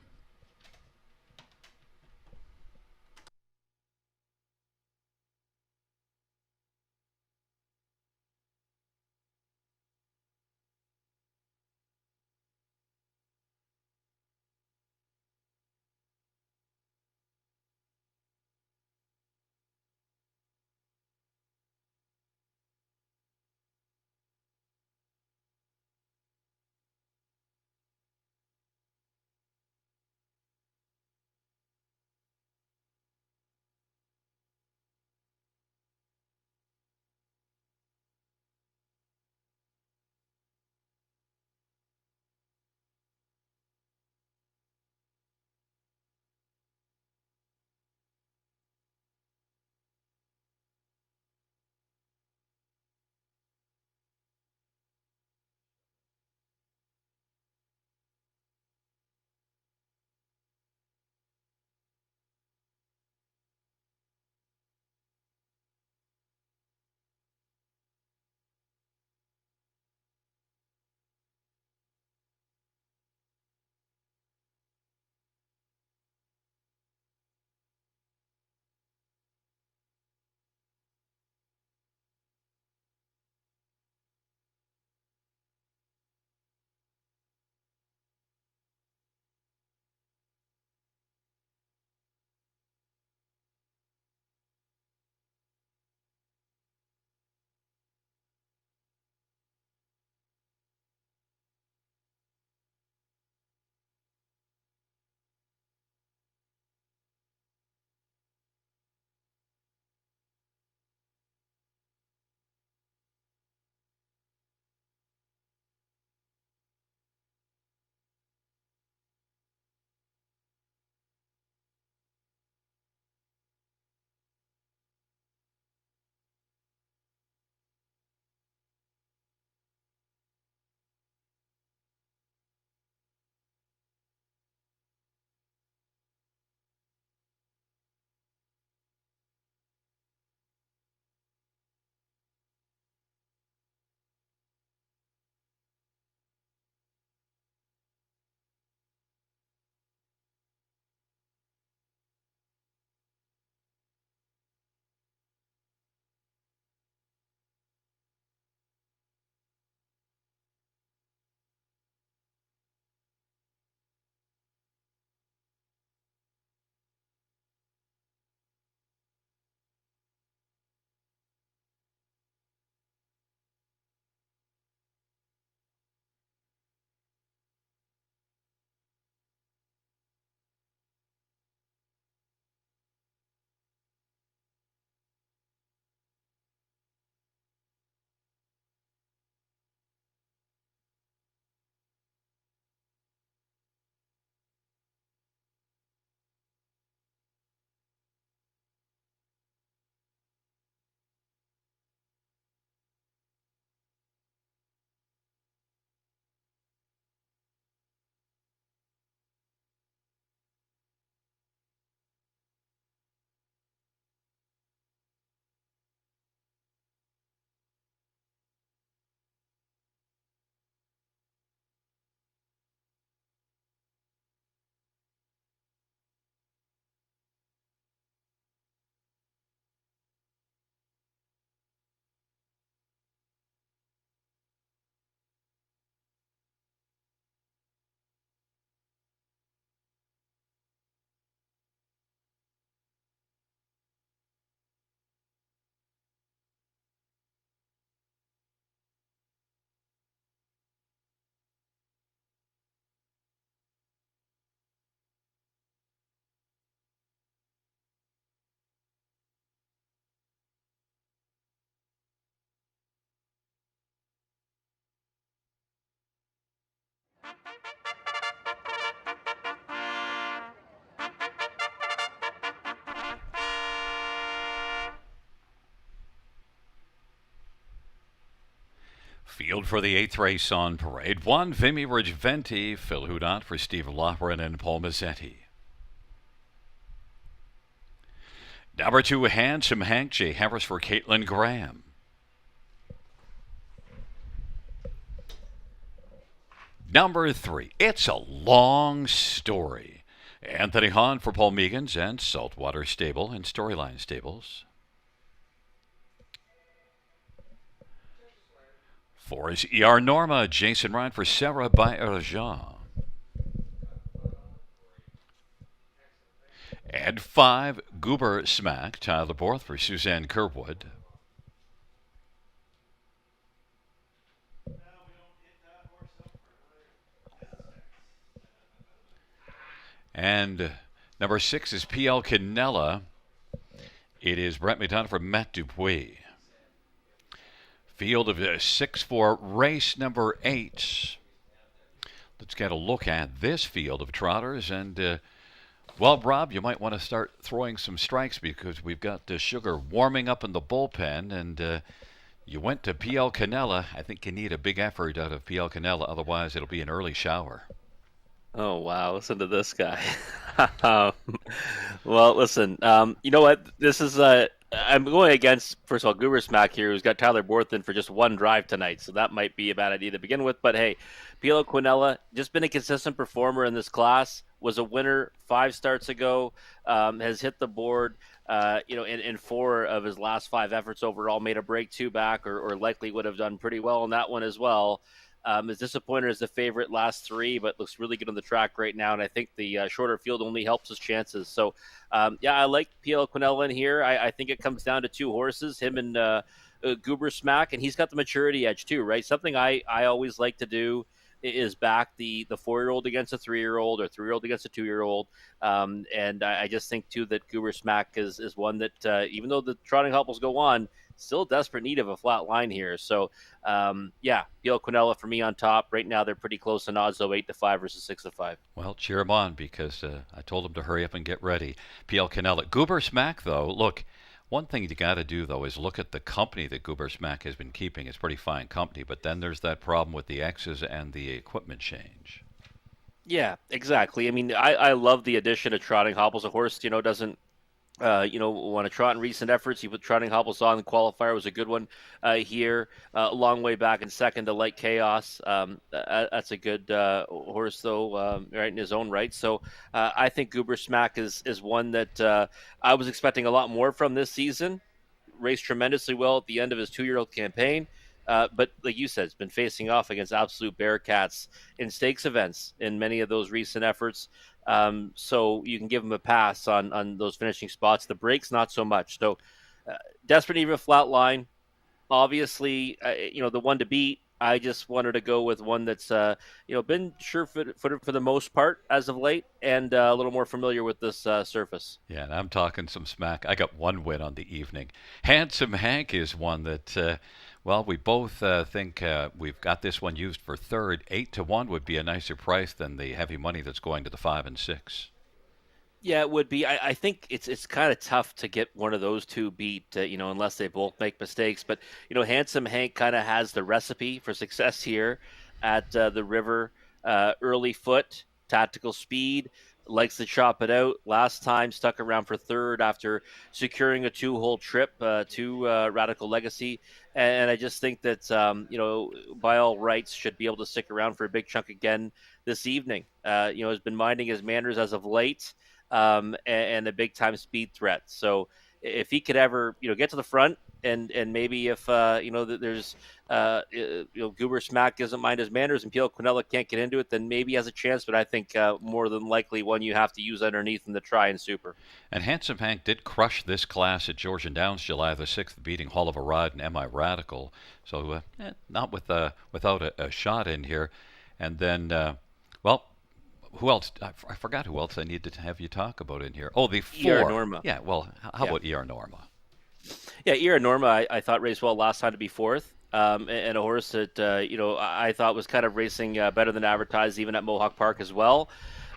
Field for the eighth race on parade. 1, Vimy Ridge Venti, Phil Hudot for Steve Loprin and Paul Mazzetti. Number 2, Handsome Hank, J. Harris for Caitlin Graham. Number 3, It's a Long Story, Anthony Hahn for Paul Meegans and Saltwater Stable and Storyline Stables. 4 is E.R. Norma, Jason Ryan for Sarah Baerjean. And 5, Goober Smack, Tyler Borth for Suzanne Kerwood. And number 6 is P.L. Canella. It is Brett McDonough for Matt Dupuis. Field of 6-4, race number 8. Let's get a look at this field of trotters. And, well, Rob, you might want to start throwing some strikes because we've got Sugar warming up in the bullpen. And you went to P.L. Canella. I think you need a big effort out of P.L. Canella. Otherwise, it'll be an early shower. Oh, wow. Listen to this guy. Well, listen, you know what? This is, I'm going against, first of all, Goober Smack here, who's got Tyler Borth in for just one drive tonight. So that might be a bad idea to begin with. But hey, Pilo Quinella, just been a consistent performer in this class, was a winner 5 starts ago, has hit the board. In 4 of his last 5 efforts overall, made a break 2 back, or likely would have done pretty well in that one as well. Is disappointed as the favorite last 3, but looks really good on the track right now. And I think the shorter field only helps his chances. So, I like P.L. Quinella in here. I think it comes down to 2 horses, him and Goober Smack, and he's got the maturity edge too, right? Something I always like to do is back the 4-year-old against a 3-year-old or 3-year-old against a 2-year-old. And I just think too that Goober Smack is one that even though the trotting hobbles go on, still desperate need of a flat line here. So, P.L. Quinella for me on top. Right now, they're pretty close in odds, though, 8-5 versus 6-5. Well, cheer him on because I told him to hurry up and get ready. P.L. Canella. Goober Smack, though, look, one thing you got to do, though, is look at the company that Goober Smack has been keeping. It's pretty fine company, but then there's that problem with the X's and the equipment change. Yeah, exactly. I mean, I love the addition of trotting hobbles. A horse, doesn't want to trot in recent efforts. He put trotting hobbles on. The qualifier was a good one here. A long way back in second to Light Chaos. That's a good horse, though, right in his own right. So I think Goober Smack is one that I was expecting a lot more from this season. Raced tremendously well at the end of his 2-year-old campaign. But like you said, it's been facing off against absolute Bearcats in stakes events in many of those recent efforts. So you can give him a pass on those finishing spots. The breaks, not so much. So desperate need of a flat line. Obviously, the one to beat. I just wanted to go with one that's been sure-footed for the most part as of late, and a little more familiar with this surface. Yeah, and I'm talking some smack. I got one win on the evening. Handsome Hank is one that. We both think we've got this one used for third. 8-1 would be a nicer price than the heavy money that's going to the 5 and 6. Yeah, it would be. I think it's kind of tough to get one of those two beat, unless they both make mistakes. But, Handsome Hank kind of has the recipe for success here at the River. Early foot, tactical speed, likes to chop it out. Last time stuck around for third after securing a 2-hole trip to Radical Legacy. And I just think that, by all rights, should be able to stick around for a big chunk again this evening. Has been minding his manners as of late. And a big time speed threat. So if he could ever, get to the front and maybe if, there's, Goober Smack doesn't mind his manners and P.L. Quinella can't get into it, then maybe he has a chance. But I think more than likely one you have to use underneath in the try and super. And Handsome Hank did crush this class at Georgian Downs July the 6th, beating Hall of a Ride and M.I. Radical. So not without a shot in here. And then, who else? I forgot who else I need to have you talk about in here. Oh, the 4. E.R. Norma. Yeah, well, how about E.R. Norma? Yeah, E.R. Norma, I thought raced well last time to be fourth. And a horse that, I thought was kind of racing better than advertised, even at Mohawk Park as well.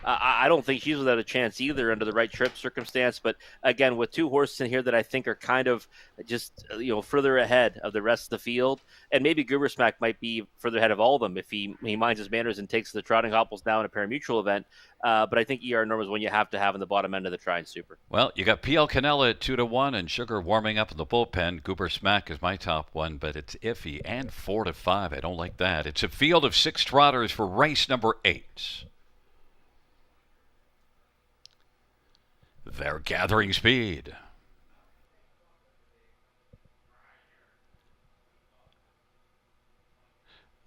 I don't think she's without a chance either under the right trip circumstance. But again, with two horses in here that I think are kind of just further ahead of the rest of the field, and maybe Goobersmack might be further ahead of all of them if he minds his manners and takes the trotting hopples now in a pari-mutuel event. But I think ER Norm is one you have to have in the bottom end of the Tri-and Super. Well, you got PL Canella at 2-1 and Sugar warming up in the bullpen. Goobersmack is my top one, but it's iffy and 4-5. I don't like that. It's a field of 6 trotters for race number 8. They're gathering speed.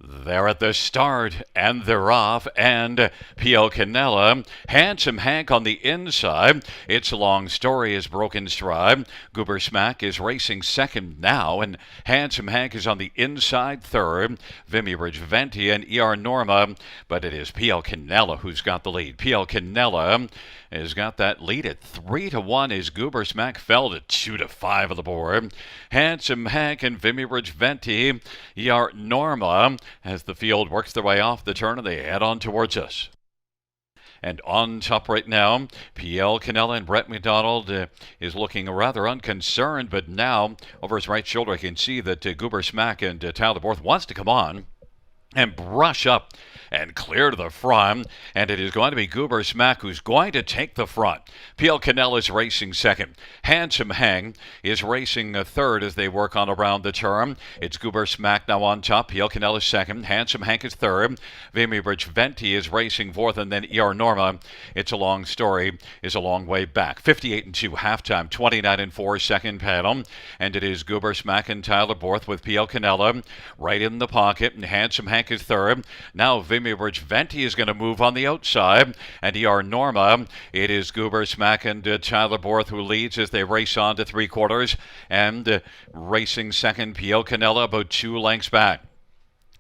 They're at the start, and they're off, and P.L. Canella, Handsome Hank on the inside. It's a Long Story is broken stride. Goobersmack is racing second now, and Handsome Hank is on the inside third. Vimy Ridge Venti and E.R. Norma, but it is P.L. Canella who's got the lead. P.L. Canella has got that lead at 3-1 as Goobersmack fell to 2-5 on the board. Handsome Hank and Vimy Ridge Venti, E.R. Norma, as the field works their way off the turn and they head on towards us. And on top right now, P.L. Canella and Brett McDonald is looking rather unconcerned, but now over his right shoulder I can see that Goobersmack and Tyler Borth wants to come on and brush up and clear to the front, and it is going to be Goobersmack who's going to take the front. P.L. Canella is racing second. Handsome Hang is racing third as they work on around the turn. It's Goobersmack now on top. P.L. Canella is Handsome Hank is third. Vimy Ridge Venti is racing fourth, and then E.R. Norma, It's a Long Story, is a long way back. 58-2 halftime, 29-4 second panel, and it is Goobersmack and Tyler Borth with P.L. Canella right in the pocket, and Handsome Hank is third. Now Vimy Ridge Venti is going to move on the outside, and E.R. Norma, it is Goobersmack and Tyler Borth who leads as they race on to 3/4, and racing second, P.L. Canella about 2 lengths back.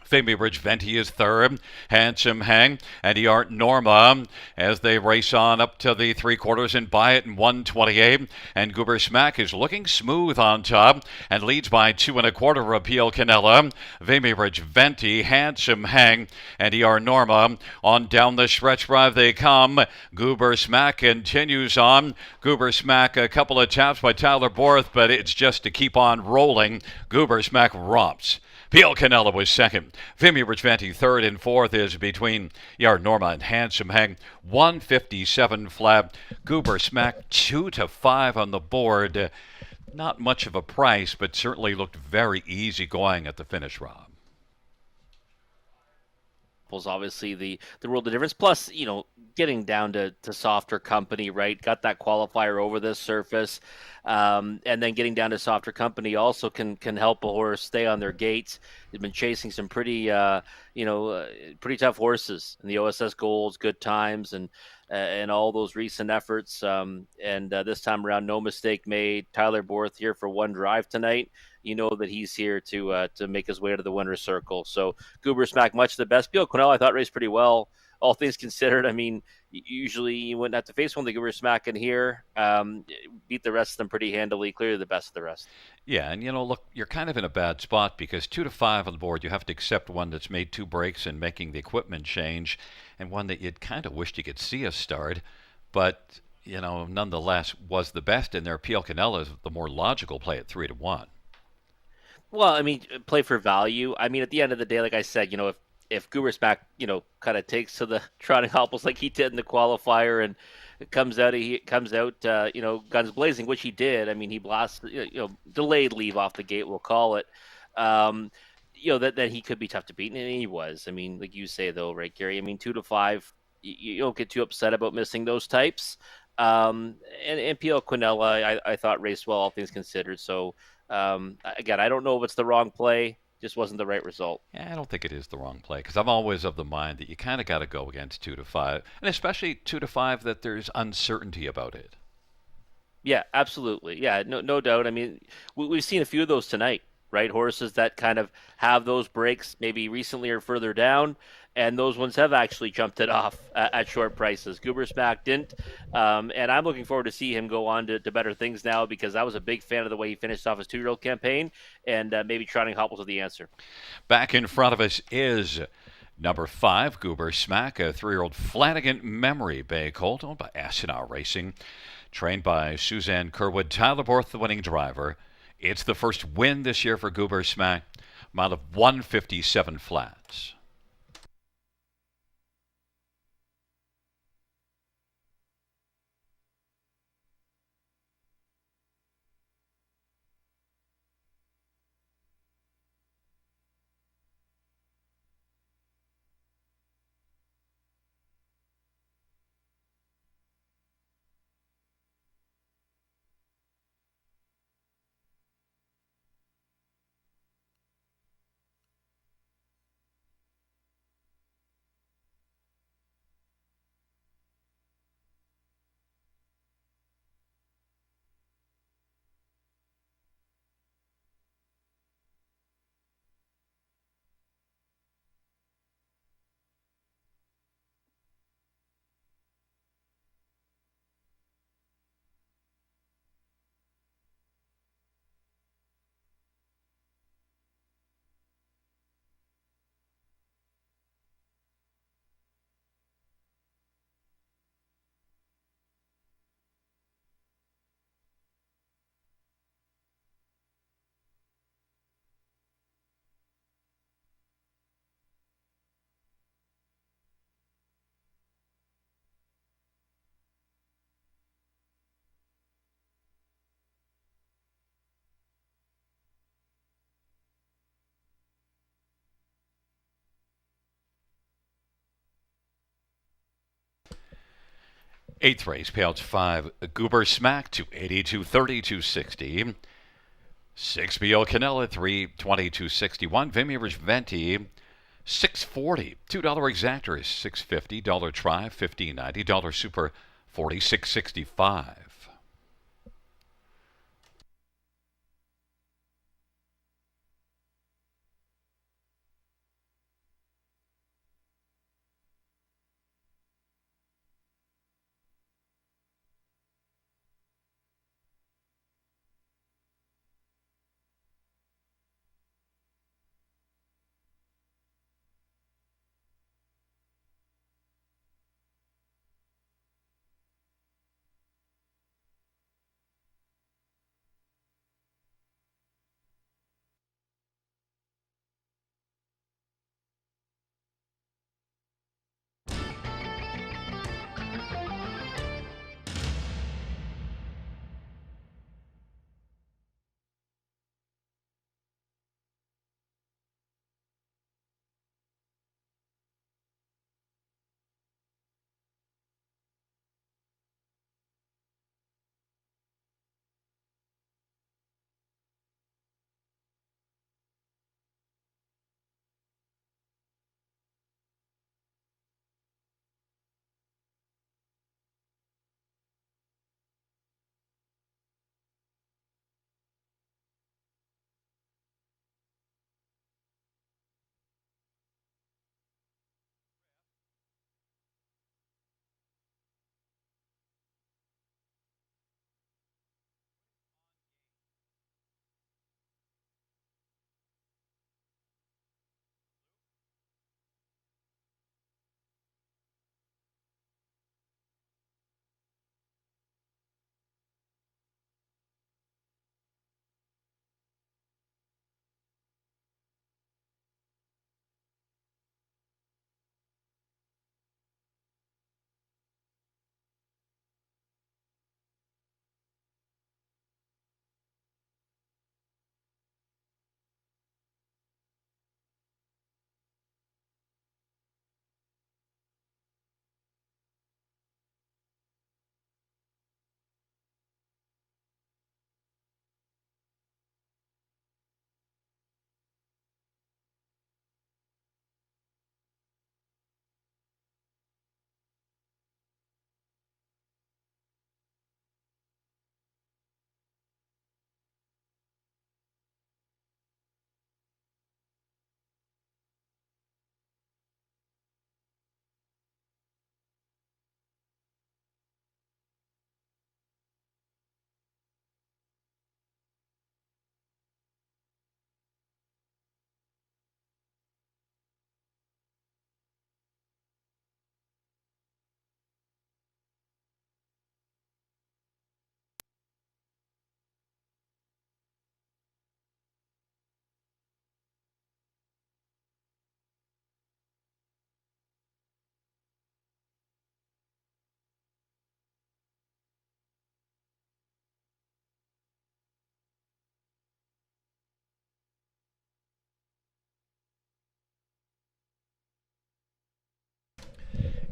Vimy Ridge Venti is third. Handsome Hang and E.R. Norma as they race on up to the 3/4 and buy it in 1:28. And Goobersmack is looking smooth on top and leads by 2 1/4 of P.L. Canella. Vimy Ridge Venti, Handsome Hang, and E.R. Norma on down the stretch drive they come. Goobersmack continues on. Goobersmack a couple of taps by Tyler Borth, but it's just to keep on rolling. Goobersmack romps. P.L. Canella was second. Vimy Ridge Venti third, and fourth is between E.R. Norma and Handsome Hang. 157 flat. Goobersmack 2-5 on the board. Not much of a price, but certainly looked very easy going at the finish, Rob. Obviously the world of difference, plus getting down to softer company, right? Got that qualifier over this surface, and then getting down to softer company also can help a horse stay on their gates. He's been chasing some pretty pretty tough horses in the OSS Golds, Good Times, and all those recent efforts, and this time around no mistake made. Tyler Borth here for one drive tonight. You know that he's here to make his way to the winner's circle. So Goobersmack, much the best. P.L. Canella, I thought, raced pretty well, all things considered. I mean, usually you wouldn't have to face one of the Goobersmack in here. Beat the rest of them pretty handily, clearly the best of the rest. Yeah, and look, you're kind of in a bad spot because 2-5 on the board, you have to accept one that's made 2 breaks and making the equipment change, and one that you'd kind of wished you could see us start, but nonetheless was the best in there. P.L. Canella is the more logical play at 3-1. Well, I mean, play for value. I mean, at the end of the day, like I said, if Goobersmack, kind of takes to the trotting hopples like he did in the qualifier and comes out, guns blazing, which he did. I mean, he blasted, delayed leave off the gate, we'll call it. That he could be tough to beat, and he was. I mean, like you say though, right, Gary? I mean, 2-5, you don't get too upset about missing those types. And P.L. Canella, I thought raced well, all things considered. So. Again, I don't know if it's the wrong play. Just wasn't the right result. Yeah, I don't think it is the wrong play because I'm always of the mind that you kind of got to go against 2-5, and especially 2-5 that there's uncertainty about it. Yeah, absolutely. Yeah, no doubt. I mean, we've seen a few of those tonight, right? Horses that kind of have those breaks maybe recently or further down, and those ones have actually jumped it off at short prices. Goobersmack didn't, and I'm looking forward to see him go on to better things now because I was a big fan of the way he finished off his 2-year-old campaign, and maybe trotting hopples are the answer. Back in front of us is Number 5, Goober Smack, a 3-year-old Flanagan Memory Bay colt owned by Ashenau Racing, trained by Suzanne Kerwood. Tyler Borth, the winning driver. It's the first win this year for Goober Smack. Mile of 157 flats. Eighth race, payouts 5, Goober Smack, 280, 230, 260. 6 BL Canella, 320, 261. Vimy Venti, 640. $2 exactors, 650. Dollar Try, 1590. Dollar Super, 4665.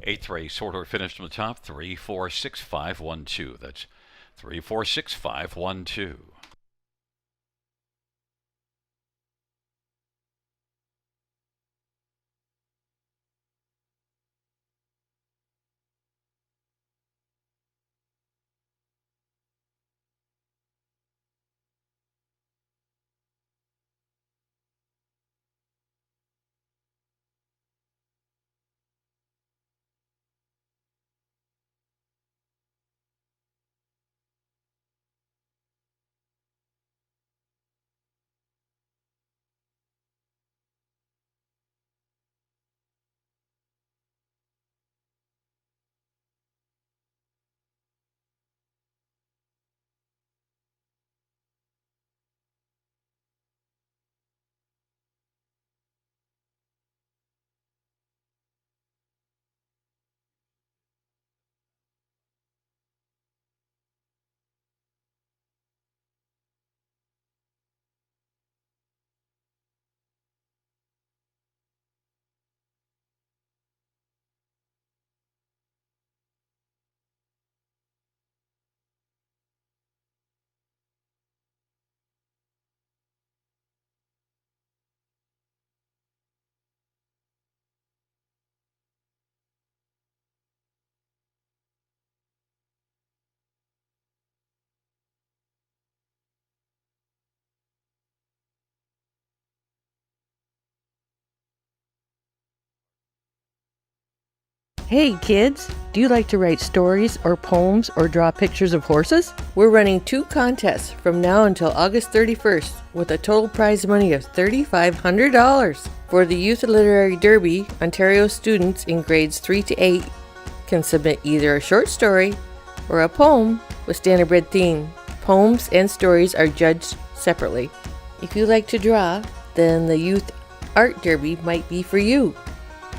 Eighth race order finished from the top. 3, 4, 6, 5, 1, 2. That's 3, 4, 6, 5, 1, 2. Hey kids, do you like to write stories or poems or draw pictures of horses? We're running 2 contests from now until August 31st with a total prize money of $3,500. For the Youth Literary Derby, Ontario students in grades 3 to 8 can submit either a short story or a poem with standardbred theme. Poems and stories are judged separately. If you like to draw, then the Youth Art Derby might be for you.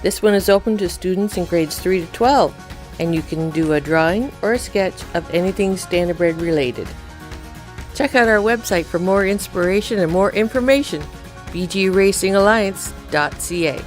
This one is open to students in grades 3 to 12, and you can do a drawing or a sketch of anything standardbred related. Check out our website for more inspiration and more information, bgracingalliance.ca.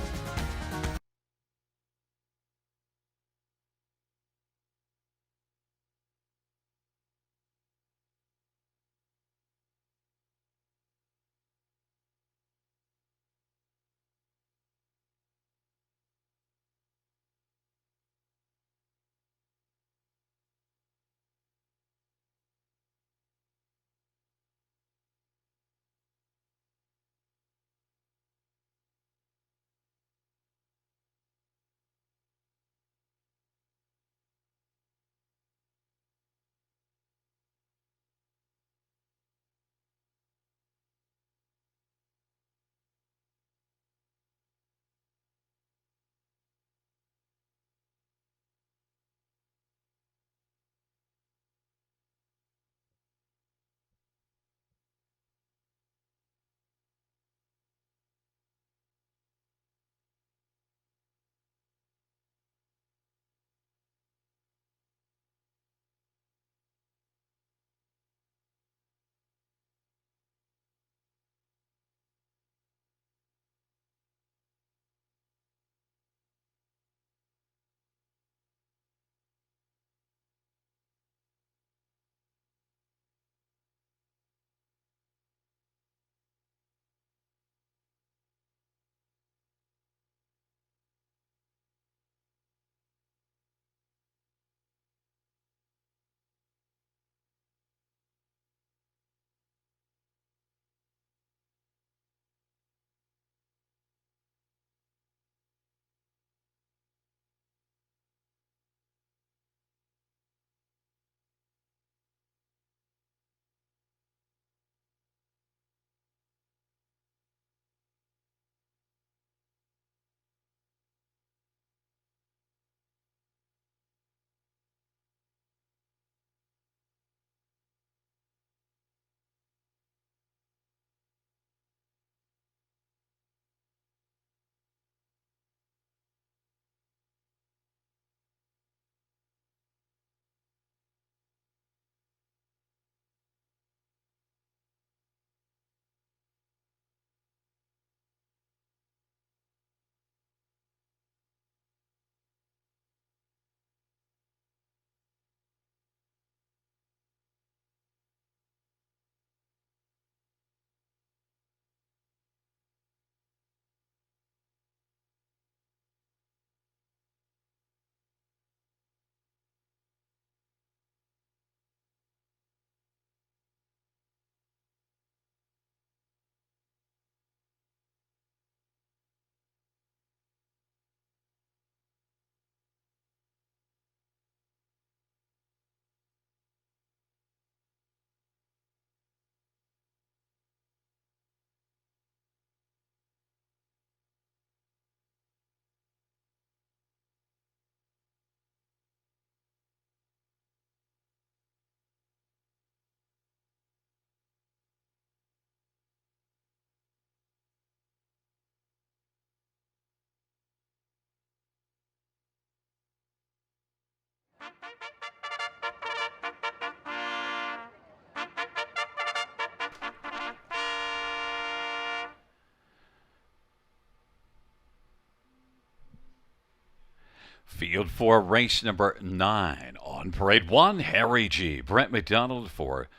Field 4, race number 9. On parade 1, Harry G. Brent McDonald for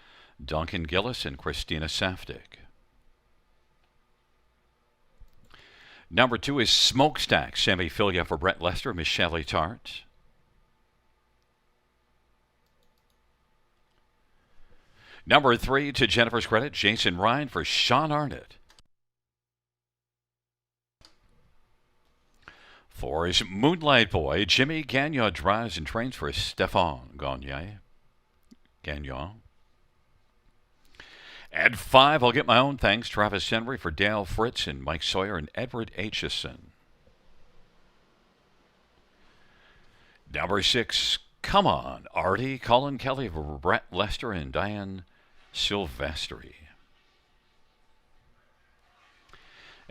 Duncan Gillis and Christina Safdie. Number 2 is Smokestack. Sammy Filia for Brett Lester, Michelle Tart. Number 3, to Jennifer's credit, Jason Ryan for Sean Arnott. 4 is Moonlight Boy. Jimmy Gagnon drives and trains for Stéphane Gagnon. At 5, I'll get my own thanks. Travis Henry for Dale Fritz and Mike Sawyer and Edward Aitchison. Number 6, Come On, Artie. Colin Kelly for Brett Lester and Diane Silvestri.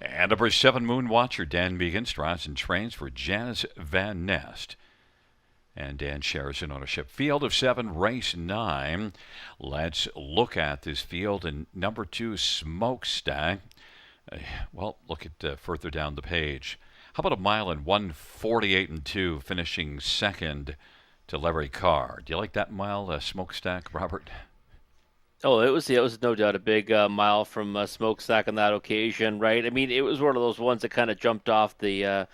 And number 7, Moonwatcher. Dan Meegans drives and trains for Janice Van Nest. And Dan shares in ownership. Field of 7, race 9. Let's look at this field. And number 2, Smokestack. Well, look at further down the page. How about a mile in 1:48.2, finishing second to Larry Carr? Do you like that mile, Smokestack, Robert? Oh, it was no doubt a big mile from Smokestack on that occasion, right? I mean, it was one of those ones that kind of jumped off the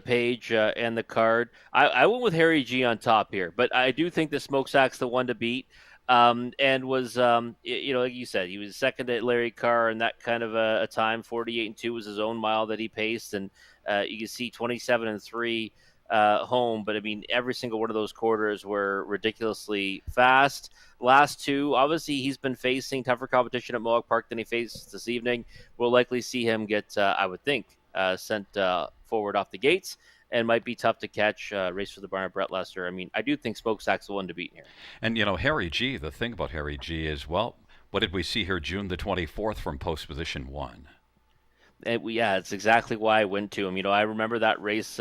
page and the card. I went with Harry G on top here, but I do think that Smokestack's the one to beat. And was like you said, he was second to Larry Carr in that kind of a time. 48.2 was his own mile that he paced, and you can see 27.3 home. But I mean, every single one of those quarters were ridiculously fast. Last two, obviously, he's been facing tougher competition at Mohawk Park than he faced this evening. We'll likely see him get, I would think, sent forward off the gates, and might be tough to catch. Race for the barn of Brett Lester. I mean, I do think Smokestack's the one to beat here. And, Harry G., the thing about Harry G. is, well, what did we see here June the 24th from post position 1? It's exactly why I went to him. I remember that race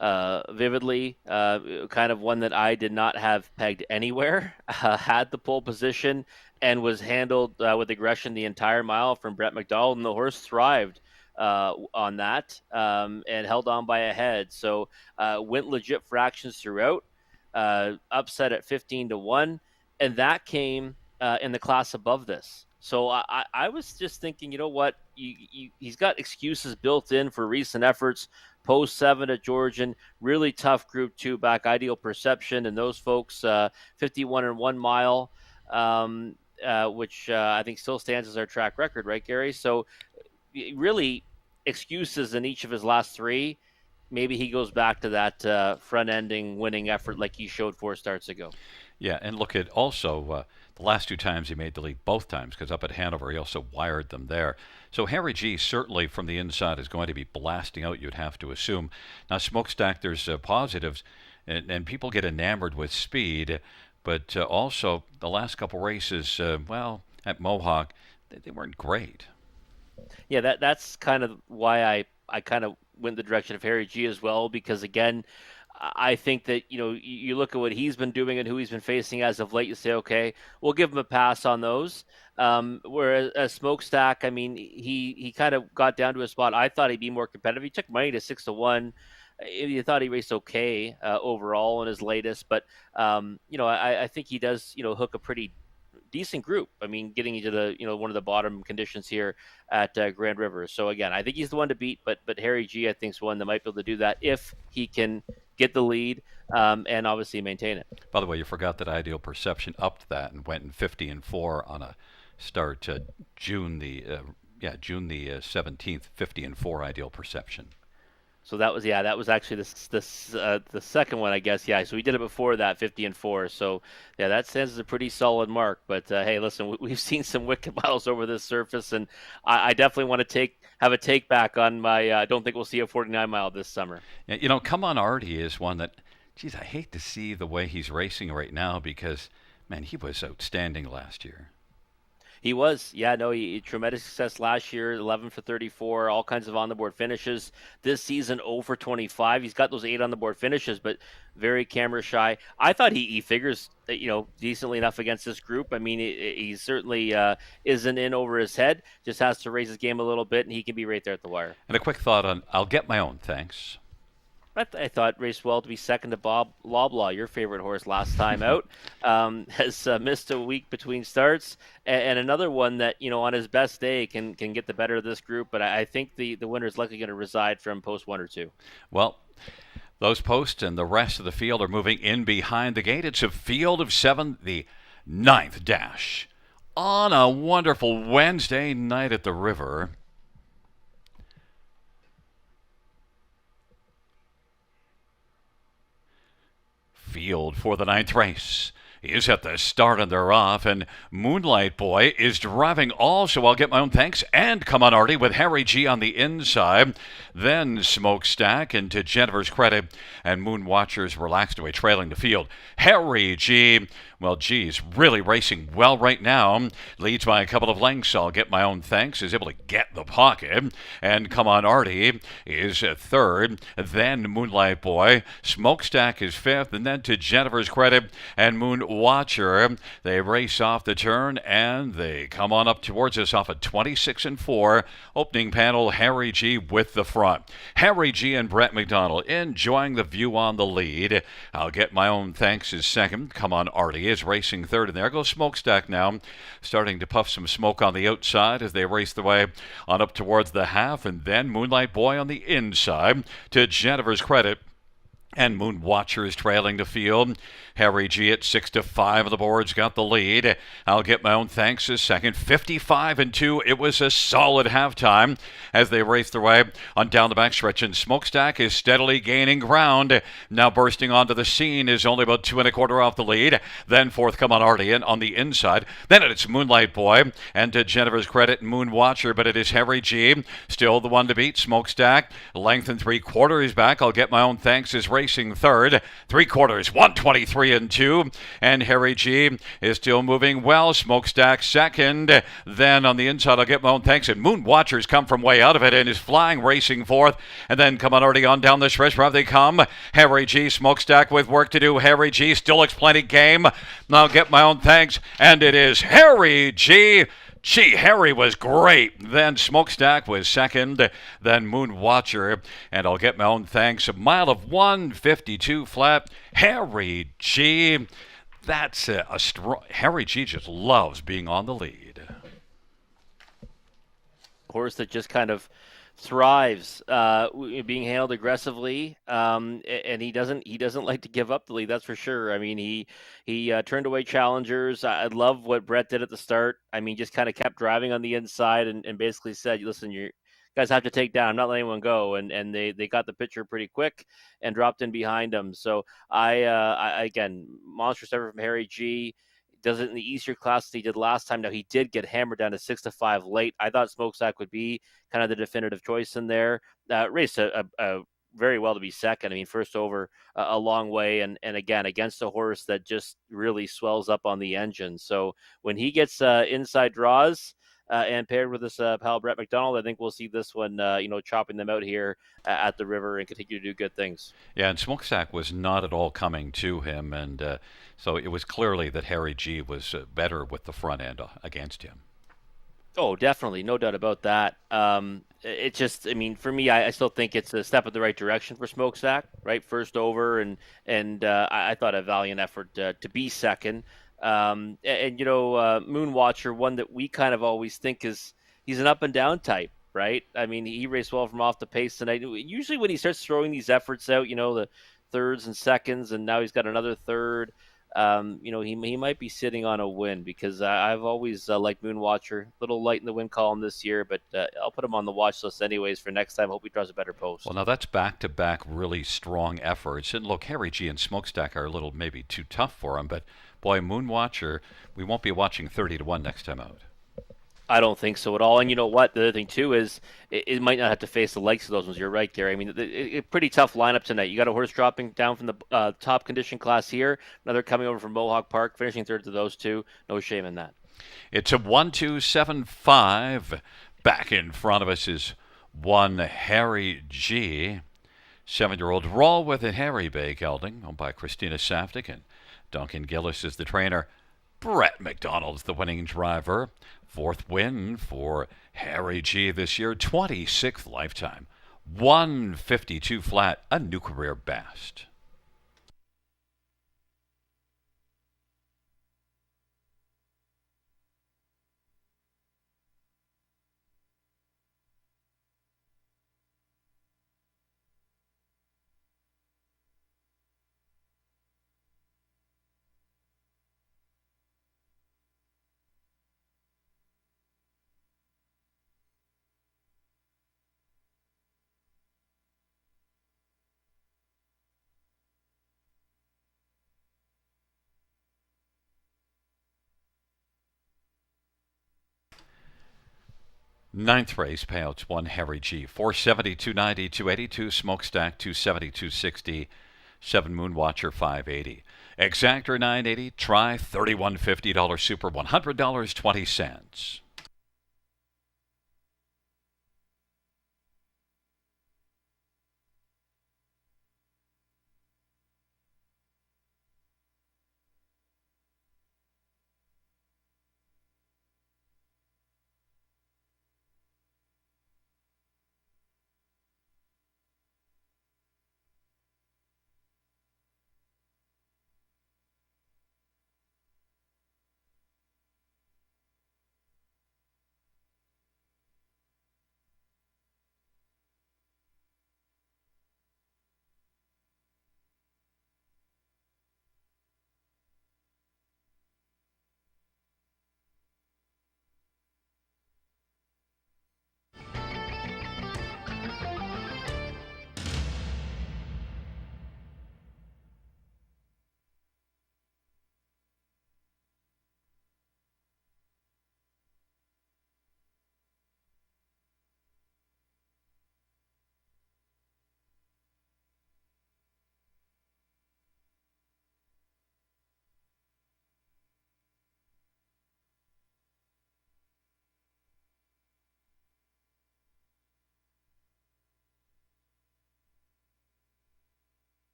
vividly, kind of one that I did not have pegged anywhere, had the pole position, and was handled with aggression the entire mile from Brett McDonald, and the horse thrived on that and held on by a head. So went legit fractions throughout, upset at 15-1, and that came in the class above this. So I was just thinking, you know what? He's got excuses built in for recent efforts. Post 7 at Georgian, really tough Group 2 back, Ideal Perception, and those folks 51 and 1 mile, which I think still stands as our track record, right, Gary? So really excuses in each of his last 3. Maybe he goes back to that front-ending winning effort like he showed 4 starts ago. Yeah, and look at also the last 2 times he made the lead, both times, because up at Hanover he also wired them there. So Harry G. certainly from the inside is going to be blasting out, you'd have to assume. Now, Smokestack, there's positives, and people get enamored with speed, but also the last couple races, at Mohawk, they weren't great. Yeah, that's kind of why I kind of went the direction of Harry G as well, because again, I think that, you look at what he's been doing and who he's been facing as of late, you say, okay, we'll give him a pass on those. Whereas Smokestack, I mean, he kind of got down to a spot. I thought he'd be more competitive. He took money to 6-1. You thought he raced okay overall in his latest, but I think he does, hook a pretty decent group. I mean, getting into the one of the bottom conditions here at Grand River. So again, I think he's the one to beat, but Harry G, I think, is one that might be able to do that if he can get the lead and obviously maintain it. By the way, you forgot that Ideal Perception upped that and went in 50-4 on a start June the 17th, 50-4 Ideal Perception. So that was actually the second one, I guess. Yeah, so we did it before that, 50-4. So yeah, that stands as a pretty solid mark. But hey, listen, we've seen some wicked miles over this surface, and I definitely want to have a take back on my. I don't think we'll see a 49 mile this summer. Yeah, Come On Artie is one that, geez, I hate to see the way he's racing right now because, man, he was outstanding last year. He was, yeah, no, he tremendous success last year, 11 for 34, all kinds of on the board finishes. This season, 0 for 25. He's got those 8 on the board finishes, but very camera shy. I thought he figures, decently enough against this group. I mean, he certainly isn't in over his head. Just has to raise his game a little bit, and he can be right there at the wire. And a quick thought on I'll get my own, thanks. I thought raced well to be second to Bob Loblaw, your favorite horse last time out. Has missed a week between starts, and another one that on his best day can get the better of this group. But I think the winner is likely going to reside from post 1 or 2. Well, those posts and the rest of the field are moving in behind the gate. It's a field of 7, the 9th dash on a wonderful Wednesday night at the river. Field for the 9th race is at the start and they're off, and Moonlight Boy is driving also. I'll get my own thanks, and Come On Artie with Harry G on the inside. Then Smokestack into Jennifer's credit, and Moon Watchers relaxed away, trailing the field. Harry G, well, G's really racing well right now. Leads by a couple of lengths. I'll get my own thanks. Is able to get the pocket, and Come On Artie is third. Then Moonlight Boy, Smokestack is fifth, and then to Jennifer's credit and Moon Watcher. They race off the turn, and they come on up towards us off at 26 and 4. Opening panel, Harry G with the front. Harry G and Brett McDonald enjoying the view on the lead. I'll get my own thanks is second. Come On Artie is racing third, and there goes Smokestack now, starting to puff some smoke on the outside as they race their way on up towards the half, and then Moonlight Boy on the inside to Jennifer's credit. And Moon Watcher is trailing the field. Harry G at 6-5 on the boards got the lead. I'll get my own thanks as second. 55 and 2. It was a solid halftime as they raced their way on down the backstretch. And Smokestack is steadily gaining ground. Now bursting onto the scene is only about 2 1/4 off the lead. Then fourth Come On Artie on the inside. Then it's Moonlight Boy. And to Jennifer's credit, Moon Watcher. But it is Harry G. Still the one to beat. Smokestack. Length and 3/4 back. I'll get my own thanks is racing third. 3/4, 123 and 2. And Harry G is still moving well. Smokestack second. Then on the inside, I'll get my own thanks. And Moon Watchers come from way out of it and is flying, racing fourth. And then Come On Artie on down the stretch. Wherever they come. Harry G, Smokestack with work to do. Harry G still looks plenty game. I'll get my own thanks. And it is Harry G. Gee, Harry was great. Then Smokestack was second. Then Moon Watcher. And I'll get my own thanks. A mile of 1:52 flat. Harry G. That's a strong. Harry G just loves being on the lead. Horse that just kind of thrives being handled aggressively, and he doesn't like to give up the lead, that's for sure. I mean, he turned away challengers. I love what Brett did at the start. I mean, just kind of kept driving on the inside and basically said, listen, you guys have to take down. I'm not letting anyone go. And they got the picture pretty quick and dropped in behind him. So I again, monstrous effort from Harry G. Does it in the easier class that he did last time. Now, he did get hammered down to 6-5 late. I thought Smokestack would be kind of the definitive choice in there. Raced a very well to be second. I mean, first over a long way. And again, against a horse that just really swells up on the engine. So when he gets inside draws and paired with this pal Brett McDonald, I think we'll see this one, chopping them out here at the river and continue to do good things. Yeah, and Smokestack was not at all coming to him, and so it was clearly that Harry G was better with the front end against him. Oh, definitely. No doubt about that. It just, I mean, for me, I still think it's a step in the right direction for Smokestack, right? First over, and I thought a valiant effort to be second. Moon Watcher, one that we kind of always think he's an up and down type, right? I mean, he raced well from off the pace tonight. Usually when he starts throwing these efforts out, the thirds and seconds, and now he's got another third, he might be sitting on a win, because I've always liked Moon Watcher. A little light in the win column this year, but I'll put him on the watch list anyways for next time. Hope he draws a better post. Well, now that's back-to-back really strong efforts. And look, Harry G and Smokestack are a little maybe too tough for him, but boy, Moon Watcher, we won't be watching 30-1 next time out. I don't think so at all. And you know what? The other thing, too, is it might not have to face the likes of those ones. You're right, Gary. I mean, a pretty tough lineup tonight. You got a horse dropping down from the top condition class here, another coming over from Mohawk Park, finishing third to those two. No shame in that. It's a 1-2-7-5. Back in front of us is one Harry G. 7-year-old Roll with a Harry Bay gelding, owned by Christina Safdie, and Duncan Gillis is the trainer. Brett McDonald's the winning driver. 4th win for Harry G this year, 26th lifetime. 152 flat, a new career best. Ninth race payouts 1 Harry G. 470, 290, 282, Smokestack 270, 260, 7 Moonwatcher 580. Exactor 980, try $31.50 super $100 20 cents.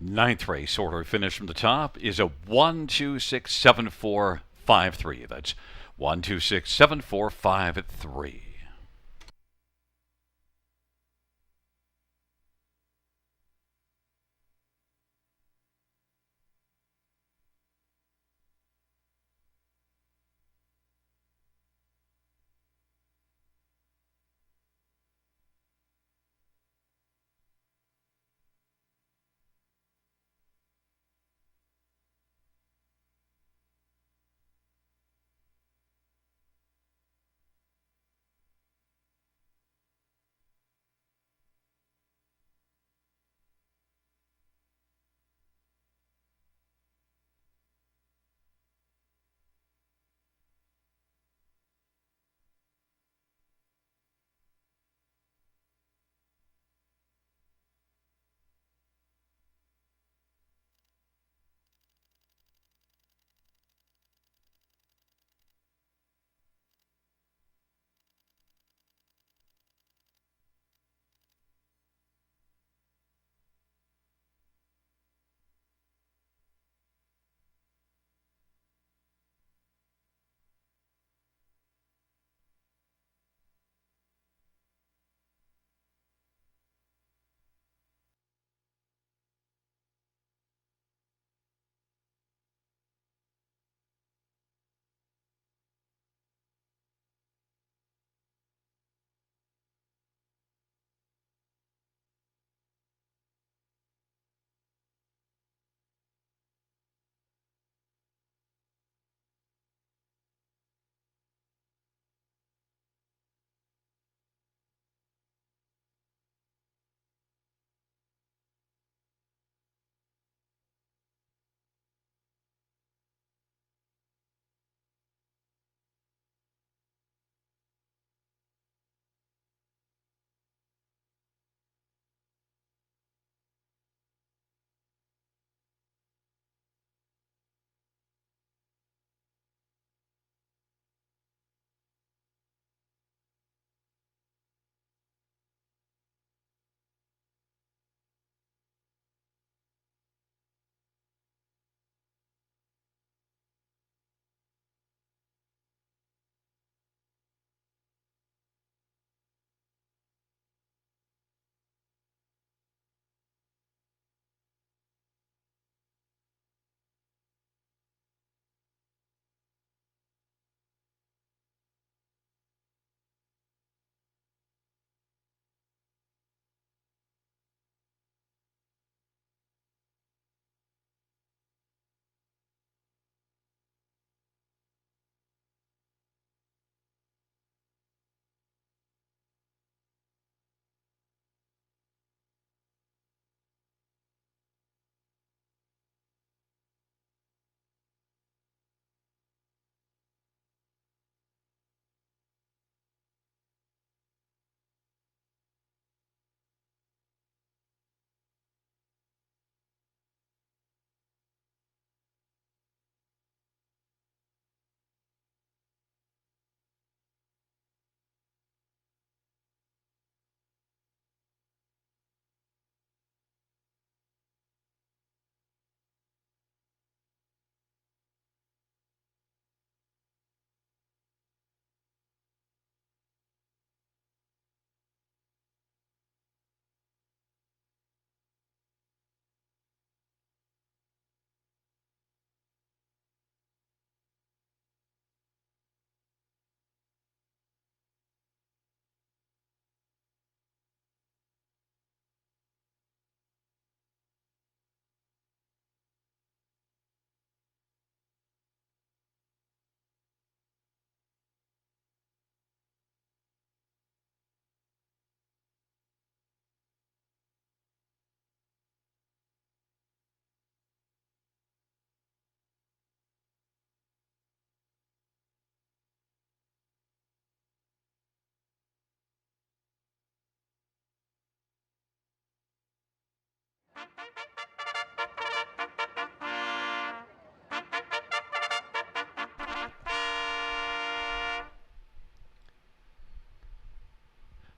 Ninth race order finish from the top is a 1-2-6-7-4-5-3. That's 1-2-6-7-4-5-3.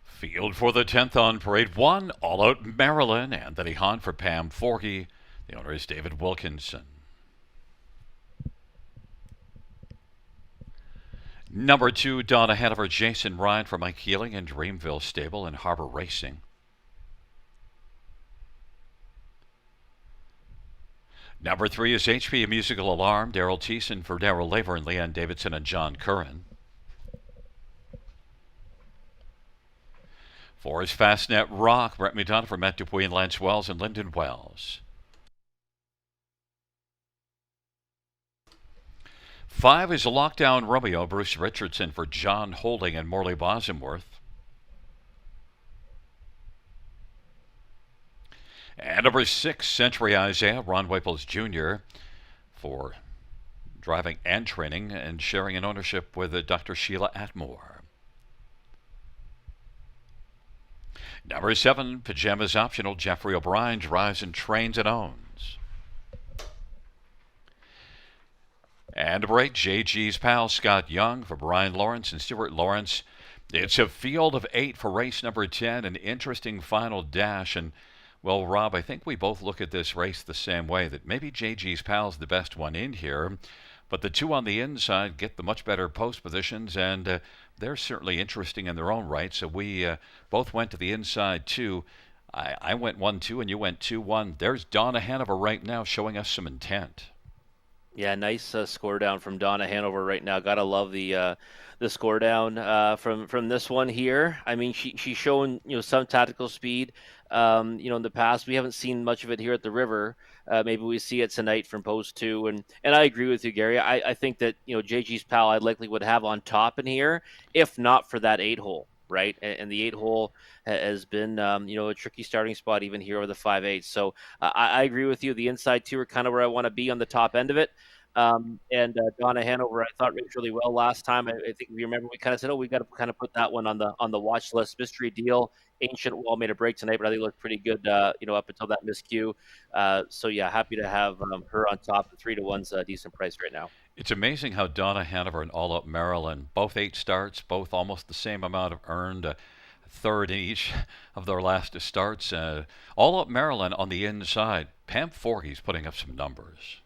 Field for the 10th on Parade 1, All Out Maryland. Anthony Hahn for Pam Forkey. The owner is David Wilkinson. Number 2, Donna Hanover, Jason Ryan for Mike Healing in Dreamville Stable and Harbor Racing. Number 3 is HP, a Musical Alarm, Daryl Thiessen for Daryl Laver and Leanne Davidson and John Curran. 4 is Fastnet Rock, Brett McDonough for Matt Dupuy and Lance Wells and Lyndon Wells. 5 is Lockdown Romeo, Bruce Richardson for John Holding and Morley Bosworth. And number 6, Century Isaiah, Ron Waples Jr. for driving and training and sharing an ownership with Dr. Sheila Atmore. Number 7, Pajamas Optional, Jeffrey O'Brien drives and trains and owns. And number 8, JG's pal, Scott Young for Brian Lawrence and Stuart Lawrence. It's a field of 8 for race number 10, an interesting final dash. And, well, Rob, I think we both look at this race the same way, that maybe JG's pal's the best one in here. But the 2 on the inside get the much better post positions, and they're certainly interesting in their own right. So we both went to the inside, too. I went 1-2, and you went 2-1. There's Donna Hanover right now showing us some intent. Yeah, nice score down from Donna Hanover right now. Gotta love the score down from this one here. I mean, she's showing some tactical speed. In the past we haven't seen much of it here at the River. Maybe we see it tonight from post 2, and I agree with you, Gary. I think that JG's pal I likely would have on top in here if not for that 8-hole. Right, and the 8-hole has been, a tricky starting spot even here over the 5/8. So I agree with you. The inside 2 are kind of where I want to be on the top end of it. And Donna Hanover, I thought raced really well last time. I think we remember we kind of said, we got to kind of put that one on the watch list. Mystery Deal, Ancient Wall made a break tonight, but I think it looked pretty good, up until that miscue. So yeah, happy to have her on top. The 3-1's a decent price right now. It's amazing how Donna Hanover and All Out Maryland, both 8 starts, both almost the same amount of earned, third in each of their last starts. All Out Maryland on the inside, Pam Forkey's putting up some numbers.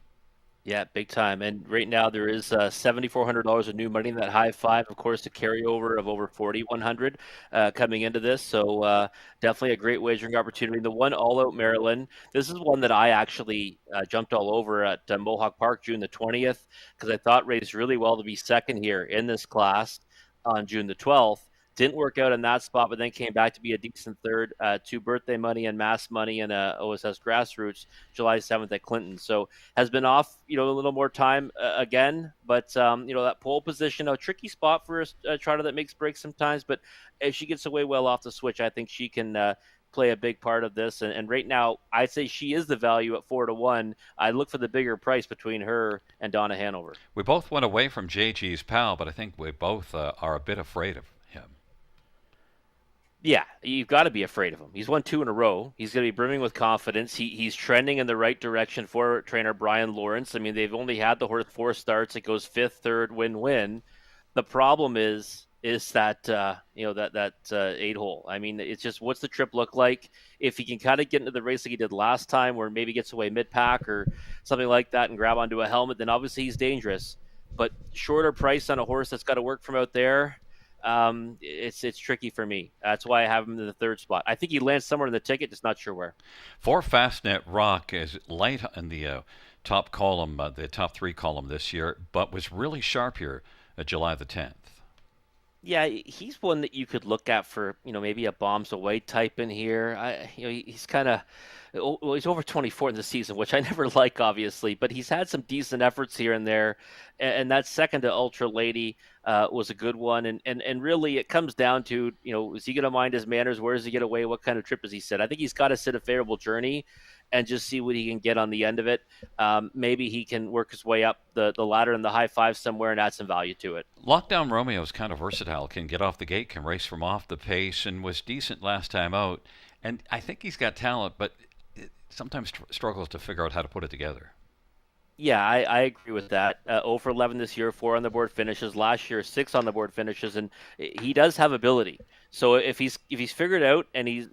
Yeah, big time. And right now there is $7,400 of new money in that high 5. Of course, the carryover of over $4,100 coming into this. So definitely a great wagering opportunity. The one All Out Maryland, this is one that I actually jumped all over at Mohawk Park June the 20th because I thought raced really well to be second here in this class on June the 12th. Didn't work out in that spot, but then came back to be a decent third. 2 birthday money and mass money and OSS Grassroots July 7th at Clinton. So has been off, a little more time again. But, that pole position, a tricky spot for a trotter that makes breaks sometimes. But if she gets away well off the switch, I think she can play a big part of this. And right now, I'd say she is the value at 4-1. I look for the bigger price between her and Donna Hanover. We both went away from JG's pal, but I think we both are a bit afraid of him. Yeah, you've got to be afraid of him. He's won 2 in a row. He's going to be brimming with confidence. He's trending in the right direction for trainer Brian Lawrence. I mean, they've only had the horse 4 starts. It goes 5th, 3rd, win. The problem is that that 8-hole. I mean, it's just, what's the trip look like? If he can kind of get into the race like he did last time, where maybe gets away mid-pack or something like that and grab onto a helmet, then obviously he's dangerous. But shorter price on a horse that's got to work from out there, it's tricky for me. That's why I have him in the 3rd spot. I think he lands somewhere in the ticket, just not sure where. For Fastnet Rock is light in the top column, the top 3 column this year, but was really sharp here at July the 10th. Yeah, he's one that you could look at for, maybe a bombs away type in here. He's kind of, he's over 24 in the season, which I never like, obviously, but he's had some decent efforts here and there. And that second to Ultra Lady was a good one. And really it comes down to, is he going to mind his manners? Where does he get away? What kind of trip does he sit? I think he's got to sit a favorable journey and just see what he can get on the end of it. Maybe he can work his way up the ladder in the high 5 somewhere and add some value to it. Lockdown Romeo is kind of versatile, can get off the gate, can race from off the pace, and was decent last time out. And I think he's got talent, but sometimes struggles to figure out how to put it together. Yeah, I agree with that. 0 for 11 this year, 4 on the board finishes. Last year, 6 on the board finishes, and he does have ability. So if he's figured out and he's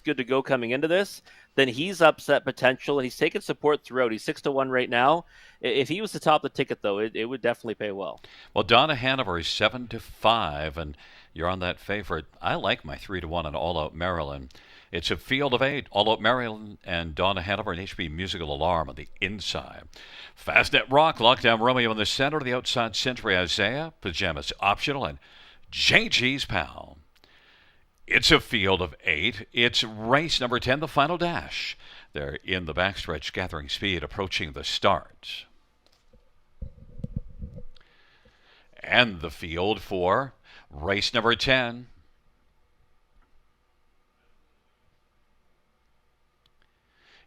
good to go coming into this, then he's upset potential and he's taken support throughout. He's 6-1 right now. If he was to top the ticket, though, it would definitely pay well. Well, Donna Hanover is 7-5, and you're on that favorite. I like my 3-1 on All Out Maryland. It's a field of 8. All Out Maryland and Donna Hanover and HB Musical Alarm on the inside. Fastnet Rock, Lockdown Romeo in the center. The outside, Century Isaiah, Pajamas Optional, and JG's Pal. It's a field of 8. It's race number 10, the final dash. They're in the backstretch, gathering speed, approaching the start. And the field for race number 10.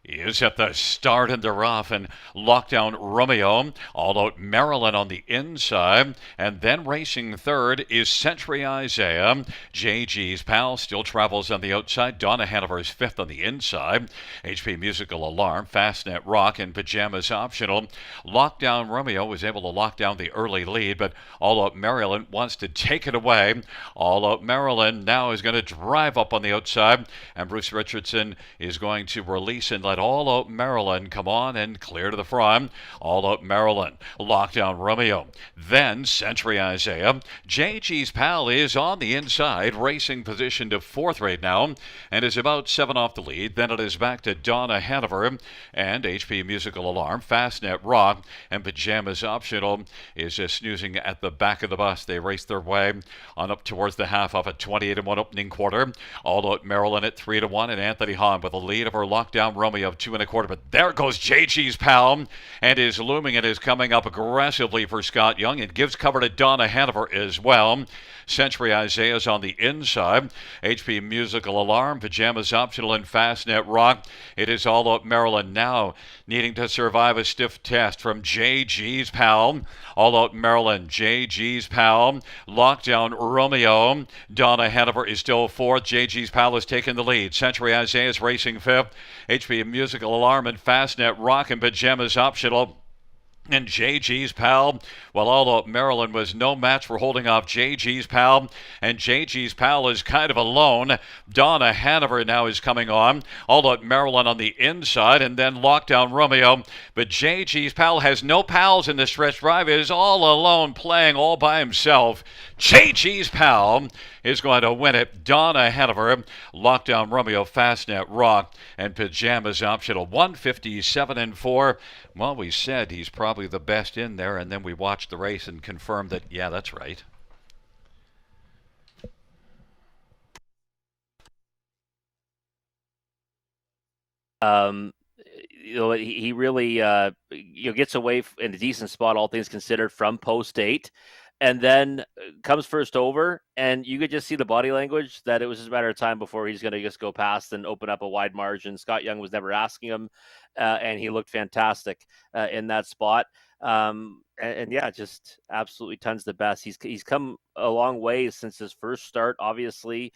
Is at the start in the rough, and Lockdown Romeo, All Out Maryland on the inside, and then racing third is Century Isaiah. JG's Pal still travels on the outside. Donna Hanover is fifth on the inside. HP Musical Alarm, Fastnet Rock, and Pajamas Optional. Lockdown Romeo was able to lock down the early lead, but All Out Maryland wants to take it away. All Out Maryland now is going to drive up on the outside, and Bruce Richardson is going to release and let All Out Maryland come on and clear to the front. All Out Maryland, Lockdown Romeo, then Century Isaiah. JG's Pal is on the inside, racing position to fourth right now, and is about 7 off the lead. Then it is back to Donna Hanover and HP Musical Alarm, Fastnet Rock, and Pajamas Optional is just snoozing at the back of the bus. They race their way on up towards the half of a 28-1 opening quarter. All Out Maryland at 3-1, and Anthony Hahn with a lead over Lockdown Romeo of 2.25. But there goes JG's Pal, and is looming and is coming up aggressively for Scott Young, and gives cover to Donna Hanover as well. Century Isaiah's on the inside. HP Musical Alarm, Pajamas Optional, and Fastnet Rock. It is All Out Maryland now, needing to survive a stiff test from JG's Pal. All Out Maryland, JG's Pal, Lockdown Romeo. Donna Hanover is still fourth. JG's Pal has taken the lead. Century Isaiah is racing fifth. HP Musical Alarm and Fastnet Rock and Pajamas Optional. And JG's Pal, well, All Out Maryland was no match for holding off JG's Pal, and JG's Pal is kind of alone. Donna Hanover now is coming on. All Out Maryland on the inside, and then Lockdown Romeo. But JG's Pal has no pals in the stretch drive, is all alone, playing all by himself. JG's Pal is going to win it. Donna Hanover, Lockdown Romeo, Fastnet Rock, and Pajamas Optional. 157-4. Well, we said he's probably the best in there, and then we watched the race and confirmed that, yeah, that's right. He really gets away in a decent spot, all things considered, from post 8. And then comes first over, and you could just see the body language that it was just a matter of time before he's going to just go past and open up a wide margin. Scott Young was never asking him, and he looked fantastic in that spot. And yeah, just absolutely tons the best. He's come a long way since his first start, obviously,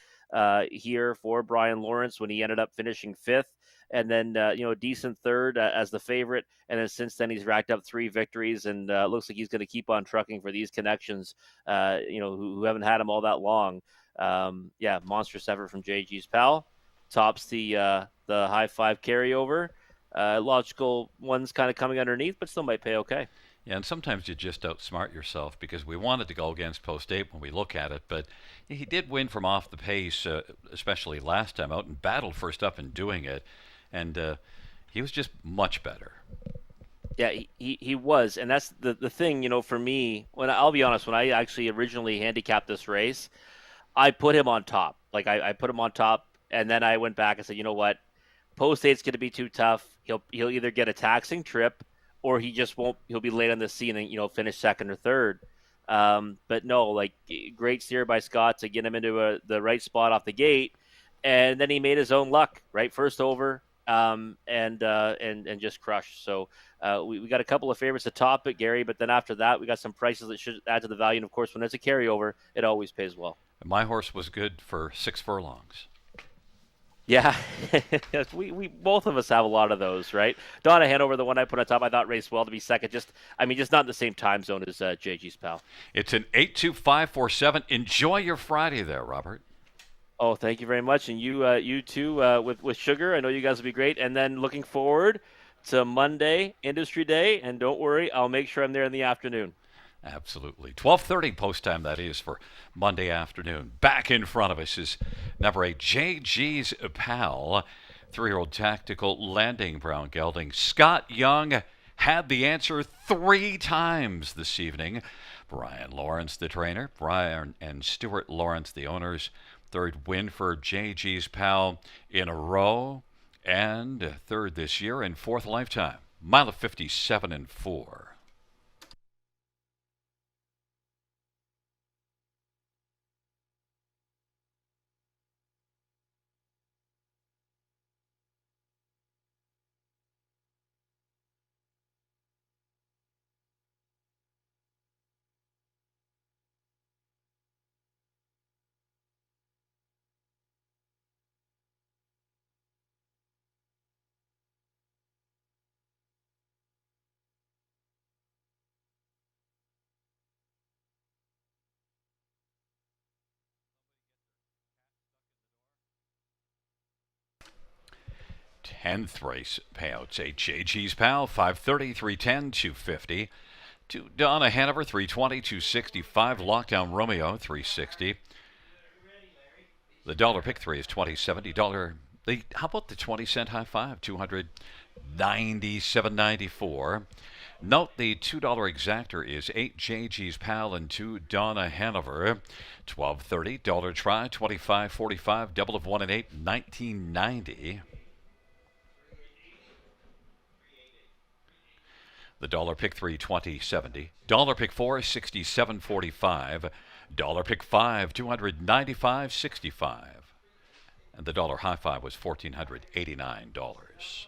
here for Brian Lawrence when he ended up finishing fifth. And then, a decent third as the favorite. And then since then, he's racked up 3 victories, and looks like he's going to keep on trucking for these connections, who haven't had him all that long. Monstrous effort from JG's Pal. Tops the high 5 carryover. Logical ones kind of coming underneath, but still might pay okay. Yeah, and sometimes you just outsmart yourself, because we wanted to go against post 8 when we look at it, but he did win from off the pace, especially last time out, and battled first up in doing it. And he was just much better. Yeah, he was. And that's the thing, for me, I'll be honest, when I actually originally handicapped this race, I put him on top. Like, I put him on top, and then I went back and said, you know what? Post 8's going to be too tough. He'll either get a taxing trip, or he just won't. He'll be late on the scene and, finish second or third. But no, great steer by Scott to get him into the right spot off the gate. And then he made his own luck, right? First over. And just crushed. So we got a couple of favorites to top it, Gary, but then after that, we got some prices that should add to the value. And of course, when it's a carryover, it always pays well. My horse was good for 6 furlongs. Yeah, yes, we both of us have a lot of those, right? Donna Hanover, the one I put on top, I thought raced well to be second. Just not in the same time zone as JG's pal. It's an 82547. Enjoy your Friday there, Robert. Oh, thank you very much, and you too with Sugar. I know you guys will be great, and then looking forward to Monday Industry Day. And don't worry, I'll make sure I'm there in the afternoon. Absolutely. 12:30 post time, that is, for Monday afternoon. Back in front of us is number 8, JG's Pal, 3-year-old tactical landing brown gelding. Scott Young had the answer 3 times this evening. Brian Lawrence, the trainer. Brian and Stuart Lawrence, the owners. Third win for JG's Pal in a row. And third this year and fourth lifetime. Mile of 57 and 4. Tenth race payouts. 8 JG's Pal, 530, 310, 250. 2 Donna Hanover, 320, 265. Lockdown Romeo, 360. The dollar pick 3 is 2070. How about the 20-cent high five? 297.94. Note the $2 exactor is 8 JG's Pal and 2 Donna Hanover. 1230. Dollar try, 25.45. Double of 1 and 8, 1990. The dollar pick 3, 2070. Dollar pick 4, 67.45. Dollar pick 5, 295.65. And the dollar high five was $1,489.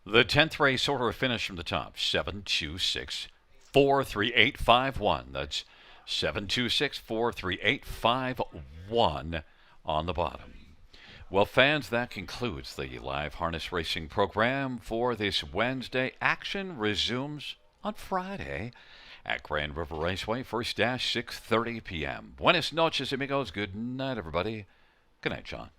The 10th race order of finish from the top: 7, 2, 6, 4, 3, 8, 5, 1. That's 7, 2, 6, 4, 3, 8, 5, 1 on the bottom. Well, fans, that concludes the live harness racing program for this Wednesday. Action resumes on Friday at Grand River Raceway. First dash, 6:30 p.m. Buenas noches, amigos. Good night, everybody. Good night, John.